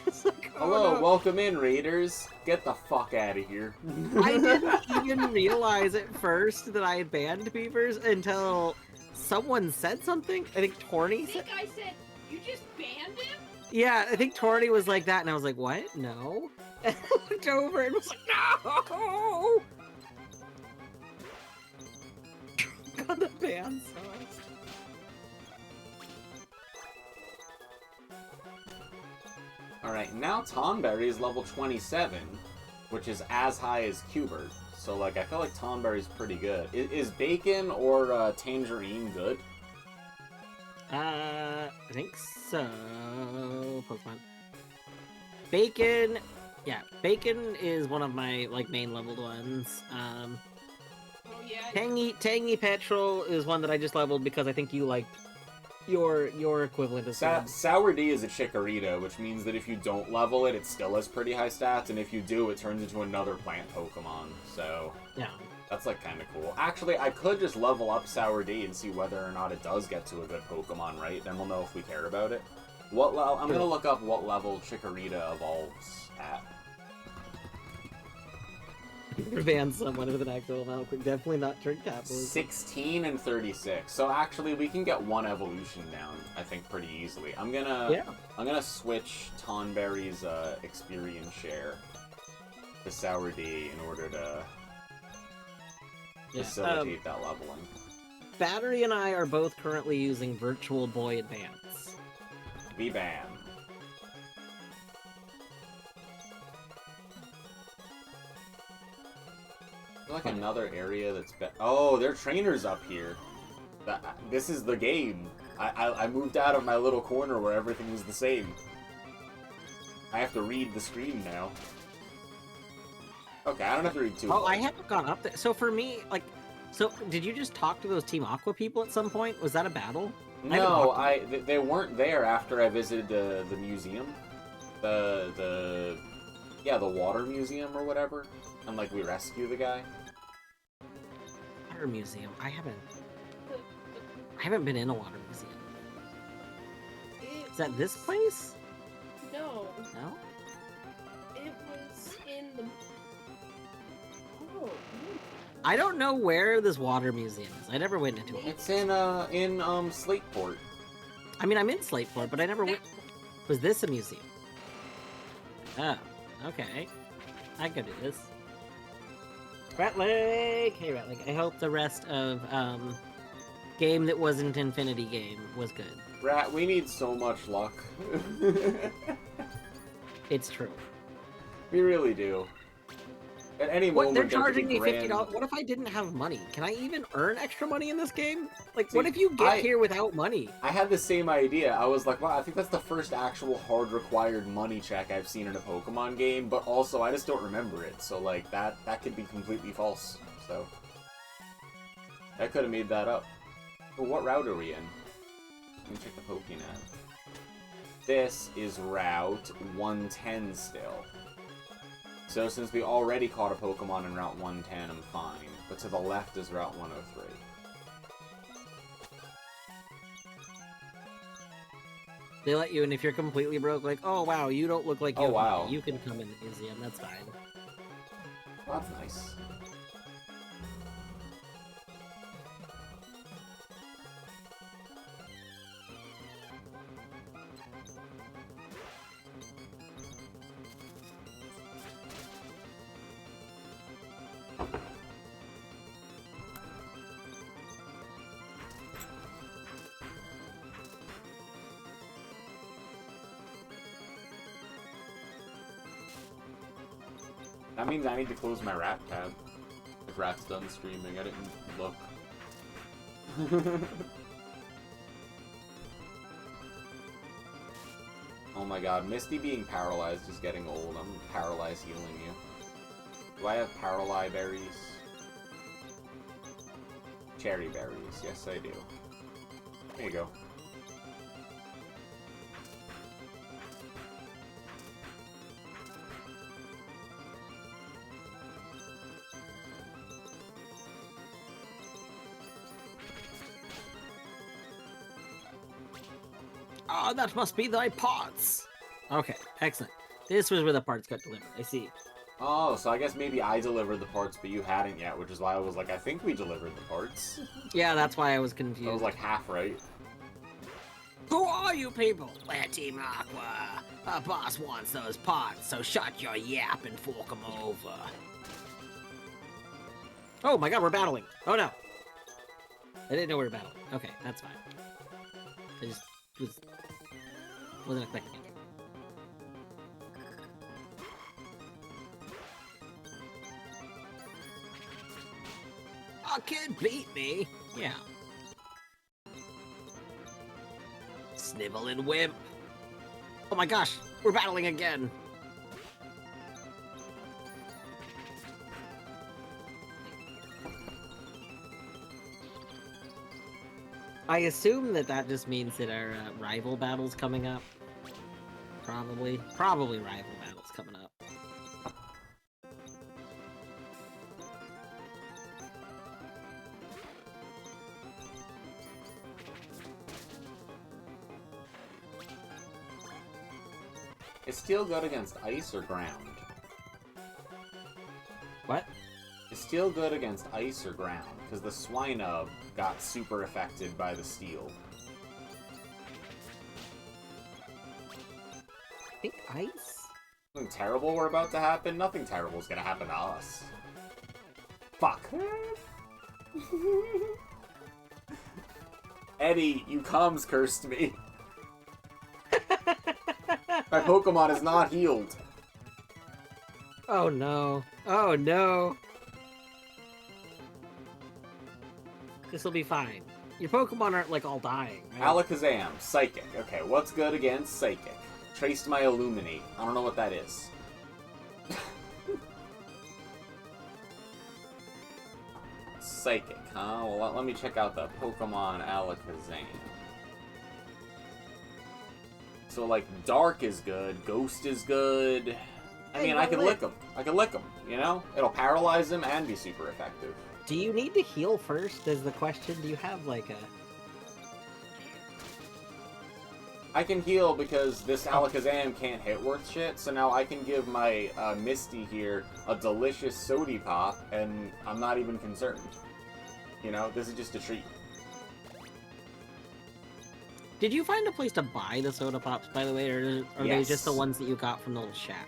It's like, oh, Hello, no. welcome in, raiders. Get the fuck out of here. I didn't even realize at first that I had banned beavers until someone said something. I think I Torny think said. I said, you just banned him? Yeah, I think Torny was like that, and I was like, what? No. And I looked over and was like, no! Got the ban sauce. Alright, now Tonberry is level 27, which is as high as Cubert. So, like, I feel like Tonberry's pretty good. Is Bacon or Tangerine good? I think so. Pokemon. Bacon. Yeah, Bacon is one of my like main leveled ones. Oh yeah. Tangy Petrol is one that I just leveled because I think you like your equivalent of Sour D is a Chikorita, which means that if you don't level it, it still has pretty high stats, and if you do, it turns into another plant Pokemon. So Yeah. that's like kind of cool. Actually, I could just level up Sour D and see whether or not it does get to a good Pokemon, right? Then we'll know if we care about it. I'm gonna look up what level Chikorita evolves at. Ban someone with an actual amount. Definitely not turn capitalism. 16 and 36. So actually, we can get one evolution down, I think, pretty easily. I'm gonna switch Tonberry's experience share to Sour D in order to facilitate that leveling. Battery and I are both currently using Virtual Boy Advance. V-Bam. Like another area that's oh, there are trainers up here. This is the game. I moved out of my little corner where everything was the same. I have to read the screen now. Okay, I don't have to read too Oh, much. I haven't gone up there. So for me, like, so did you just talk to those Team Aqua people at some point? Was that a battle? No, they weren't there after I visited the museum, the water museum or whatever, and like we rescue the guy. Water museum. I haven't been in a water museum. Is that this place? No, No. it was in the... Oh, I don't know where this water museum is. I never went into it. It's in Slateport. I mean, I'm in Slateport, but I never went. Was this a museum? Oh, okay. I could do this. Ratlake! Hey, Ratlake. I hope the rest of, game that wasn't Infinity Game was good. Rat, we need so much luck. It's true. We really do. At any What, moment, they're there could charging be me grand... $50. What if I didn't have money? Can I even earn extra money in this game? Like, See, what if you get here without money? I had the same idea. I was like, wow, I think that's the first actual hard required money check I've seen in a Pokemon game, but also I just don't remember it, so like that could be completely false. So I could have made that up. But what route are we in? Let me check the Pokénet. This is Route 110 still. So since we already caught a Pokemon in Route 110, I'm fine. But to the left is Route 103. They let you in if you're completely broke, like, oh wow, you don't look like you Oh, have wow. money. You can come in the museum, that's fine. Well, that's nice. That means I need to close my Rat tab. If Rat's done streaming, I didn't look. Oh my god, Misty being paralyzed is getting old. I'm paralyzed healing you. Do I have Paralyze berries? Cherry berries, yes I do. There you go. Oh, that must be thy parts! Okay, excellent. This was where the parts got delivered, I see. Oh, so I guess maybe I delivered the parts, but you hadn't yet, which is why I was like, I think we delivered the parts. Yeah, that's why I was confused. I was like half right. Who are you people? We're Team Aqua. Our boss wants those parts, so shut your yap and fork 'em over. Oh my god, we're battling! Oh no! I didn't know we were battling. Okay, that's fine. I just wasn't expecting it. A kid beat me? Yeah. Sniveling wimp. Oh my gosh, we're battling again. I assume that just means that our rival battle's coming up. Probably rival battle's coming up. Is steel good against ice or ground? What? Is steel good against ice or ground? Because the Swinub got super affected by the steel. I think ice? Something terrible we're about to happen? Nothing terrible is gonna happen to us. Fuck. Eddie, you comms cursed me. My Pokemon is not healed. Oh no. Oh no. This'll be fine. Your Pokemon aren't like all dying, right? Alakazam, Psychic. Okay, what's good against Psychic? Traced my Illuminate. I don't know what that is. Psychic, huh? Well, let me check out the Pokemon Alakazam. So, like, Dark is good, Ghost is good. I mean, I can lick him. I can lick him, you know? It'll paralyze him and be super effective. Do you need to heal first, is the question? Do you have, like, a... I can heal because this Alakazam can't hit worth shit, so now I can give my Misty here a delicious Sody Pop, and I'm not even concerned. You know, this is just a treat. Did you find a place to buy the soda pops, by the way, or are they just the Yes. ones that you got from the little shack?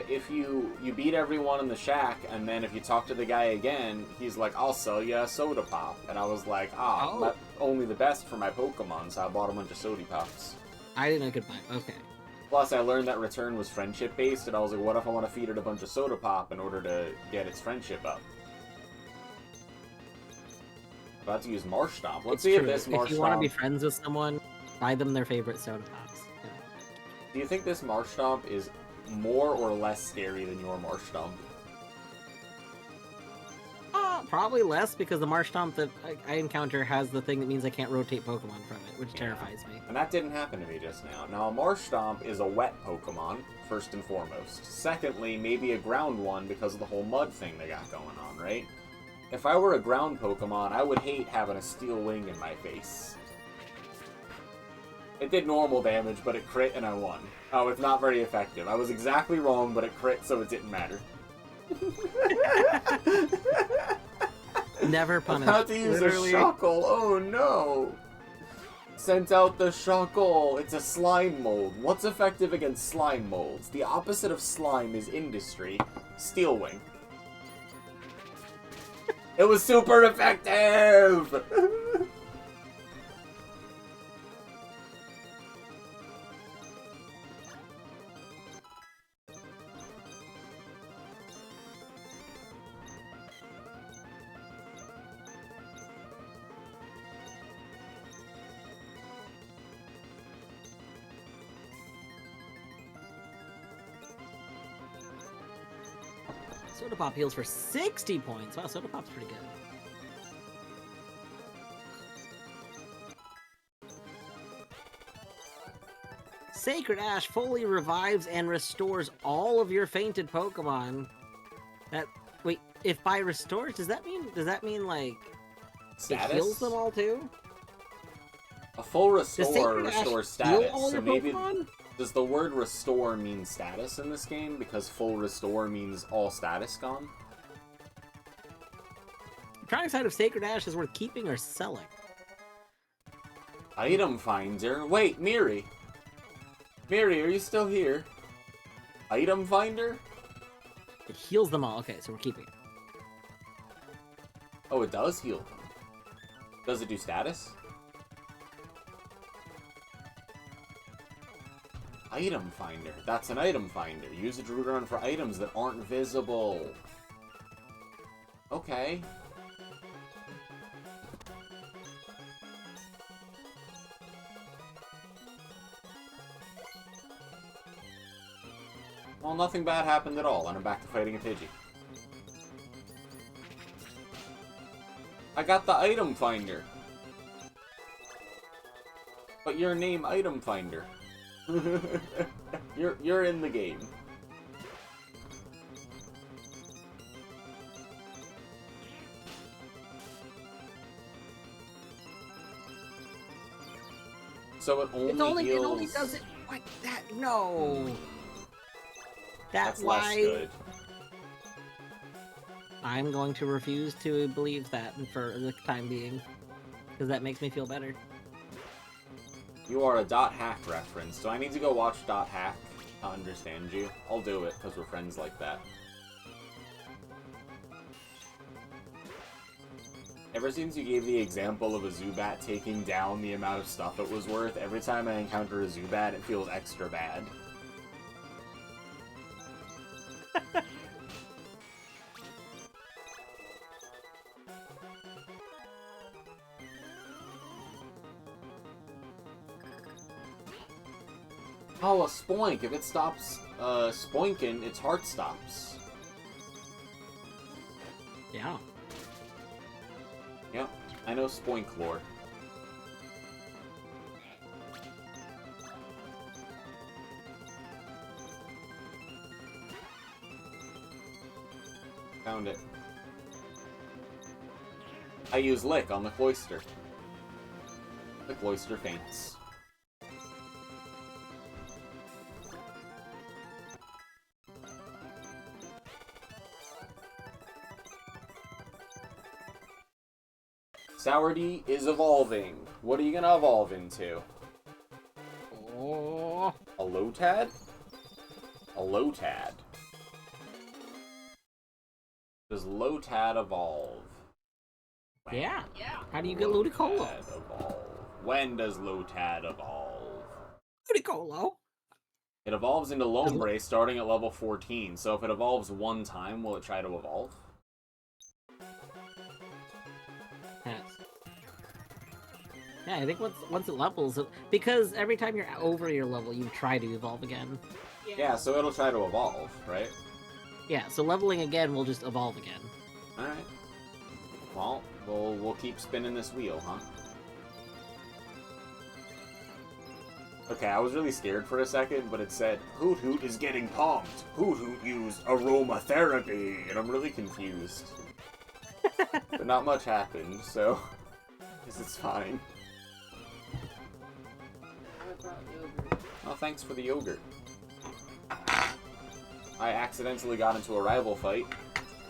If you beat everyone in the shack, and then if you talk to the guy again, he's like, I'll sell you a soda pop. And I was like, Oh. only the best for my Pokemon, so I bought a bunch of Sody Pops. I didn't know I could buy. Okay. Plus, I learned that return was friendship-based, and I was like, what if I want to feed it a bunch of Soda Pop in order to get its friendship up? About to use Marshtomp. Let's It's see if true. this If you want to be Marshtomp... friends with someone, buy them their favorite soda pops. Yeah. Do you think this Marshtomp is more or less scary than your Marshtomp? Probably less because the Marshtomp that I encounter has the thing that means I can't rotate Pokemon from it, which terrifies me. And that didn't happen to me just now. Now, a Marshtomp is a wet Pokemon, first and foremost. Secondly, maybe a ground one because of the whole mud thing they got going on, right? If I were a ground Pokemon, I would hate having a Steel Wing in my face. It did normal damage, but it crit and I won. Oh, it's not very effective. I was exactly wrong, but it crit, so it didn't matter. Never punished. About to use Literally. a Shuckle. Oh no! Sent out the Shuckle. It's a slime mold. What's effective against slime molds? The opposite of slime is industry. Steel Wing. It was super effective! Soda Pop heals for 60 points. Wow, Soda Pop's pretty good. Sacred Ash fully revives and restores all of your fainted Pokemon. Wait, if by restores, does that mean like Status? it heals them all too? A full Does restore Sacred Ash restores heal status, all so your maybe... Pokemon? Does the word restore mean status in this game? Because full restore means all status gone? I'm trying to decide if Sacred Ash is worth keeping or selling. Item finder? Wait, Miri! Miri, are you still here? Item finder? It heals them all. Okay, so we're keeping it. Oh, it does heal them. Does it do status? Item finder. That's an item finder. Use it to root around for items that aren't visible. Okay. Well, nothing bad happened at all, and I'm back to fighting a Pidgey. I got the item finder. But your name item finder. You're in the game. So it only heals... It only does it. What? That no. That's why less good. I'm going to refuse to believe that for the time being, because that makes me feel better. You are a .hack reference. Do I need to go watch .hack to understand you? I'll do it, because we're friends like that. Ever since you gave the example of a Zubat taking down the amount of stuff it was worth, every time I encounter a Zubat, it feels extra bad. Oh, a Spoink. If it stops spoinking, its heart stops. Yeah. Yep, I know Spoink lore. Found it. I use Lick on the Cloyster. The Cloyster faints. Sourdy is evolving. What are you gonna evolve into? Oh. A Lotad? A Lotad. Does Lotad evolve? Yeah. Yeah. How do you get Ludicolo? Lotad evolve. When does Lotad evolve? Ludicolo. It evolves into Lombre starting at level 14, so if it evolves one time, will it try to evolve? Yes. Yeah, I think once it levels, because every time you're over your level, you try to evolve again. Yeah, so it'll try to evolve, right? Yeah, so leveling again will just evolve again. Alright. Well, we'll keep spinning this wheel, huh? Okay, I was really scared for a second, but it said, Hoot Hoot is getting pumped. Hoot Hoot used aromatherapy. And I'm really confused. But not much happened, so I guess it's fine. I brought yogurt. Oh, thanks for the yogurt. I accidentally got into a rival fight,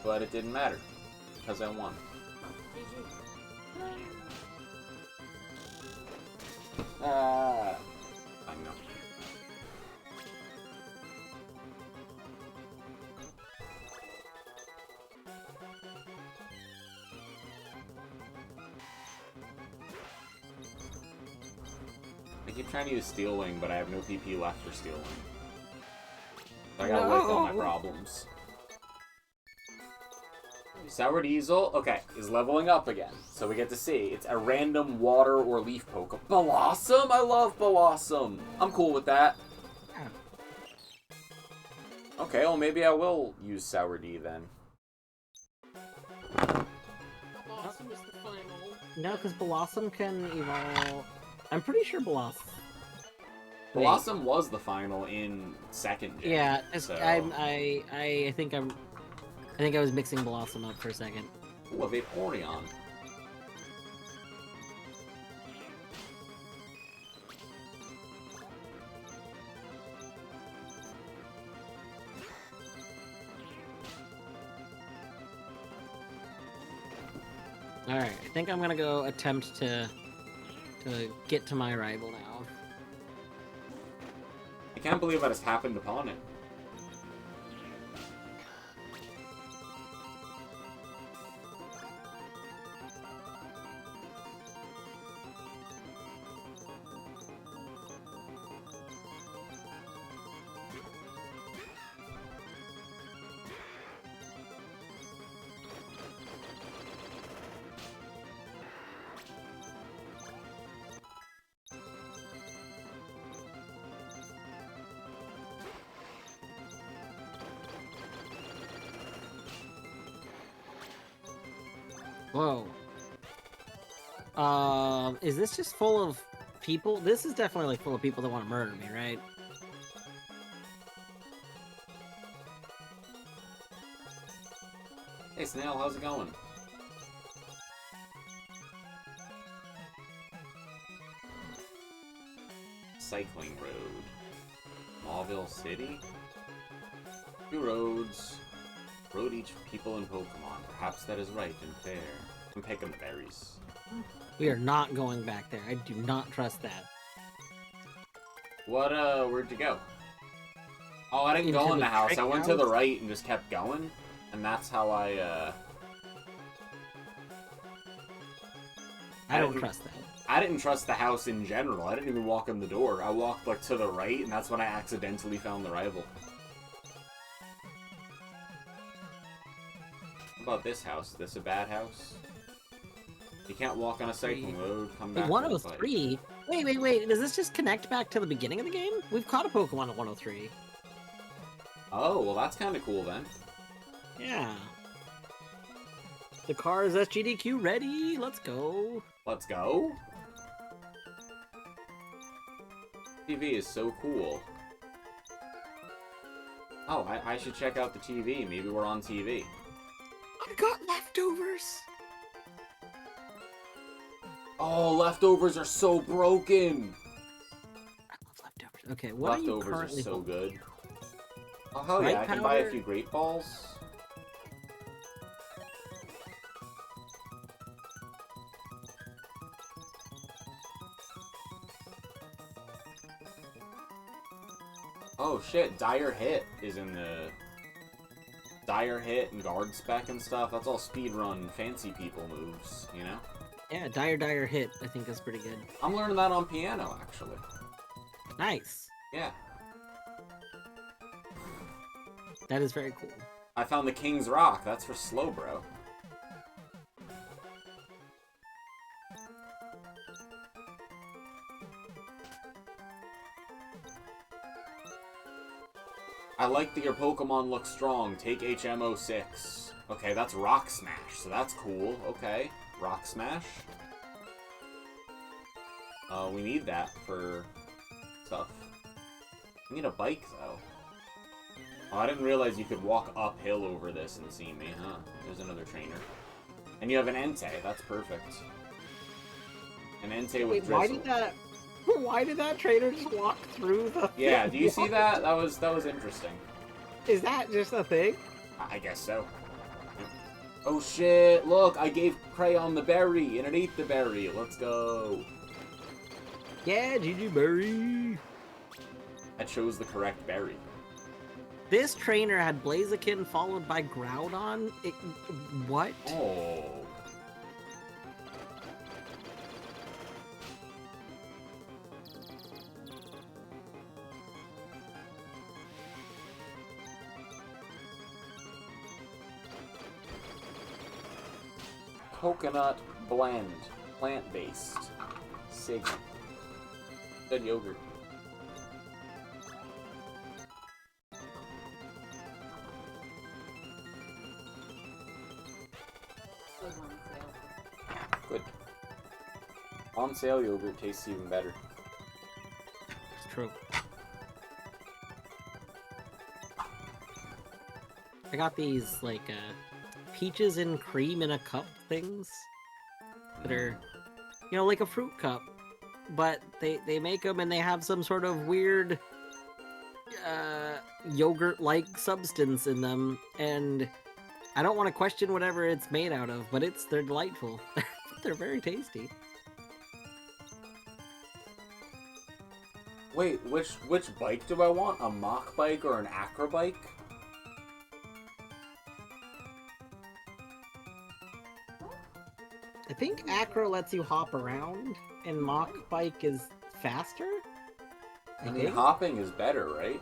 but it didn't matter, because I won. I know. I keep trying to use Steel Wing, but I have no PP left for Steel Wing. I gotta work on my problems. Sour Diesel, okay, is leveling up again. So we get to see. It's a random water or leaf Pokemon. Blossom? I love Blossom. I'm cool with that. Okay, well maybe I will use Sour D then. Blossom is the final. No, because Blossom can evolve. I'm pretty sure Blossom. Blossom was the final in second gen. Yeah, so... I think I was mixing Blossom up for a second. Ooh, a Vaporeon. Alright, I think I'm gonna go attempt to get to my rival now. I can't believe I just happened upon it. Whoa. Is this just full of people? This is definitely like full of people that want to murder me, right? Hey Snail, how's it going? Cycling road. Mauville City? 2 roads. Road each people and Pokemon. Perhaps that is right and fair. I'm picking the berries. We are not going back there. I do not trust that. What, where'd you go? Oh, I didn't Into go in the the house. trick I went to the house? right and just kept going. And that's how I don't didn't- trust that. I didn't trust the house in general. I didn't even walk in the door. I walked, like, to the right, and that's when I accidentally found the rival. How about this house? Is this a bad house? You can't walk on a cycling road, come back to the bike. 103? Wait. Does this just connect back to the beginning of the game? We've caught a Pokemon at 103. Oh, well that's kind of cool then. Yeah. The car is SGDQ ready. Let's go. Let's go. TV is so cool. Oh, I should check out the TV. Maybe we're on TV. I got leftovers. Oh, leftovers are so broken. I love leftovers. Okay, what are you Leftovers are currently so holding? good. Oh, hell Bright yeah, I can buy a powder? few Great Balls. Oh shit, Dire Hit is in the... Dire Hit and Guard Spec and stuff, that's all speedrun fancy people moves, you know? Yeah, Dire Hit, I think is pretty good. I'm learning that on piano, actually. Nice. Yeah. That is very cool. I found the King's Rock, that's for Slowbro. I like that your Pokemon look strong. Take HM06. Okay, that's Rock Smash, so that's cool. Okay, Rock Smash. We need that for stuff. We need a bike, though. Oh, I didn't realize you could walk uphill over this and see me, huh? There's another trainer. And you have an Entei, that's perfect. An Entei with Drizzle. Why did that trainer just walk through the... Yeah, do you see that? That was interesting. Is that just a thing? I guess so. Oh shit, look, I gave Crayon the berry, and it ate the berry. Let's go. Yeah, GG Berry. I chose the correct berry. This trainer had Blaziken followed by Groudon? What? Oh. Coconut blend. Plant-based. Sig. Good yogurt. Good. On sale yogurt tastes even better. It's true. I got these, like, peaches and cream in a cup things that are, you know, like a fruit cup, but they make them and they have some sort of weird yogurt-like substance in them, and I don't want to question whatever it's made out of, but they're delightful. They're very tasty. Wait, which bike do I want? A mock bike or an acro bike? I think Acro lets you hop around, and Mach Bike is faster? I mean, hopping is better, right?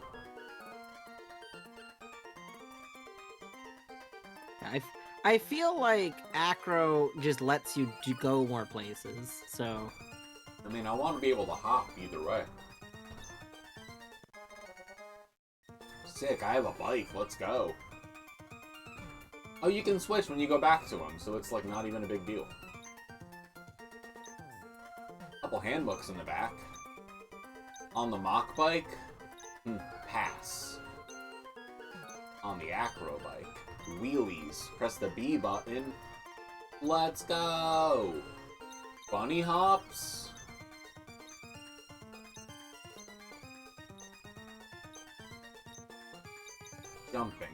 I feel like Acro just lets you go more places, so... I mean, I want to be able to hop either way. Sick, I have a bike, let's go. Oh, you can switch when you go back to them, so it's like not even a big deal. Couple handbooks in the back. On the mock bike, pass. On the acro bike, wheelies. Press the B button. Let's go! Bunny hops. Jumping.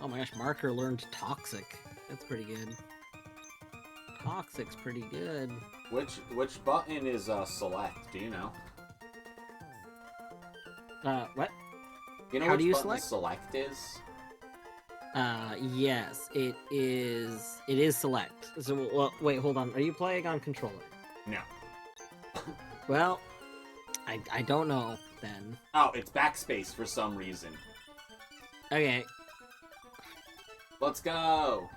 Oh my gosh, Marker learned Toxic. That's pretty good. Toxic's pretty good. Which button is select? Do you know? What? You know How which do you button select? select is? Yes, it is. It is select. So, well, wait, hold on. Are you playing on controller? No. Well, I don't know then. Oh, it's backspace for some reason. Okay. Let's go!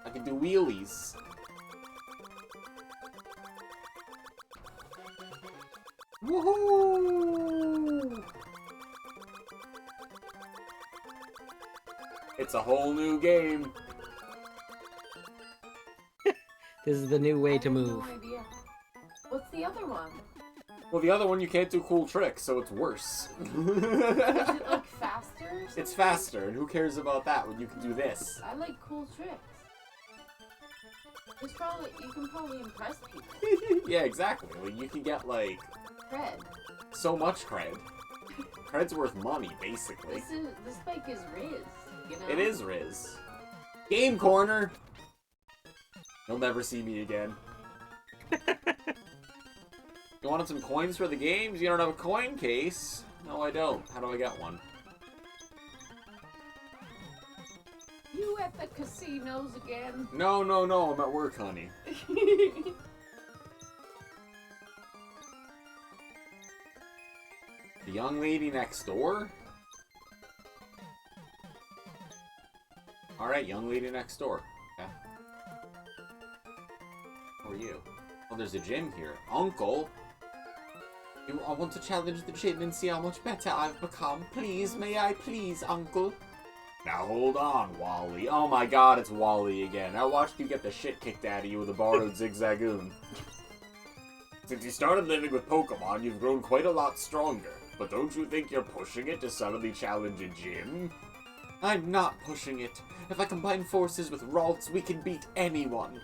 I can do wheelies. Woohoo! It's a whole new game. This is the new way to move. No idea. What's the other one? Well, the other one you can't do cool tricks, so it's worse. Is it like faster or something? It's faster, and who cares about that when you can do this? I like cool tricks. You can probably impress people. Yeah, exactly. Like, you can get, like, Cred. so much cred. Cred's worth money, basically. This bike is Riz, you know? It is Riz. Game corner! You'll never see me again. You wanted some coins for the games? You don't have a coin case? No, I don't. How do I get one? You at the casinos again? No, no, no, I'm at work, honey. The young lady next door? Alright, young lady next door. Yeah. How are you? Oh, there's a gym here. Uncle? I want to challenge the gym and see how much better I've become. Please, may I please, Uncle? Now hold on, Wally. Oh my god, it's Wally again. I watched you get the shit kicked out of you with a borrowed Zigzagoon. Since you started living with Pokemon, you've grown quite a lot stronger. But don't you think you're pushing it to suddenly challenge a gym? I'm not pushing it. If I combine forces with Ralts, we can beat anyone.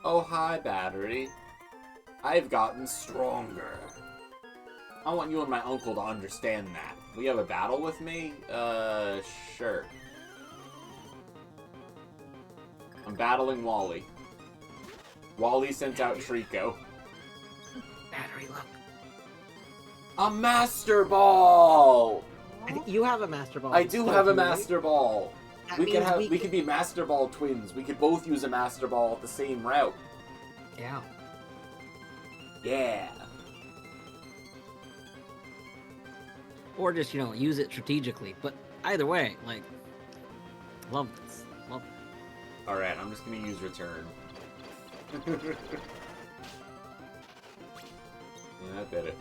Oh, hi, Battery. I've gotten stronger. I want you and my uncle to understand that. Will you have a battle with me? Sure. I'm battling Wally. Wally sent out Trico. Battery, look. A Master Ball! I think you have a Master Ball. I do have a don't you, right? Master Ball. That We could means we could be Master Ball twins. We could both use a Master Ball at the same route. Yeah. Yeah. Or just, use it strategically. But either way, like, love this. Love it. Alright, I'm just gonna use Return. Yeah, that did it.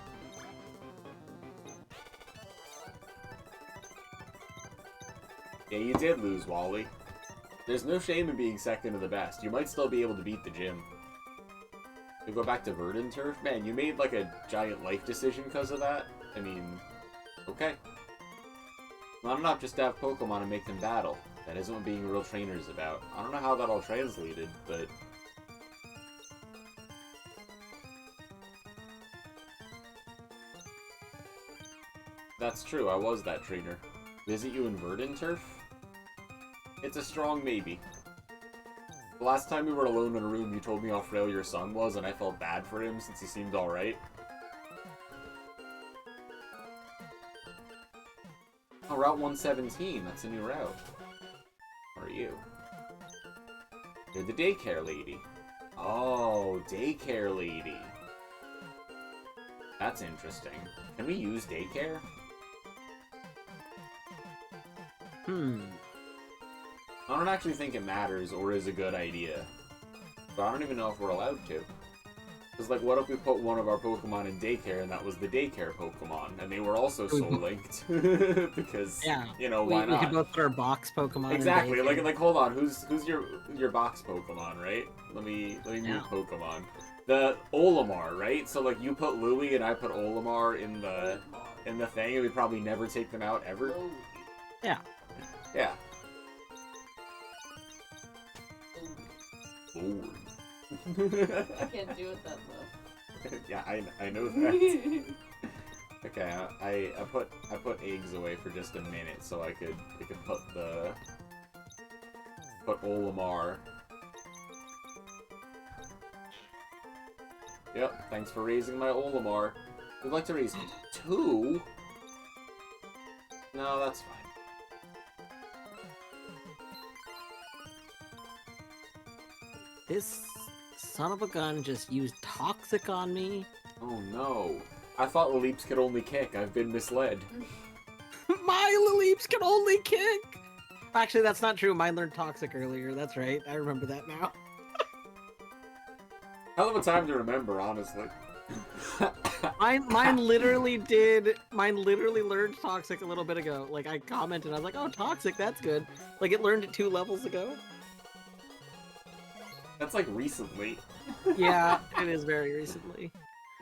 Yeah, you did lose, Wally. There's no shame in being second to the best. You might still be able to beat the gym. You go back to Verdant Turf? Man, you made like a giant life decision because of that? I mean, okay. Not enough just to have Pokemon and make them battle. That isn't what being a real trainer is about. I don't know how that all translated, but... That's true, I was that trainer. Visit you in Verdant Turf? It's a strong maybe. The last time we were alone in a room, you told me how frail your son was, and I felt bad for him since he seemed alright. Oh, Route 117, that's a new route. How are you? You're the daycare lady. Oh, daycare lady. That's interesting. Can we use daycare? I don't actually think it matters or is a good idea. But I don't even know if we're allowed to. Because, like, what if we put one of our Pokemon in daycare and that was the daycare Pokemon? And they were also Soul-linked. Because, why not? We could both put our box Pokemon Exactly. in Like, hold on. Who's your box Pokemon, right? Let me move Pokemon. The Olimar, right? So, like, you put Louie and I put Olimar in the thing, and we'd probably never take them out ever. Yeah. Yeah. Ooh. I can't do it that low. Yeah, I know that. Okay, I put eggs away for just a minute so I could put Olimar. Yep, thanks for raising my Olimar. We'd like to raise 2? No, that's fine. This son of a gun just used Toxic on me. Oh no. I thought Laleeps could only kick. I've been misled. My Laleeps can only kick! Actually, that's not true. Mine learned Toxic earlier. That's right. I remember that now. Hell of a time to remember, honestly. Mine literally did. Mine literally learned Toxic a little bit ago. Like, I commented, I was like, oh, Toxic, that's good. Like, it learned it 2 levels ago. That's like recently. Yeah, it is very recently.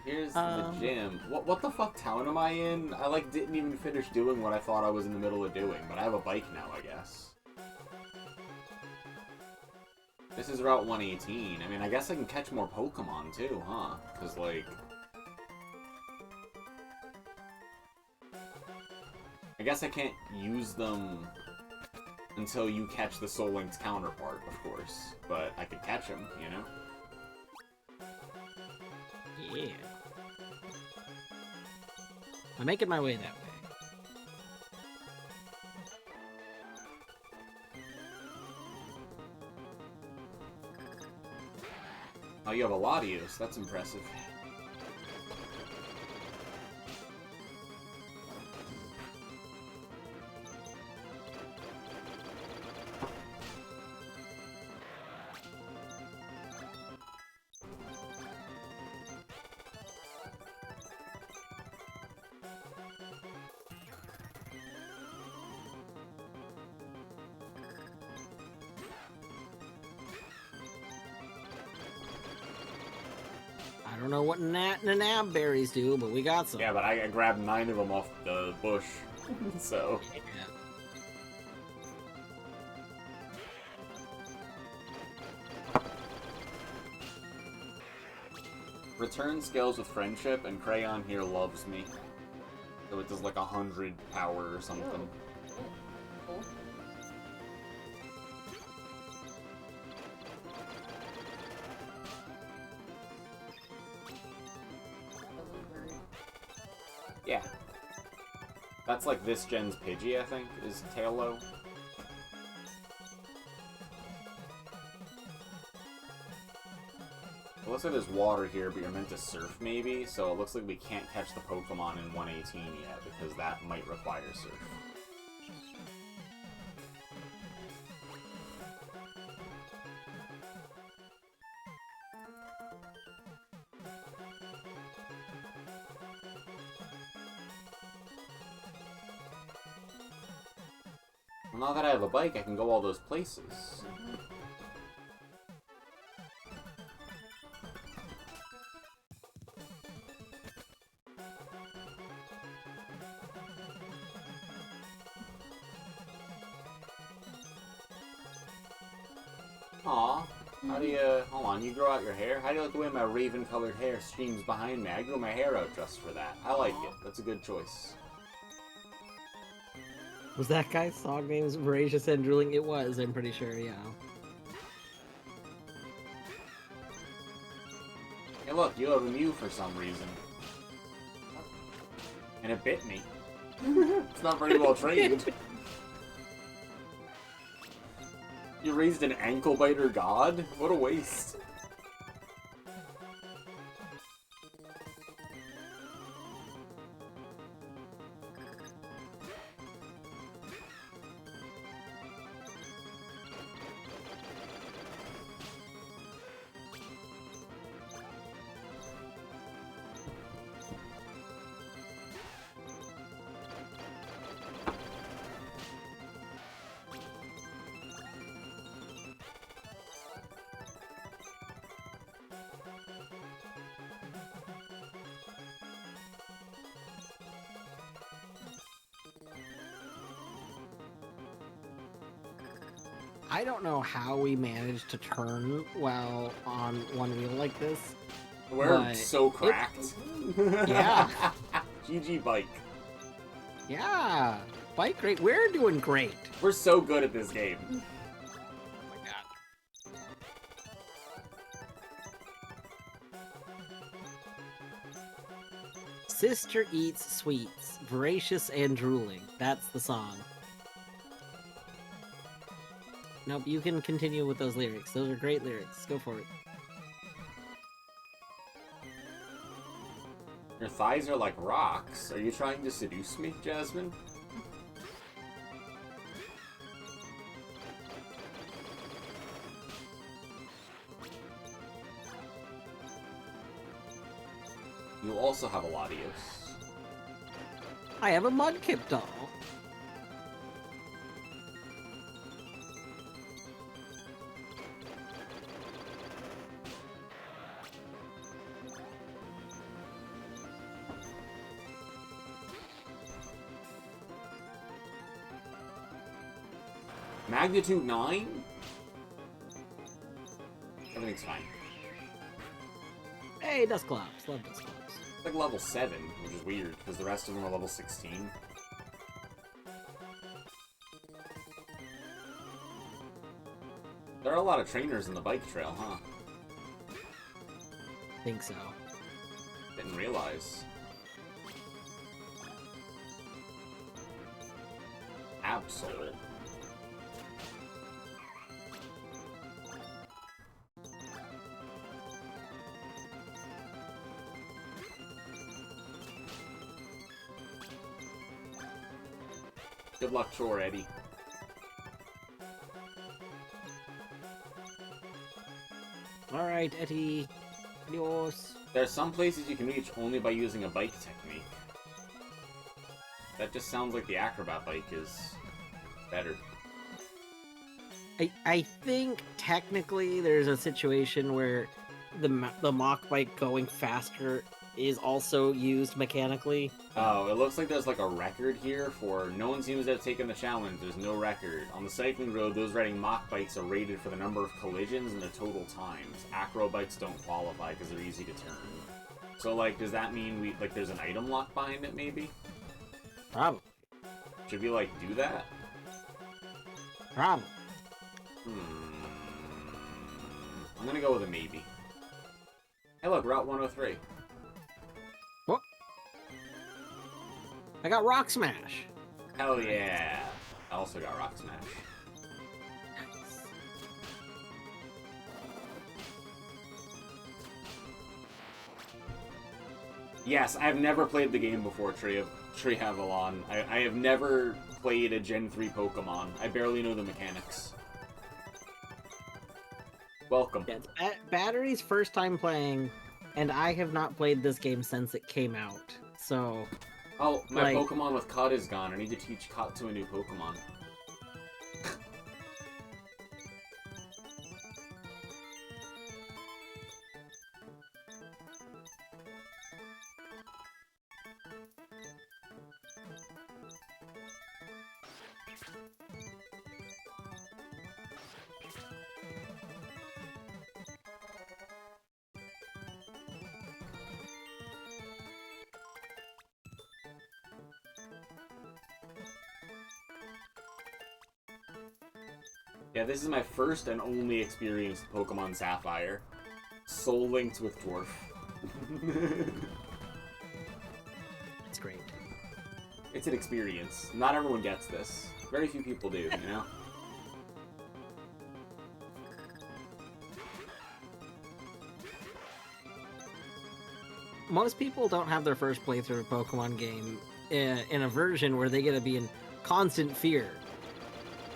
Here's the gym. What the fuck town am I in? I like didn't even finish doing what I thought I was in the middle of doing, but I have a bike now, I guess. This is Route 118. I mean, I guess I can catch more Pokemon too, huh? Cause like... I guess I can't use them until you catch the Soullink's counterpart, of course. But I could catch him, you know? Yeah. I'm making my way that way. Oh, you have a Latios. That's impressive. I don't know what nanab berries do, but we got some. Yeah, but I grabbed 9 of them off the bush, so... Yeah. Return scales with friendship, and Crayon here loves me. So it does like 100 power or something. Cool. Yeah. That's like this gen's Pidgey, I think, is Tailo. It looks like there's water here, but you're meant to surf maybe, so it looks like we can't catch the Pokemon in 118 yet, because that might require surf. Well, now that I have a bike, I can go all those places. Aw, how do you... Hold on, you grow out your hair? How do you like the way my raven-colored hair streams behind me? I grew my hair out just for that. I like it. That's a good choice. Was that guy's song name Voracious and Drooling? It was, I'm pretty sure, yeah. Hey look, you have a Mew for some reason. And it bit me. It's not very well trained. You raised an ankle biter god? What a waste. I don't know how we managed to turn well on one wheel like this. We're But so cracked. Yeah. GG bike. Yeah, bike great. We're doing great. We're so good at this game. Oh my god. Sister eats sweets, voracious and drooling. That's the song. Nope, you can continue with those lyrics. Those are great lyrics. Go for it. Your thighs are like rocks. Are you trying to seduce me, Jasmine? You also have a Latios. I have a Mudkip doll. Magnitude 9? Everything's fine. Hey, Dusclops. Love Dusclops. It's like level 7, which is weird, because the rest of them are level 16. There are a lot of trainers in the bike trail, huh? Think so. Didn't realize. Absol. Good luck, chore, Eddie. Alright, Eddie. Adios. There's some places you can reach only by using a bike technique. That just sounds like the acrobat bike is better. I think technically there's a situation where the mock bike going faster is also used mechanically. Oh, it looks like there's like a record here for no one seems to have taken the challenge. There's no record. On the cycling road, those riding mock bikes are rated for the number of collisions and the total times. Acro bikes don't qualify because they're easy to turn. So, like, does that mean there's an item lock behind it, maybe? Probably. Should we, like, do that? Probably. I'm gonna go with a maybe. Hey, look, Route 103. What? I got Rock Smash. Hell yeah! I also got Rock Smash. Yes, I have never played the game before, Trehavalon. I have never played a Gen 3 Pokemon. I barely know the mechanics. Welcome. Yeah, it's Battery's first time playing, and I have not played this game since it came out. So... Oh, my Pokemon with Cut is gone. I need to teach Cut to a new Pokemon. Yeah, this is my first and only experience with Pokemon Sapphire. Soullinked with Dwarf. It's great. It's an experience. Not everyone gets this. Very few people do, you know? Most people don't have their first playthrough of a Pokemon game in a version where they get to be in constant fear.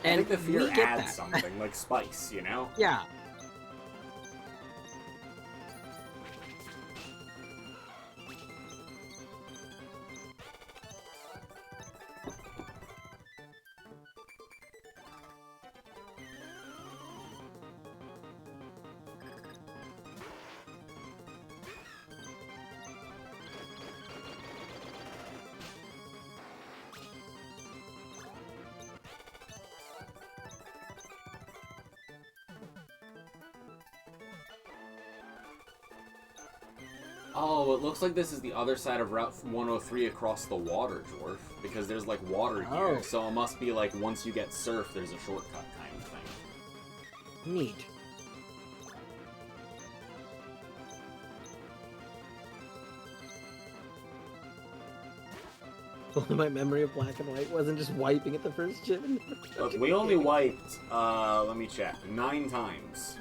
And I think the fear we get adds that. something, like spice, you know? Yeah. Oh, it looks like this is the other side of Route 103 across the water, Dwarf. Because there's, like, water here. Oh. So it must be, like, once you get surf, there's a shortcut kind of thing. Neat. My memory of Black and White wasn't just wiping at the first gym. Look, we only wiped, let me check, 9 times.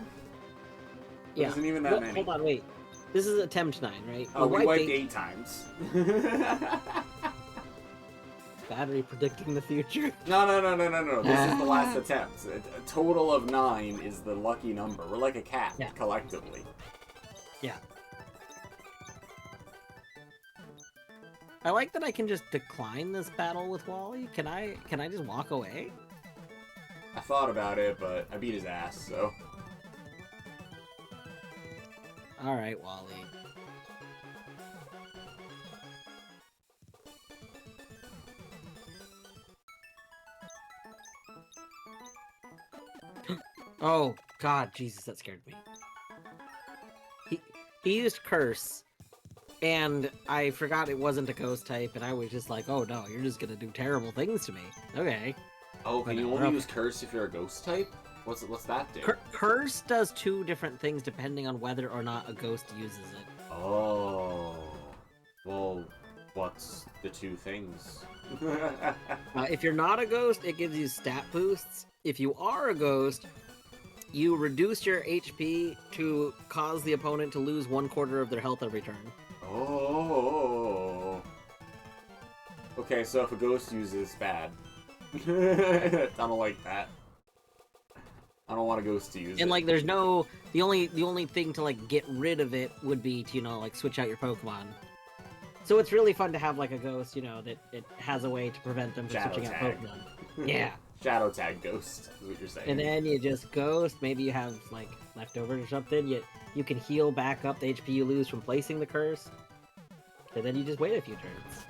It isn't even that many. Hold on, wait. This is attempt 9, right? Oh, we wiped 8 times. Battery predicting the future. No. This is the last attempt. A total of 9 is the lucky number. We're like a cat, collectively. Yeah. I like that I can just decline this battle with Wally. Can I just walk away? I thought about it, but I beat his ass, so... Alright, Wally. Oh, God, Jesus, that scared me. He used Curse, and I forgot it wasn't a ghost type, and I was just like, oh no, you're just gonna do terrible things to me. Okay. Oh, can you only use Curse if you're a ghost type? What's that do? Curse does 2 different things depending on whether or not a ghost uses it. Oh. Well, what's the 2 things? If you're not a ghost, it gives you stat boosts. If you are a ghost, you reduce your HP to cause the opponent to lose 1/4 of their health every turn. Oh. Okay, so if a ghost uses, it's bad. I don't like that. I don't want a ghost to use it. And like, there's no the only thing to like get rid of it would be to like switch out your Pokemon. So it's really fun to have like a ghost, that it has a way to prevent them from Shadow switching out tag. Pokemon. Yeah. Shadow tag ghost is what you're saying. And then you just ghost. Maybe you have like leftovers or something. You can heal back up the HP you lose from placing the curse. And then you just wait a few turns.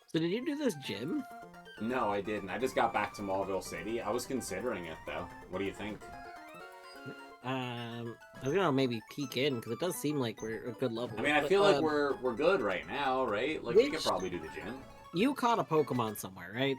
So did you do this gym? No, I didn't. I just got back to Mauville City. I was considering it, though. What do you think? I was gonna maybe peek in, because it does seem like we're a good level. I mean, I feel like we're good right now, right? Like, we could probably do the gym. You caught a Pokemon somewhere, right?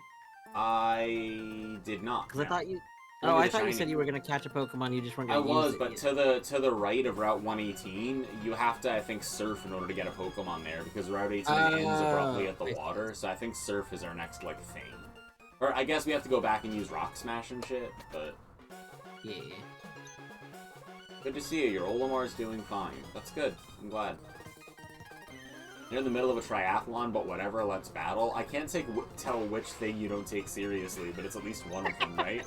I did not. Because I no. thought you... Only Oh, I the thought you shiny. said you were gonna catch a Pokemon, you just weren't I gonna was, use it but yet. to the right of Route 118, you have to, I think, surf in order to get a Pokemon there, because Route 18 ends abruptly at the water, so I think surf is our next, like, thing. Or I guess we have to go back and use Rock Smash and shit, but... Yeah. Good to see you. Your Olimar's doing fine. That's good. I'm glad. You're in the middle of a triathlon, but whatever, let's battle. I can't tell which thing you don't take seriously, but it's at least one of them, right?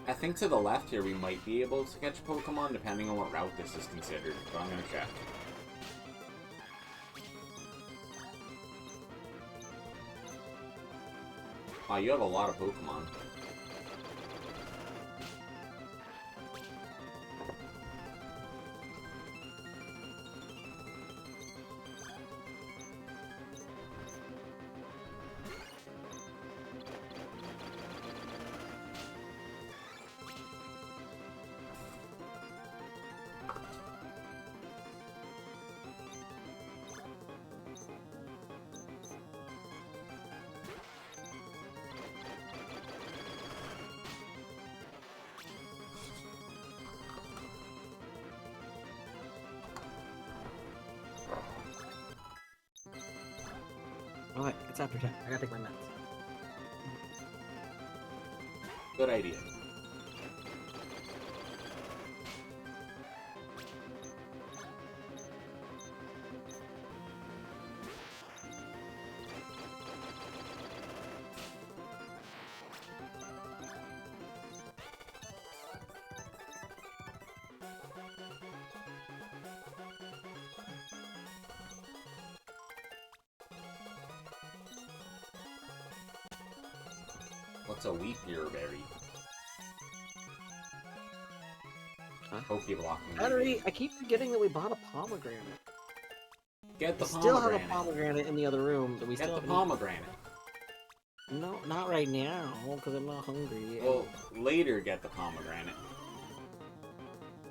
I think to the left here we might be able to catch Pokemon depending on what route this is considered, but I'm gonna check. Wow, you have a lot of Pokemon. Alright, it's after 10. I gotta take my meds. Good idea. What's a wheat beer berry? Huh? Pokeblocking. Battery, I keep forgetting that we bought a pomegranate. Get the We still have a pomegranate. pomegranate in the other room that we Get still the haven't pomegranate. eaten. No, not right now, because I'm not hungry. Well, later get the pomegranate.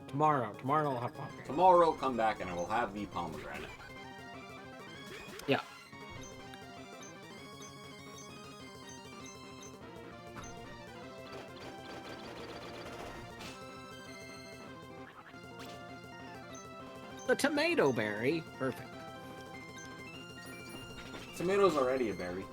Tomorrow I'll have pomegranate. Tomorrow, come back and I will have the pomegranate. Yeah. The tomato berry. Perfect. Tomato's already a berry.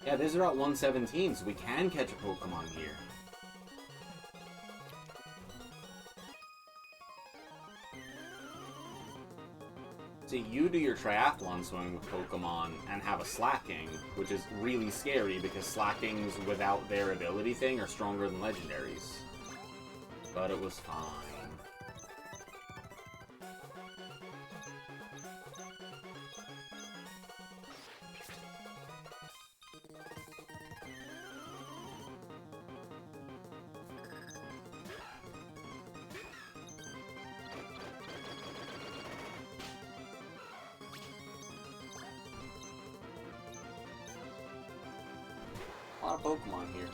Yeah, this is Route 117, so we can catch a Pokemon here. So you do your triathlon swimming with Pokemon and have a Slacking, which is really scary because Slackings without their ability thing are stronger than legendaries. But it was fine. lot of Pokemon here.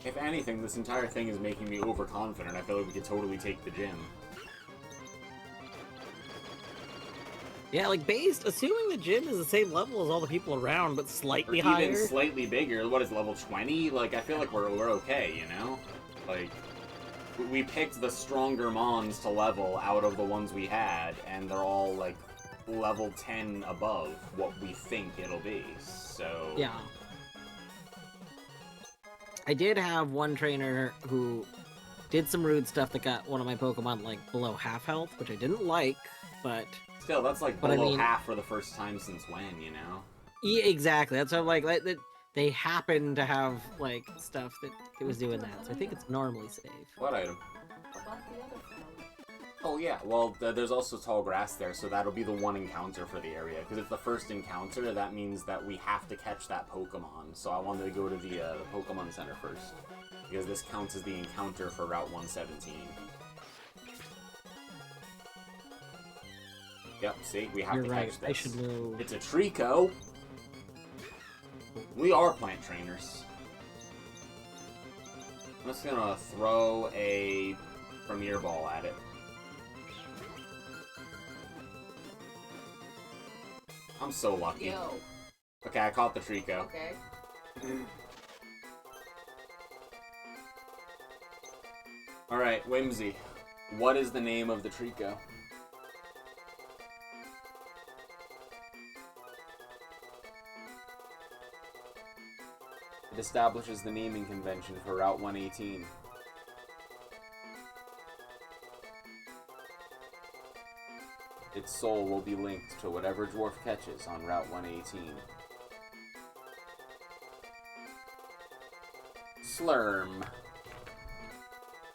If anything, this entire thing is making me overconfident. I feel like we could totally take the gym. Yeah, like assuming the gym is the same level as all the people around, but slightly Or higher. even slightly bigger. What is level 20? Like, I feel like we're okay, you know? Like, we picked the stronger mons to level out of the ones we had, and they're all, like, level 10 above what we think it'll be, so... Yeah. I did have one trainer who did some rude stuff that got one of my Pokemon, like, below half health, which I didn't like, but... Still, that's, like, But I below mean- half for the first time since when, you know? Yeah, exactly. That's what I'm like they happen to have, like, stuff that it was doing that, so I think it's normally safe. What item? About the other flower. Oh yeah, well, there's also tall grass there, so that'll be the one encounter for the area. Because it's the first encounter, that means that we have to catch that Pokemon. So I wanted to go to the Pokemon Center first. Because this counts as the encounter for Route 117. Yep, see, we have You're to right. catch this. I should know. It's a Trico! We are plant trainers. I'm just gonna throw a Premier Ball at it. I'm so lucky. Yo. Okay, I caught the Trico. Okay. Alright, Whimsy. What is the name of the Trico? It establishes the naming convention for Route 118. Its soul will be linked to whatever dwarf catches on Route 118. Slurm.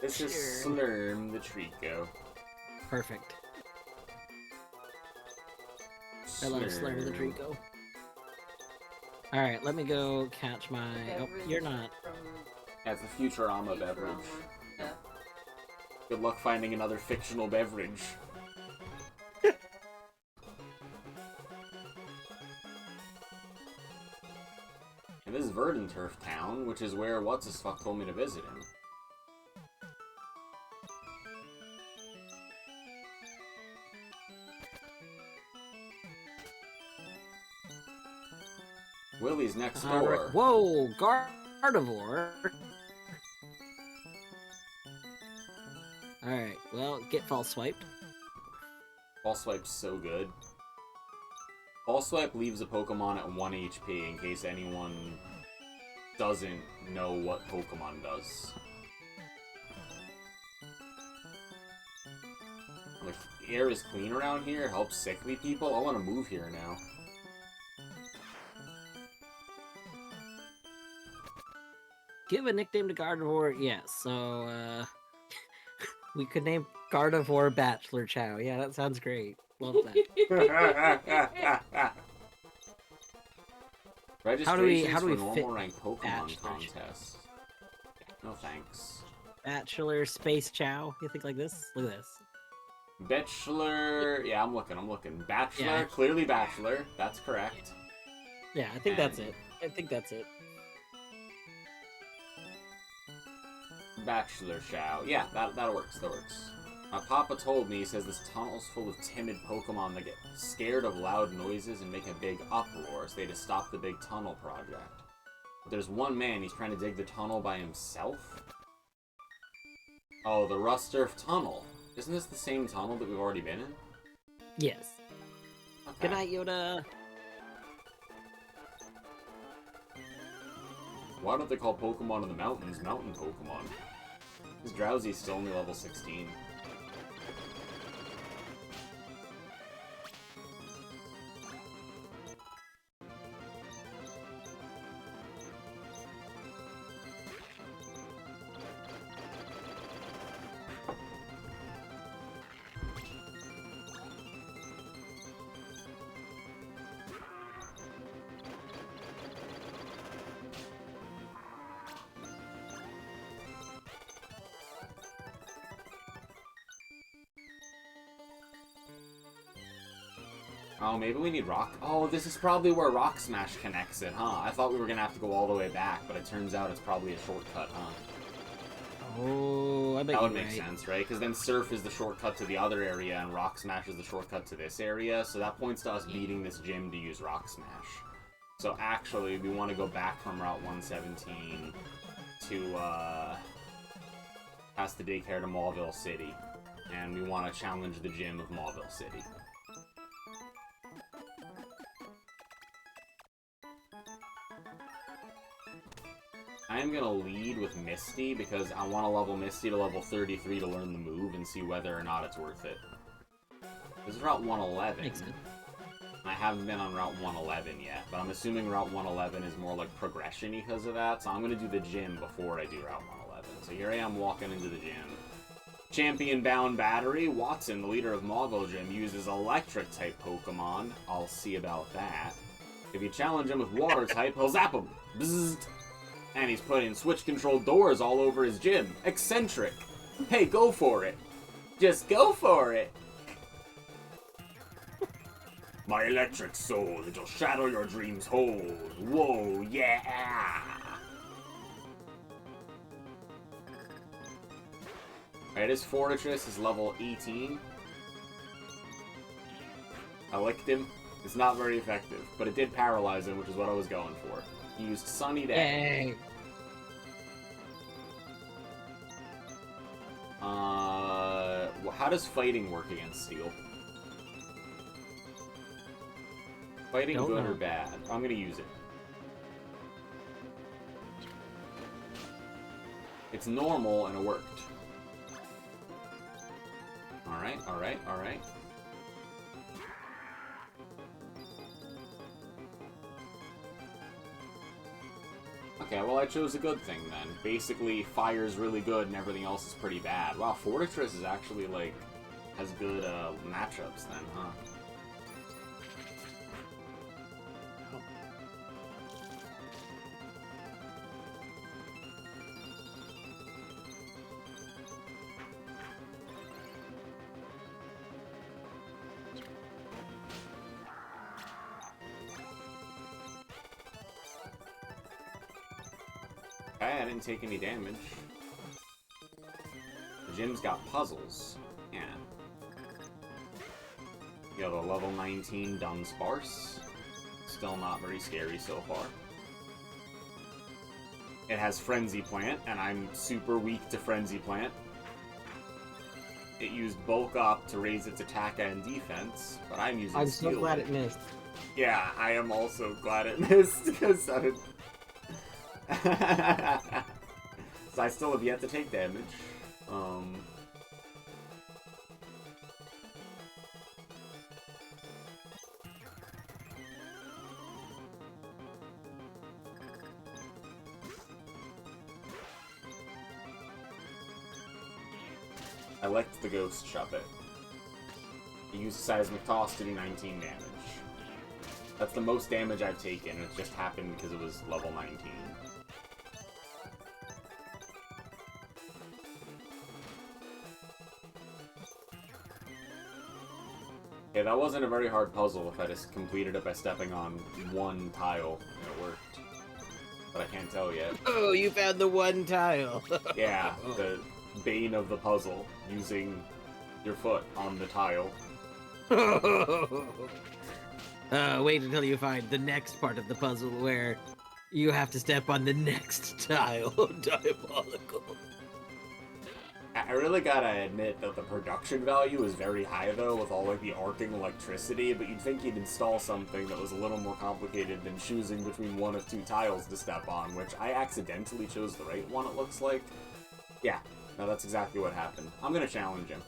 This is Sure. Slurm the Trico. Perfect. I love Slurm the Trico. Alright, let me go catch my... Oh, Beverage you're not. From Yeah, it's a Futurama beverage. Yeah. Good luck finding another fictional beverage. And this is Verdanturf Town, which is where What's-His-Fuck told me to visit him. Willie's next door. Whoa, Gardevoir. Alright, well, get false swiped. Ball Swipe's so good. Ball Swipe leaves a Pokemon at 1 HP in case anyone doesn't know what Pokemon does. Like, the air is clean around here, it helps sickly people. I want to move here now. Give a nickname to Gardevoir. Yes, so, we could name Gardevoir Bachelor Chow. Yeah, that sounds great. Love that. Registrations how do we for fit normal ranked Pokemon Bachelor? contests. No thanks. Bachelor Space Chow. You think like this? Look at this. Bachelor... Yeah, I'm looking. Bachelor, Yeah. clearly Bachelor. That's correct. Yeah, I think that's it. I think that's it. Bachelor Shao. Yeah, that works. That works. My papa told me, he says this tunnel's full of timid Pokemon that get scared of loud noises and make a big uproar, so they had to stop the big tunnel project. But there's one man, he's trying to dig the tunnel by himself? Oh, the Rusturf Tunnel. Isn't this the same tunnel that we've already been in? Yes. Okay. Good night, Yoda. Why don't they call Pokemon in the mountains mountain Pokemon? Because Drowsy's still only level 16. Oh, maybe we need rock. Oh, this is probably where Rock Smash connects it, huh? I thought we were gonna have to go all the way back, but it turns out it's probably a shortcut, huh? Oh, I bet That would you're make right. sense, right? Because then Surf is the shortcut to the other area, and Rock Smash is the shortcut to this area, so that points to us beating this gym to use Rock Smash. So actually, we want to go back from Route 117 to, past the daycare to Mauville City. And we want to challenge the gym of Mauville City. I am going to lead with Misty because I want to level Misty to level 33 to learn the move and see whether or not it's worth it. This is Route 111. Makes sense. I haven't been on Route 111 yet, but I'm assuming Route 111 is more like progression-y because of that, so I'm going to do the gym before I do Route 111. So here I am walking into the gym. Champion-bound battery, Watson, the leader of Mauville Gym, uses electric-type Pokemon. I'll see about that. If you challenge him with water-type, he'll zap him. Bzzzt. And he's putting switch-controlled doors all over his gym. Eccentric. Hey, go for it. Just go for it. My electric soul, it'll shadow your dreams whole. Whoa, yeah! Alright, his Fortress is level 18. I licked him. It's not very effective, but it did paralyze him, which is what I was going for. He used Sunny Day. Yay! How does fighting work against Steel? Fighting Don't good know. or bad? I'm gonna use it. It's normal and it worked. Alright, alright, alright. Okay, well I chose a good thing then. Basically, fire's really good and everything else is pretty bad. Wow, Fortress is actually, like, has good matchups then, huh? Okay, I didn't take any damage. The gym's got puzzles. Yeah. You have a level 19 Dunsparce. Still not very scary so far. It has Frenzy Plant, and I'm super weak to Frenzy Plant. It used Bulk Up to raise its attack and defense, but I'm using I'm so Steel glad Link. it missed. Yeah, I am also glad it missed, because I did... So I still have yet to take damage. I liked the Ghost Shuppet. He used Seismic Toss to do 19 damage. That's the most damage I've taken, and it just happened because it was level 19. Okay, that wasn't a very hard puzzle if I just completed it by stepping on one tile, and it worked. But I can't tell yet. Oh, you found the one tile. Yeah, the bane of the puzzle, using your foot on the tile. Wait until you find the next part of the puzzle where you have to step on the next tile. Diabolical. I really gotta admit that the production value is very high though, with all like the arcing electricity, but you'd think you'd install something that was a little more complicated than choosing between one of two tiles to step on, which I accidentally chose the right one, it looks like. Yeah, no, that's exactly what happened. I'm gonna challenge him.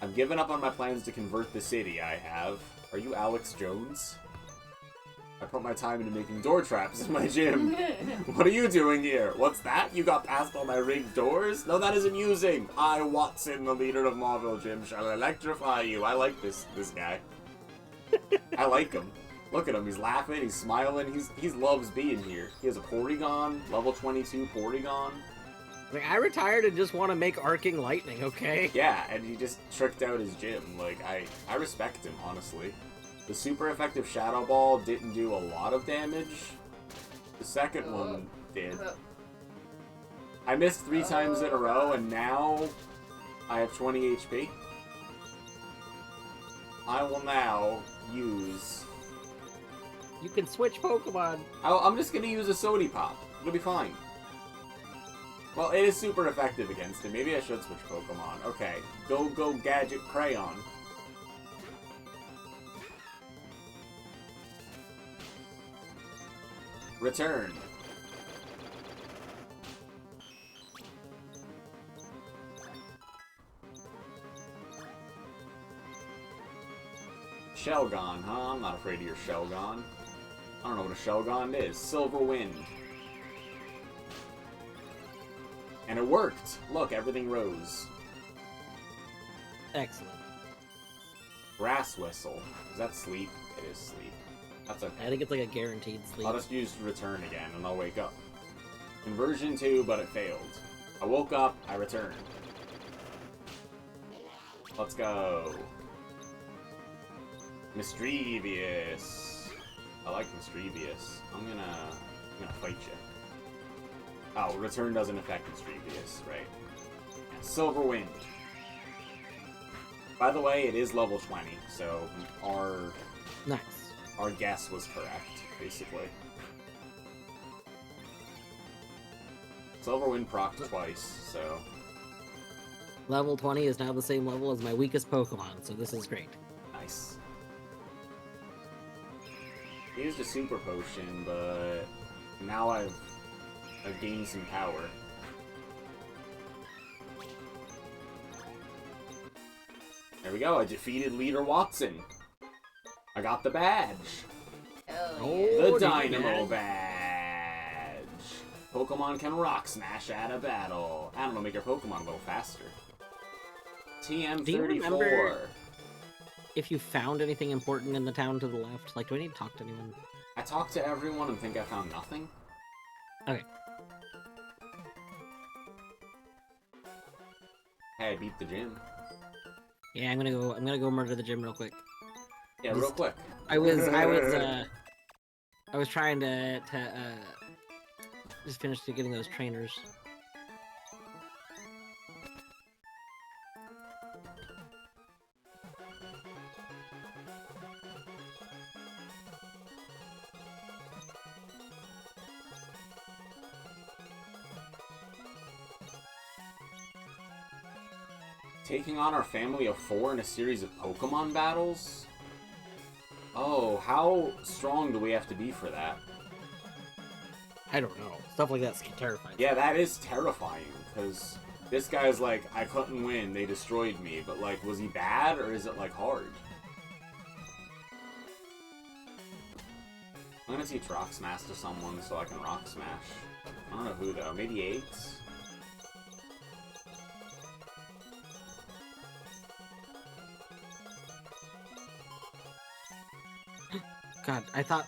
I've given up on my plans to convert the city, I have. Are you Alex Jones? I put my time into making door traps in my gym. What are you doing here? What's that? You got past all my rigged doors? No, that is amusing. I, Watson, the leader of Mauville Gym, shall electrify you. I like this guy. I like him. Look at him. He's laughing. He's smiling. He loves being here. He has a Porygon, level 22 Porygon. Like, I retired and just want to make arcing lightning, okay? Yeah, and he just tricked out his gym. Like, I respect him, honestly. The super effective Shadow Ball didn't do a lot of damage. The second one did. I missed 3 times in a row, and now I have 20 HP. I will now use... You can switch Pokemon. I'm just gonna use a Sody Pop. It'll be fine. Well, it is super effective against him. Maybe I should switch Pokemon. Okay, go Gadget Crayon. Return. Shelgon, huh? I'm not afraid of your Shelgon. I don't know what a Shelgon is. Silver Wind. And it worked! Look, everything rose. Excellent. Grass Whistle. Is that sleep? It is sleep. That's okay. I think it's like a guaranteed sleep. I'll just use return again and I'll wake up. Conversion 2, but it failed. I woke up, I returned. Let's go. Mischievous. I like Mischievous. I'm gonna fight you. Oh, return doesn't affect Mischievous, right? Yeah, Silver Wind. By the way, it is level 20, so Nice. our guess was correct, basically. Silver Wind procced twice, so... Level 20 is now the same level as my weakest Pokemon, so this is great. Nice. I used a super potion, but now I've gained some power. There we go, I defeated Leader Watson. I got the badge. Hell Oh, The did you Dynamo get- badge. Pokemon can rock smash at a battle. I don't know, make your Pokemon a little faster. TM34. Do you remember if you found anything important in the town to the left? Like, do I need to talk to anyone? I talked to everyone and think I found nothing. Okay. Hey, I beat the gym. Yeah, I'm gonna go murder the gym real quick. Yeah, real quick. I was trying to just finish getting those trainers. Taking on our family of 4 in a series of Pokemon battles? Oh, how strong do we have to be for that? I don't know. Stuff like that's terrifying. Yeah, that is terrifying, because this guy's like, I couldn't win, they destroyed me, but like, was he bad, or is it like hard? I'm gonna teach Rock Smash to someone so I can Rock Smash. I don't know who though, maybe Eggs? God, I thought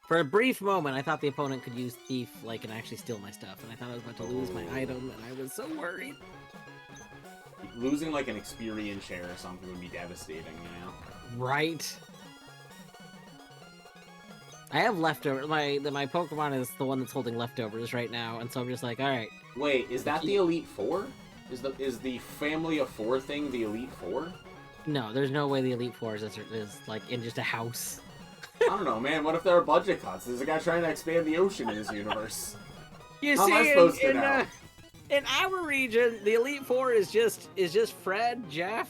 for a brief moment I thought the opponent could use Thief like and actually steal my stuff, and I thought I was about to lose my item, and I was so worried. Losing like an experience share or something would be devastating, you know? Right. I have leftover. My Pokemon is the one that's holding leftovers right now, and so I'm just like, all right. Wait, is that the Elite Four? Is the family of 4 thing the Elite Four? No, there's no way the Elite Four is like in just a house. I don't know, man. What if there are budget cuts? There's a guy trying to expand the ocean in his universe. You How am I see, supposed to know? in our region, the Elite Four is just Fred, Jeff,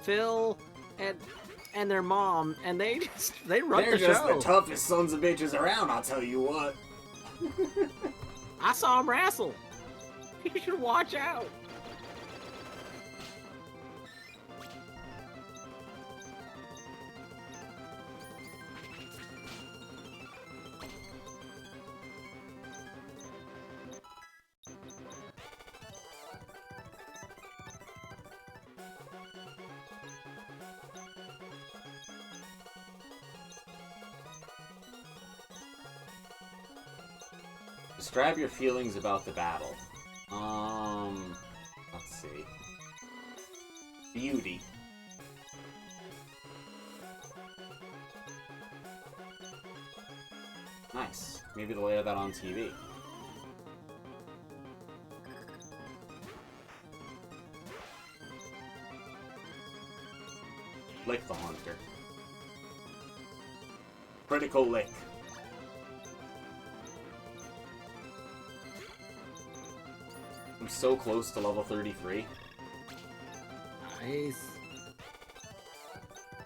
Phil, and their mom, and they run They're the just show. the toughest sons of bitches around, I'll tell you what. I saw him wrestle. You should watch out. Describe your feelings about the battle. Let's see. Beauty. Nice. Maybe they'll air that on TV. Lick the Haunter. Critical lick. I'm so close to level 33. Nice.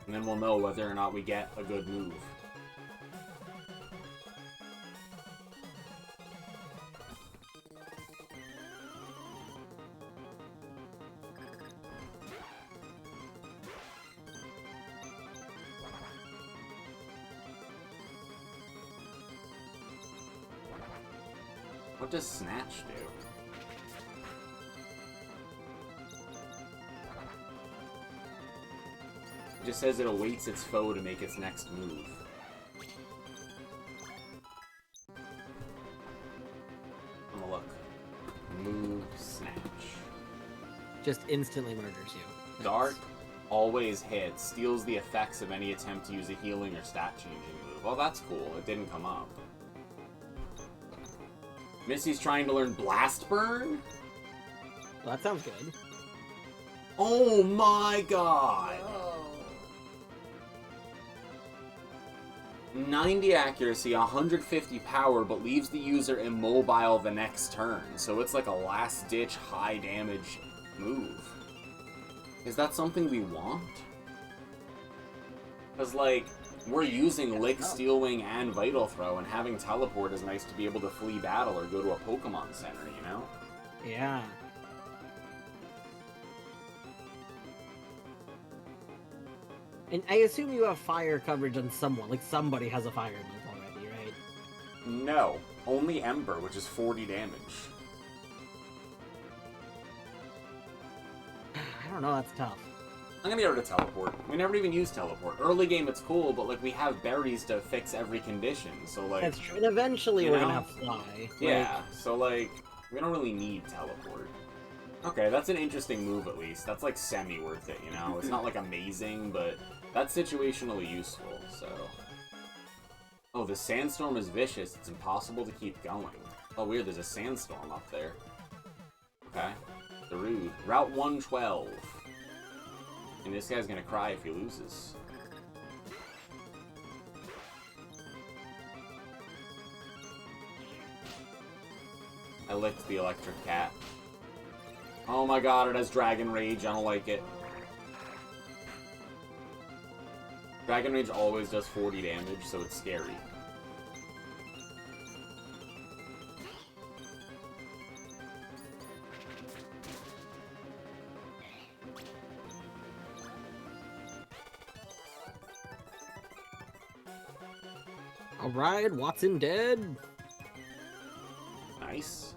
And then we'll know whether or not we get a good move. What does Snatch do? It just says it awaits its foe to make its next move. I'm gonna look. Move Snatch. Just instantly murders you. Dark always hits, steals the effects of any attempt to use a healing or stat changing move. Well, that's cool. It didn't come up. Missy's trying to learn Blast Burn? Well, that sounds good. Oh my god! Oh. 90 accuracy, 150 power, but leaves the user immobile the next turn. So it's like a last-ditch high damage move. Is that something we want? Because, like, we're using Lick, Steel Wing, and Vital Throw, and having Teleport is nice to be able to flee battle or go to a Pokemon Center, you know? Yeah. And I assume you have fire coverage on someone. Like, somebody has a fire move already, right? No. Only Ember, which is 40 damage. I don't know, that's tough. I'm gonna get rid of Teleport. We never even use Teleport. Early game, it's cool, but, like, we have berries to fix every condition, so, like... That's true. And eventually you we're know? gonna have fly. Yeah, so, like, we don't really need Teleport. Okay, that's an interesting move, at least. That's, like, semi-worth it, you know? It's not, like, amazing, but that's situationally useful, so... Oh, the Sandstorm is vicious. It's impossible to keep going. Oh, weird, there's a Sandstorm up there. Okay. Darude. Route 112. And this guy's gonna cry if he loses. I licked the electric cat. Oh my god, it has Dragon Rage. I don't like it. Dragon Rage always does 40 damage, so it's scary. Alright, Watson dead. Nice.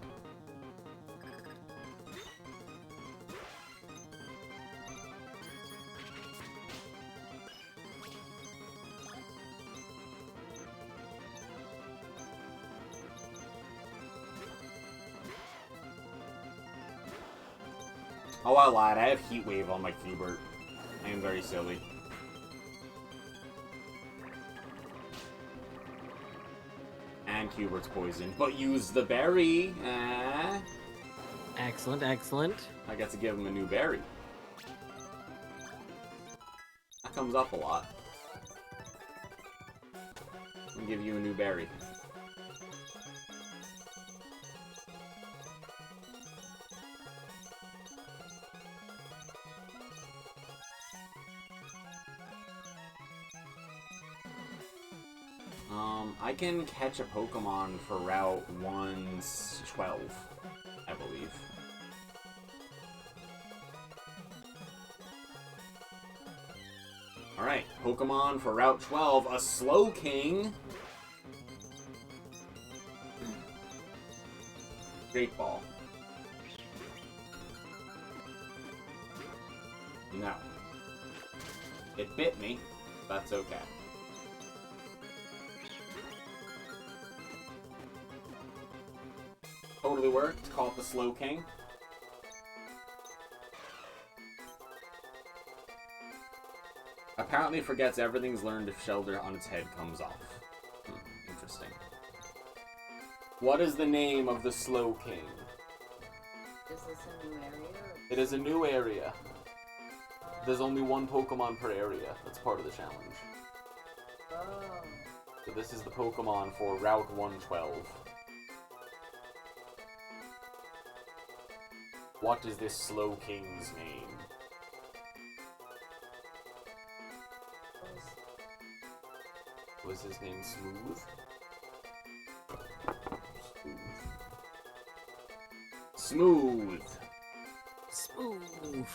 Oh, I lied. I have Heat Wave on my Cubert. I am very silly. And Cubert's poisoned, but use the berry. Excellent, excellent. I get to give him a new berry. That comes up a lot. I'll give you a new berry. I can catch a Pokemon for Route 112, I believe. Alright, Pokemon for Route 12, a Slowking. Great Ball. No. It bit me. That's okay. Totally worked. Call it the Slowking. Apparently forgets everything's learned if Shelter on its head comes off. Interesting. What is the name of the Slow King? Is this a new area? It is a new area. There's only one Pokemon per area. That's part of the challenge. Oh. So this is the Pokemon for Route 112. What is this Slow King's name? Was his name Smooth? Smooth. Smooth.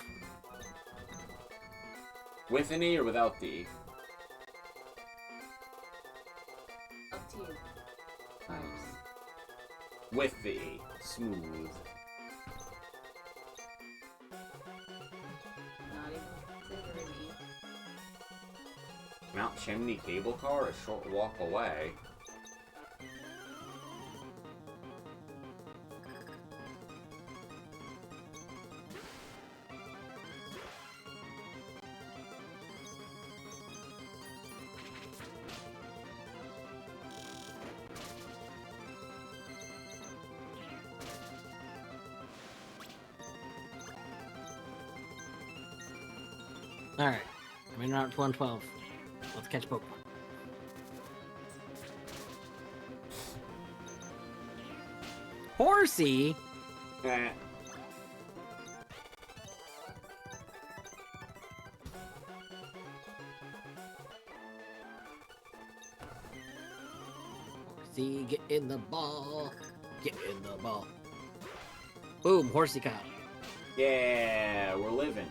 With an E or without the E? Up to you. Fires. With the E. Smooth. Not even considering me. Mount Chimney Cable Car, a short walk away. Alright. I'm in Route 112. Let's catch Pokemon. Horsey? Eh. Horsey, get in the ball. Get in the ball. Boom, Horsey caught. Yeah, we're living.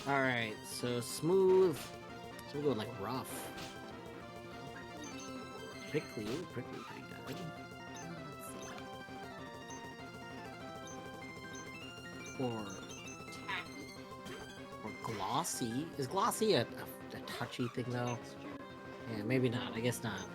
Alright, so smooth. So we're going like rough. Prickly, ooh, prickly pretty good. Or glossy. Is glossy a touchy thing though? Yeah, maybe not. I guess not.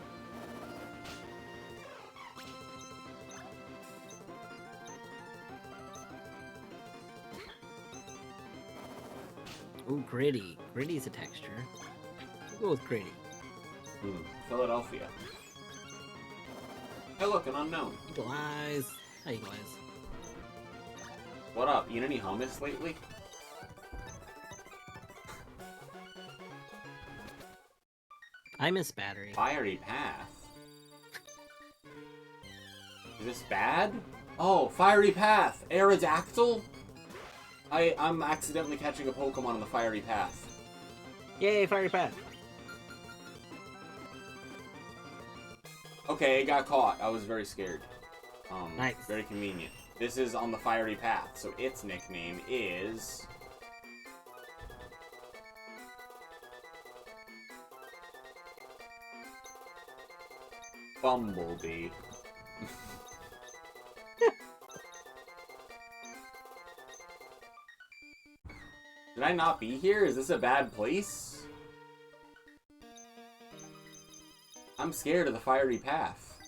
Ooh, gritty. Gritty's a texture. We'll go with gritty. Philadelphia. Hey look, an unknown. Eagle eyes. Hi, Eagle eyes. What up? Eat any hummus lately? I miss battery. Fiery Path. Is this bad? Oh, Fiery Path! Aerodactyl? I'm accidentally catching a Pokemon on the Fiery Path. Yay, fiery path. Okay, it got caught. I was very scared. Nice. Very convenient. This is on the Fiery Path, so its nickname is... Bumblebee. Did I not be here? Is this a bad place? I'm scared of the Fiery Path.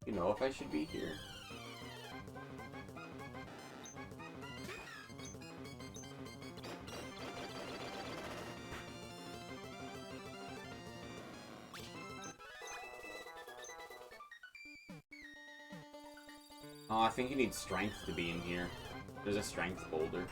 You know if I should be here. Oh, I think you need strength to be in here. There's a strength boulder.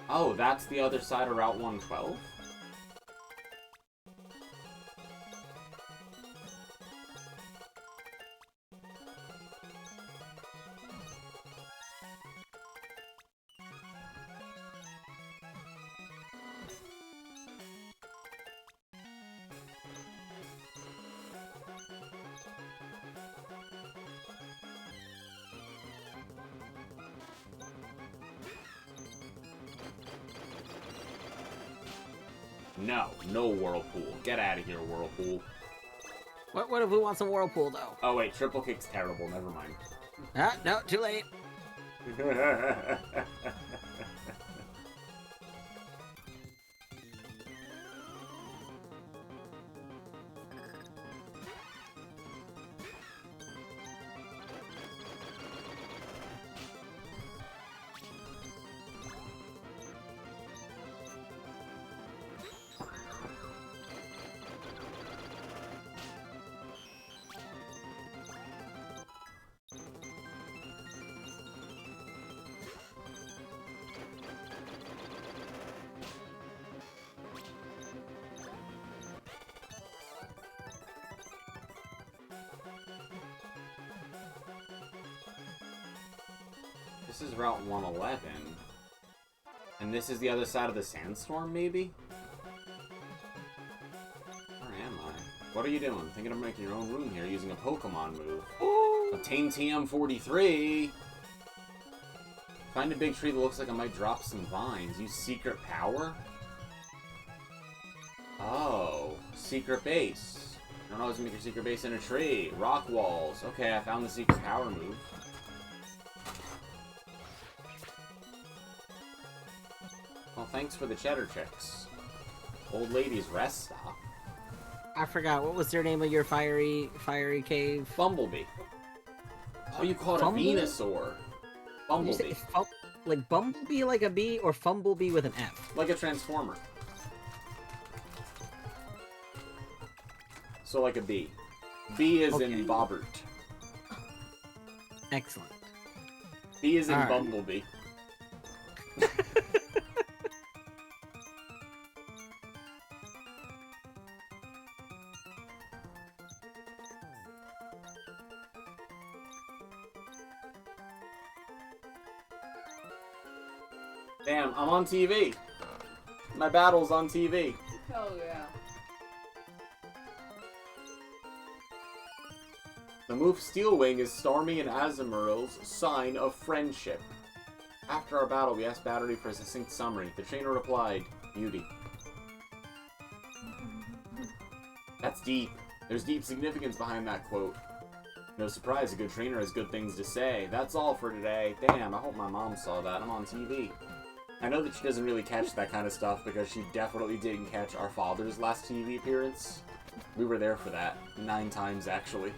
Oh, that's the other side of Route 112? No, no Whirlpool. Get out of here, Whirlpool. What if we want some Whirlpool though? Oh wait, Triple Kick's terrible, never mind. Ah, no, too late. This is Route 111. And this is the other side of the sandstorm, maybe? Where am I? What are you doing? Thinking of making your own room here using a Pokemon move. Obtain TM43! Find a big tree that looks like it might drop some vines. Use secret power? Oh, secret base. I don't know how to make your secret base in a tree. Rock walls. Okay, I found the secret power move. Well, thanks for the cheddar chicks. Old lady's rest stop. I forgot, what was their name of your fiery cave? Bumblebee. Oh, you call it Fumble? a Venusaur. Did you say Bumblebee. like Bumblebee like a B or Fumblebee with an F? Like a Transformer. So like a bee. B is Okay. in Bobbert. Excellent. B is in Alright. Bumblebee. Damn, I'm on TV. My battle's on TV. Hell yeah. The move Steel Wing is Stormy and Azumarill's sign of friendship. After our battle, we asked Battery for a succinct summary. The trainer replied, "Beauty." That's deep. There's deep significance behind that quote. No surprise, a good trainer has good things to say. That's all for today. Damn, I hope my mom saw that. I'm on TV. I know that she doesn't really catch that kind of stuff because she definitely didn't catch our father's last TV appearance. We were there for that. 9 times, actually.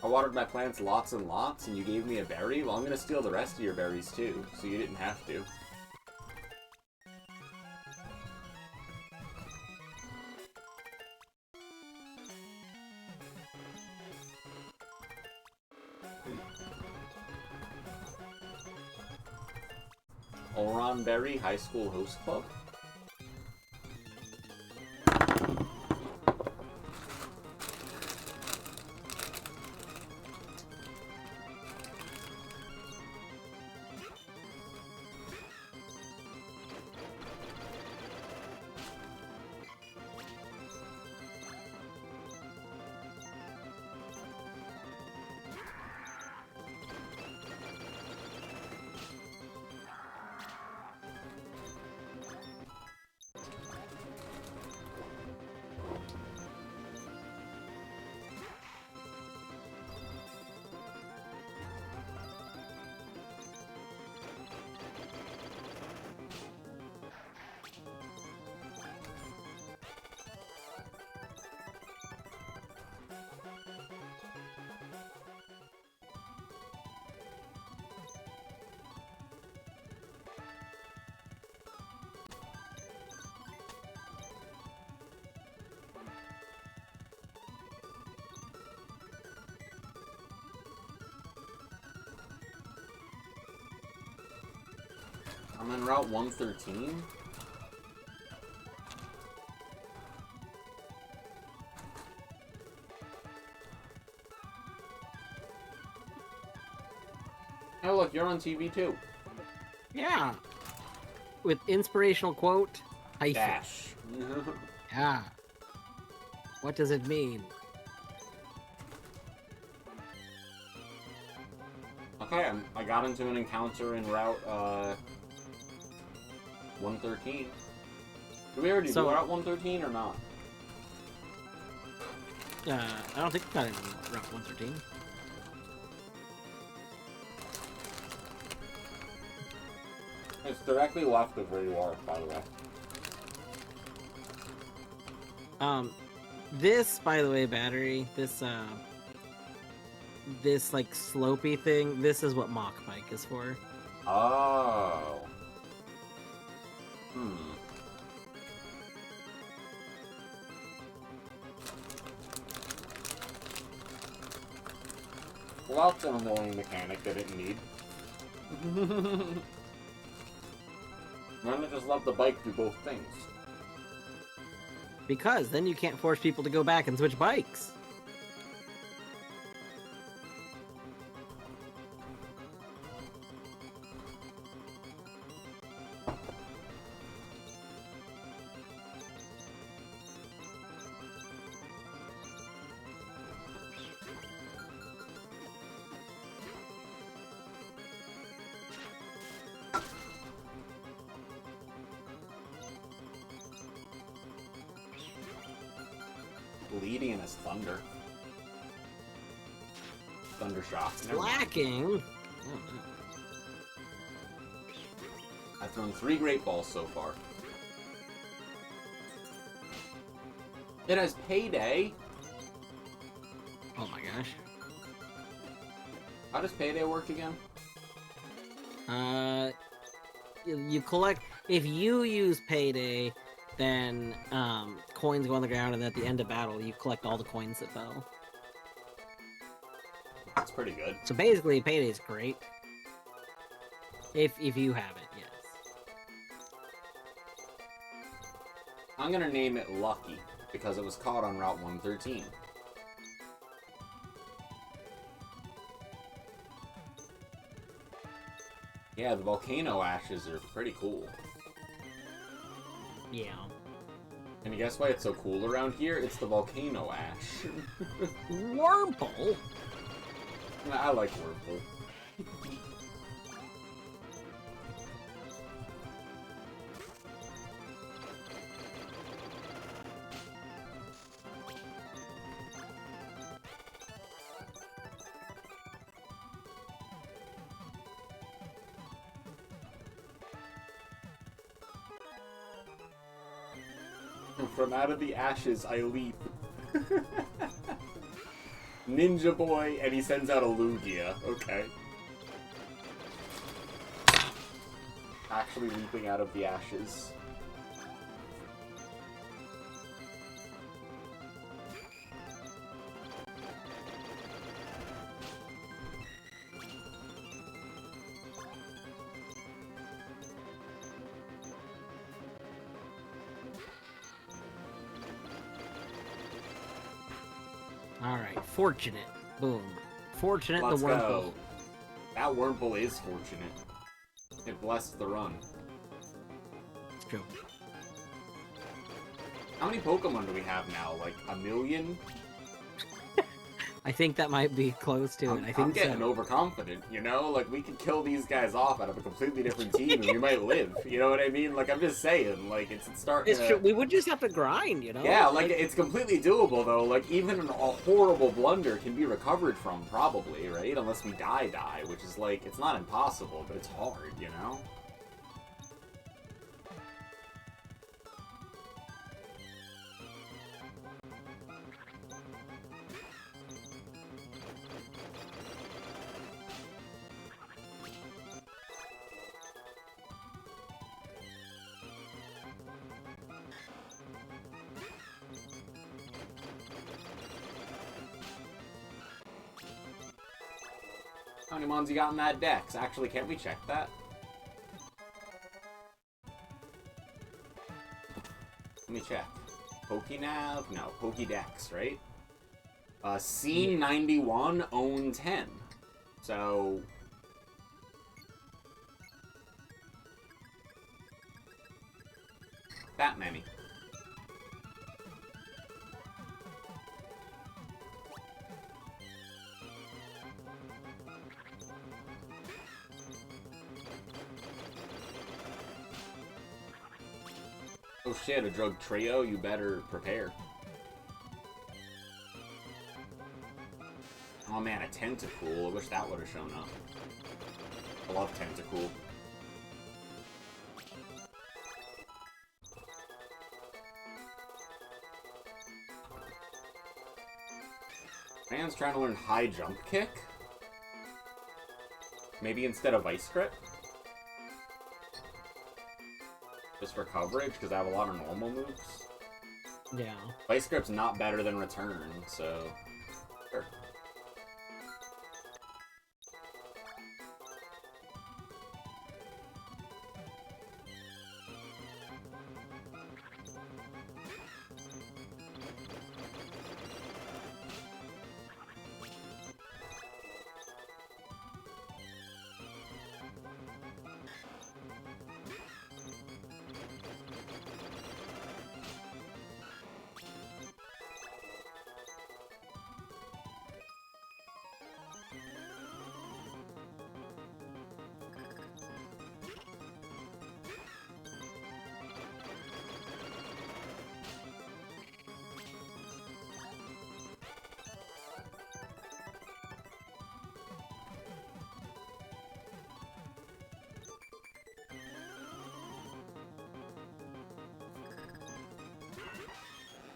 I watered my plants lots and lots, and you gave me a berry? Well, I'm gonna steal the rest of your berries, too, so you didn't have to. Oron Berry High School Host Club? I'm on Route 113? Oh look, you're on TV too. Yeah. With inspirational quote, hyphen. Dash. Yeah. What does it mean? Okay, I got into an encounter in Route 113. Did we already do Route 113 or not? I don't think we got it in Route 113. It's directly left of where you are, by the way. This, by the way, Battery, this like slopey thing, this is what Mach Bike is for. Oh. Well, that's an annoying mechanic I didn't need. Why not just let the bike do both things? Because then you can't force people to go back and switch bikes. Leading as Thunder. Thundershock. Never mind. Lacking. Oh, no. I've thrown 3 Great Balls so far. It has Payday. Oh my gosh. How does Payday work again? You collect, if you use Payday, then coins go on the ground, and at the end of battle, you collect all the coins that fell. That's pretty good. So basically, Payday's great. If you have it, yes. I'm gonna name it Lucky, because it was caught on Route 113. Yeah, the volcano ashes are pretty cool. Yeah. And you guess why it's so cool around here? It's the volcano ash. Wurmple? I like Wurmple. From out of the ashes, I leap. Ninja Boy, and he sends out a Lugia. Okay. Actually leaping out of the ashes. Alright, fortunate. Boom. Fortunate Let's the Wurmple. go. That Wurmple is fortunate. It blessed the run. It's true. How many Pokemon do we have now? Like, 1 million? I think that might be close to it. I think I'm getting so. overconfident, you know? Like, we could kill these guys off out of a completely different team and we might live. You know what I mean? Like, I'm just saying, like, it's starting It's to... true. We would just have to grind, you know? Yeah, like, it's completely doable, though. Like, even a horrible blunder can be recovered from, probably, right? Unless we die, which is, like, it's not impossible, but it's hard, you know? How many mons you got in that dex? Actually, can't we check that? Let me check. Pokenav? No, Pokédex, right? Scene 91, own 10. So... that many. Oh shit, a drug trio, you better prepare. Oh man, a Tentacool, I wish that would have shown up. I love Tentacool. Man's trying to learn high jump kick? Maybe instead of Ice Grip? Just for coverage, because I have a lot of normal moves. Yeah. Vice Grip's not better than Return, so... sure.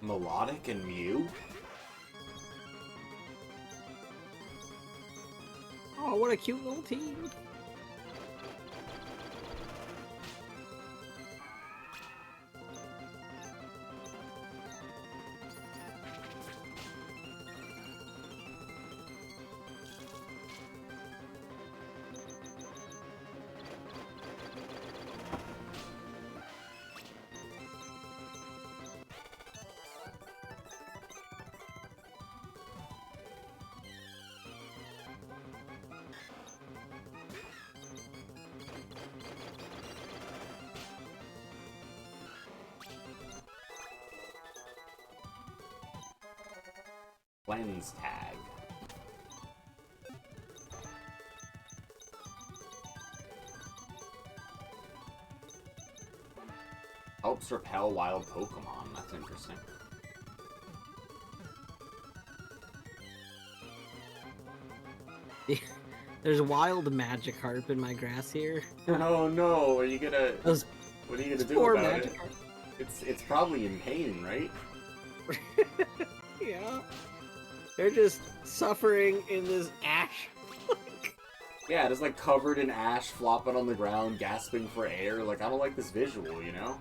Melodic and Mew? Oh, what a cute little team. Lens tag. Helps repel wild Pokemon. That's interesting. There's wild Magikarp in my grass here. Oh no, are you gonna... Those What are you gonna do poor about it? Magikarp. It's probably in pain, right? Yeah. They're just suffering in this ash. Yeah, just like covered in ash, flopping on the ground, gasping for air. Like, I don't like this visual, you know?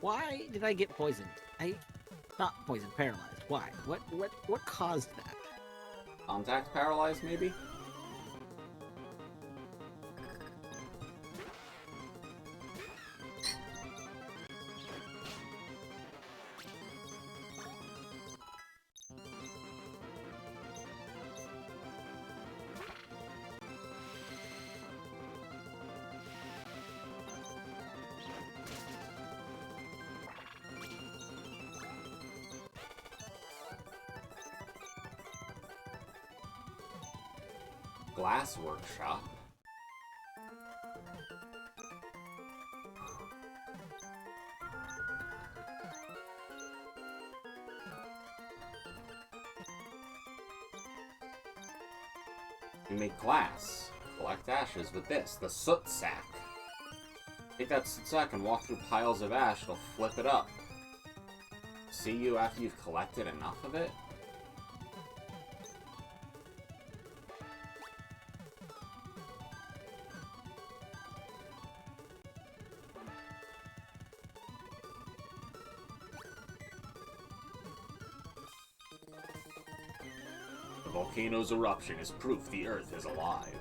Why did I get poisoned? Not poisoned, paralyzed. Why? What caused that? Contact paralyzed, maybe? Glass workshop. You make glass. Collect ashes with this, the soot sack. Take that soot sack and walk through piles of ash, it'll flip it up. See you after you've collected enough of it? The volcano's eruption is proof the Earth is alive.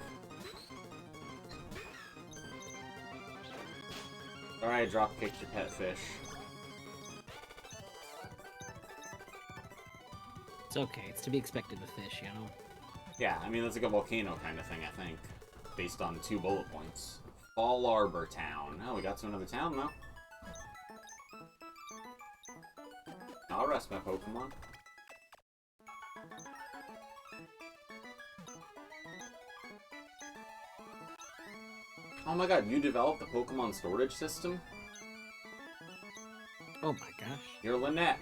Alright, drop kicked your pet fish. It's okay. It's to be expected with fish, you know? Yeah, I mean, that's like a volcano kind of thing, I think. Based on 2 bullet points. Fall Arbor Town. Oh, we got to another town, though. I'll rest my Pokemon. Oh my god, you developed the Pokemon storage system? Oh my gosh. You're Lynette.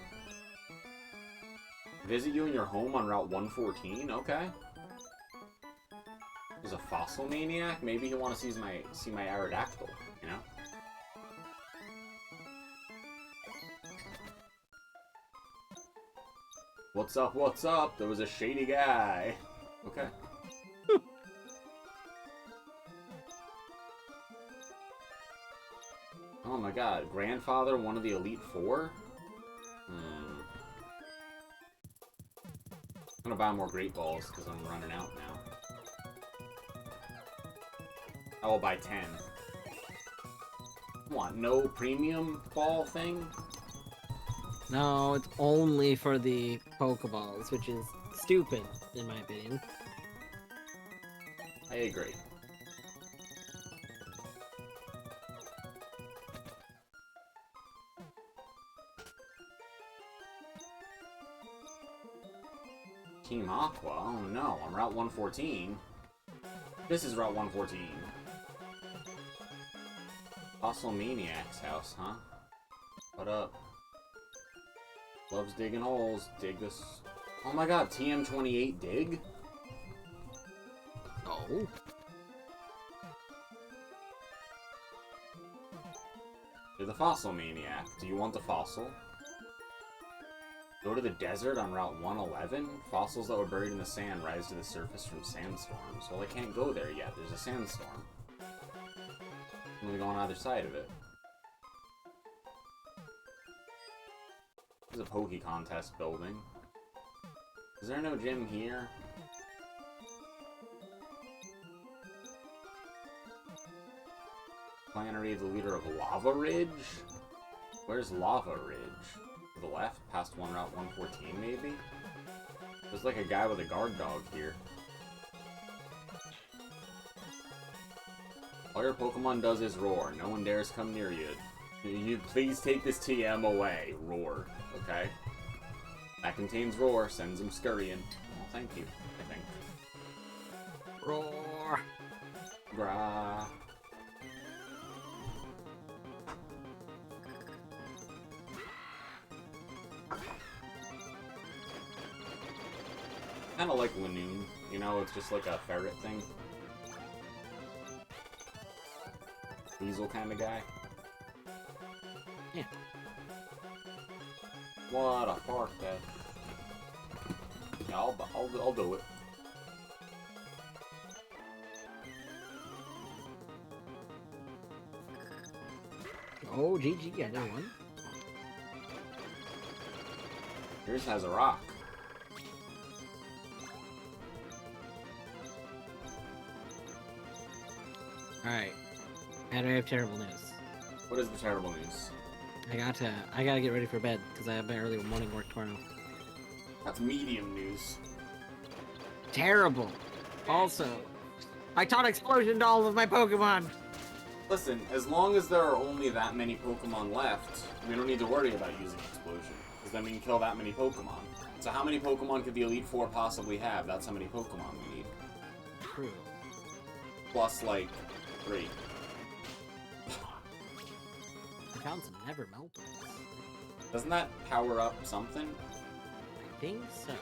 Visit you in your home on Route 114? Okay. He's a fossil maniac? Maybe he'll want to see my Aerodactyl, you know? What's up, what's up? There was a shady guy. Okay. Oh my god, grandfather, one of the Elite Four? I'm gonna buy more Great Balls because I'm running out now. I will buy 10. What, no premium ball thing? No, it's only for the Pokeballs, which is stupid, in my opinion. I agree. Team Aqua? Oh no, I'm Route 114. This is Route 114. Fossil Maniac's house, huh? What up? Loves digging holes. Dig this. Oh my god, TM28 dig? Oh. You're the fossil maniac. Do you want the fossil? Go to the desert on Route 111? Fossils that were buried in the sand rise to the surface from sandstorms. Well, I can't go there yet. There's a sandstorm. I'm gonna go on either side of it. There's a Poke Contest building. Is there no gym here? Planary, the leader of Lava Ridge? Where's Lava Ridge? To the left, past Route 114, maybe? There's like a guy with a guard dog here. All your Pokemon does is roar. No one dares come near you. You please take this TM away. Roar. Okay? That contains roar. Sends him scurrying. Well, thank you, I think. Roar. Grah. Kinda like Lanoon. You know, it's just like a ferret thing. Weasel kind of guy. Yeah. What a park that. Yeah, I'll do it. Oh, GG, I know one. Yours has a rock. Alright. And I have terrible news. What is the terrible news? I gotta get ready for bed, because I have my early morning work tomorrow. That's medium news. Terrible! Also, I taught Explosion to all of my Pokemon! Listen, as long as there are only that many Pokemon left, we don't need to worry about using Explosion, because then we can kill that many Pokemon. So how many Pokemon could the Elite Four possibly have? That's how many Pokemon we need. True. Plus, like, 3. I found some never melters. Doesn't that power up something? I think so.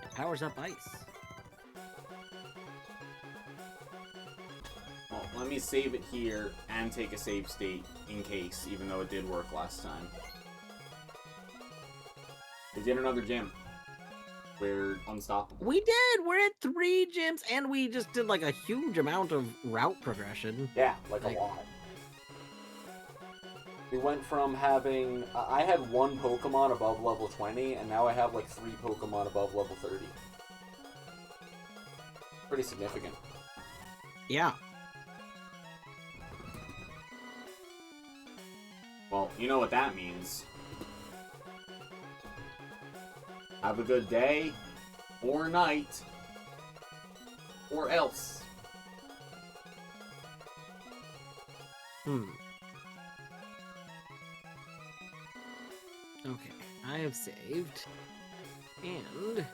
It powers up ice. Well, let me save it here and take a save state in case, even though it did work last time. We did another gym. We're unstoppable. We did! We're at 3 gyms, and we just did like a huge amount of route progression. Yeah, like a lot. We went from having... I had 1 Pokemon above level 20, and now I have like 3 Pokemon above level 30. Pretty significant. Yeah. Well, you know what that means. Have a good day, or night, or else. Okay, I have saved, and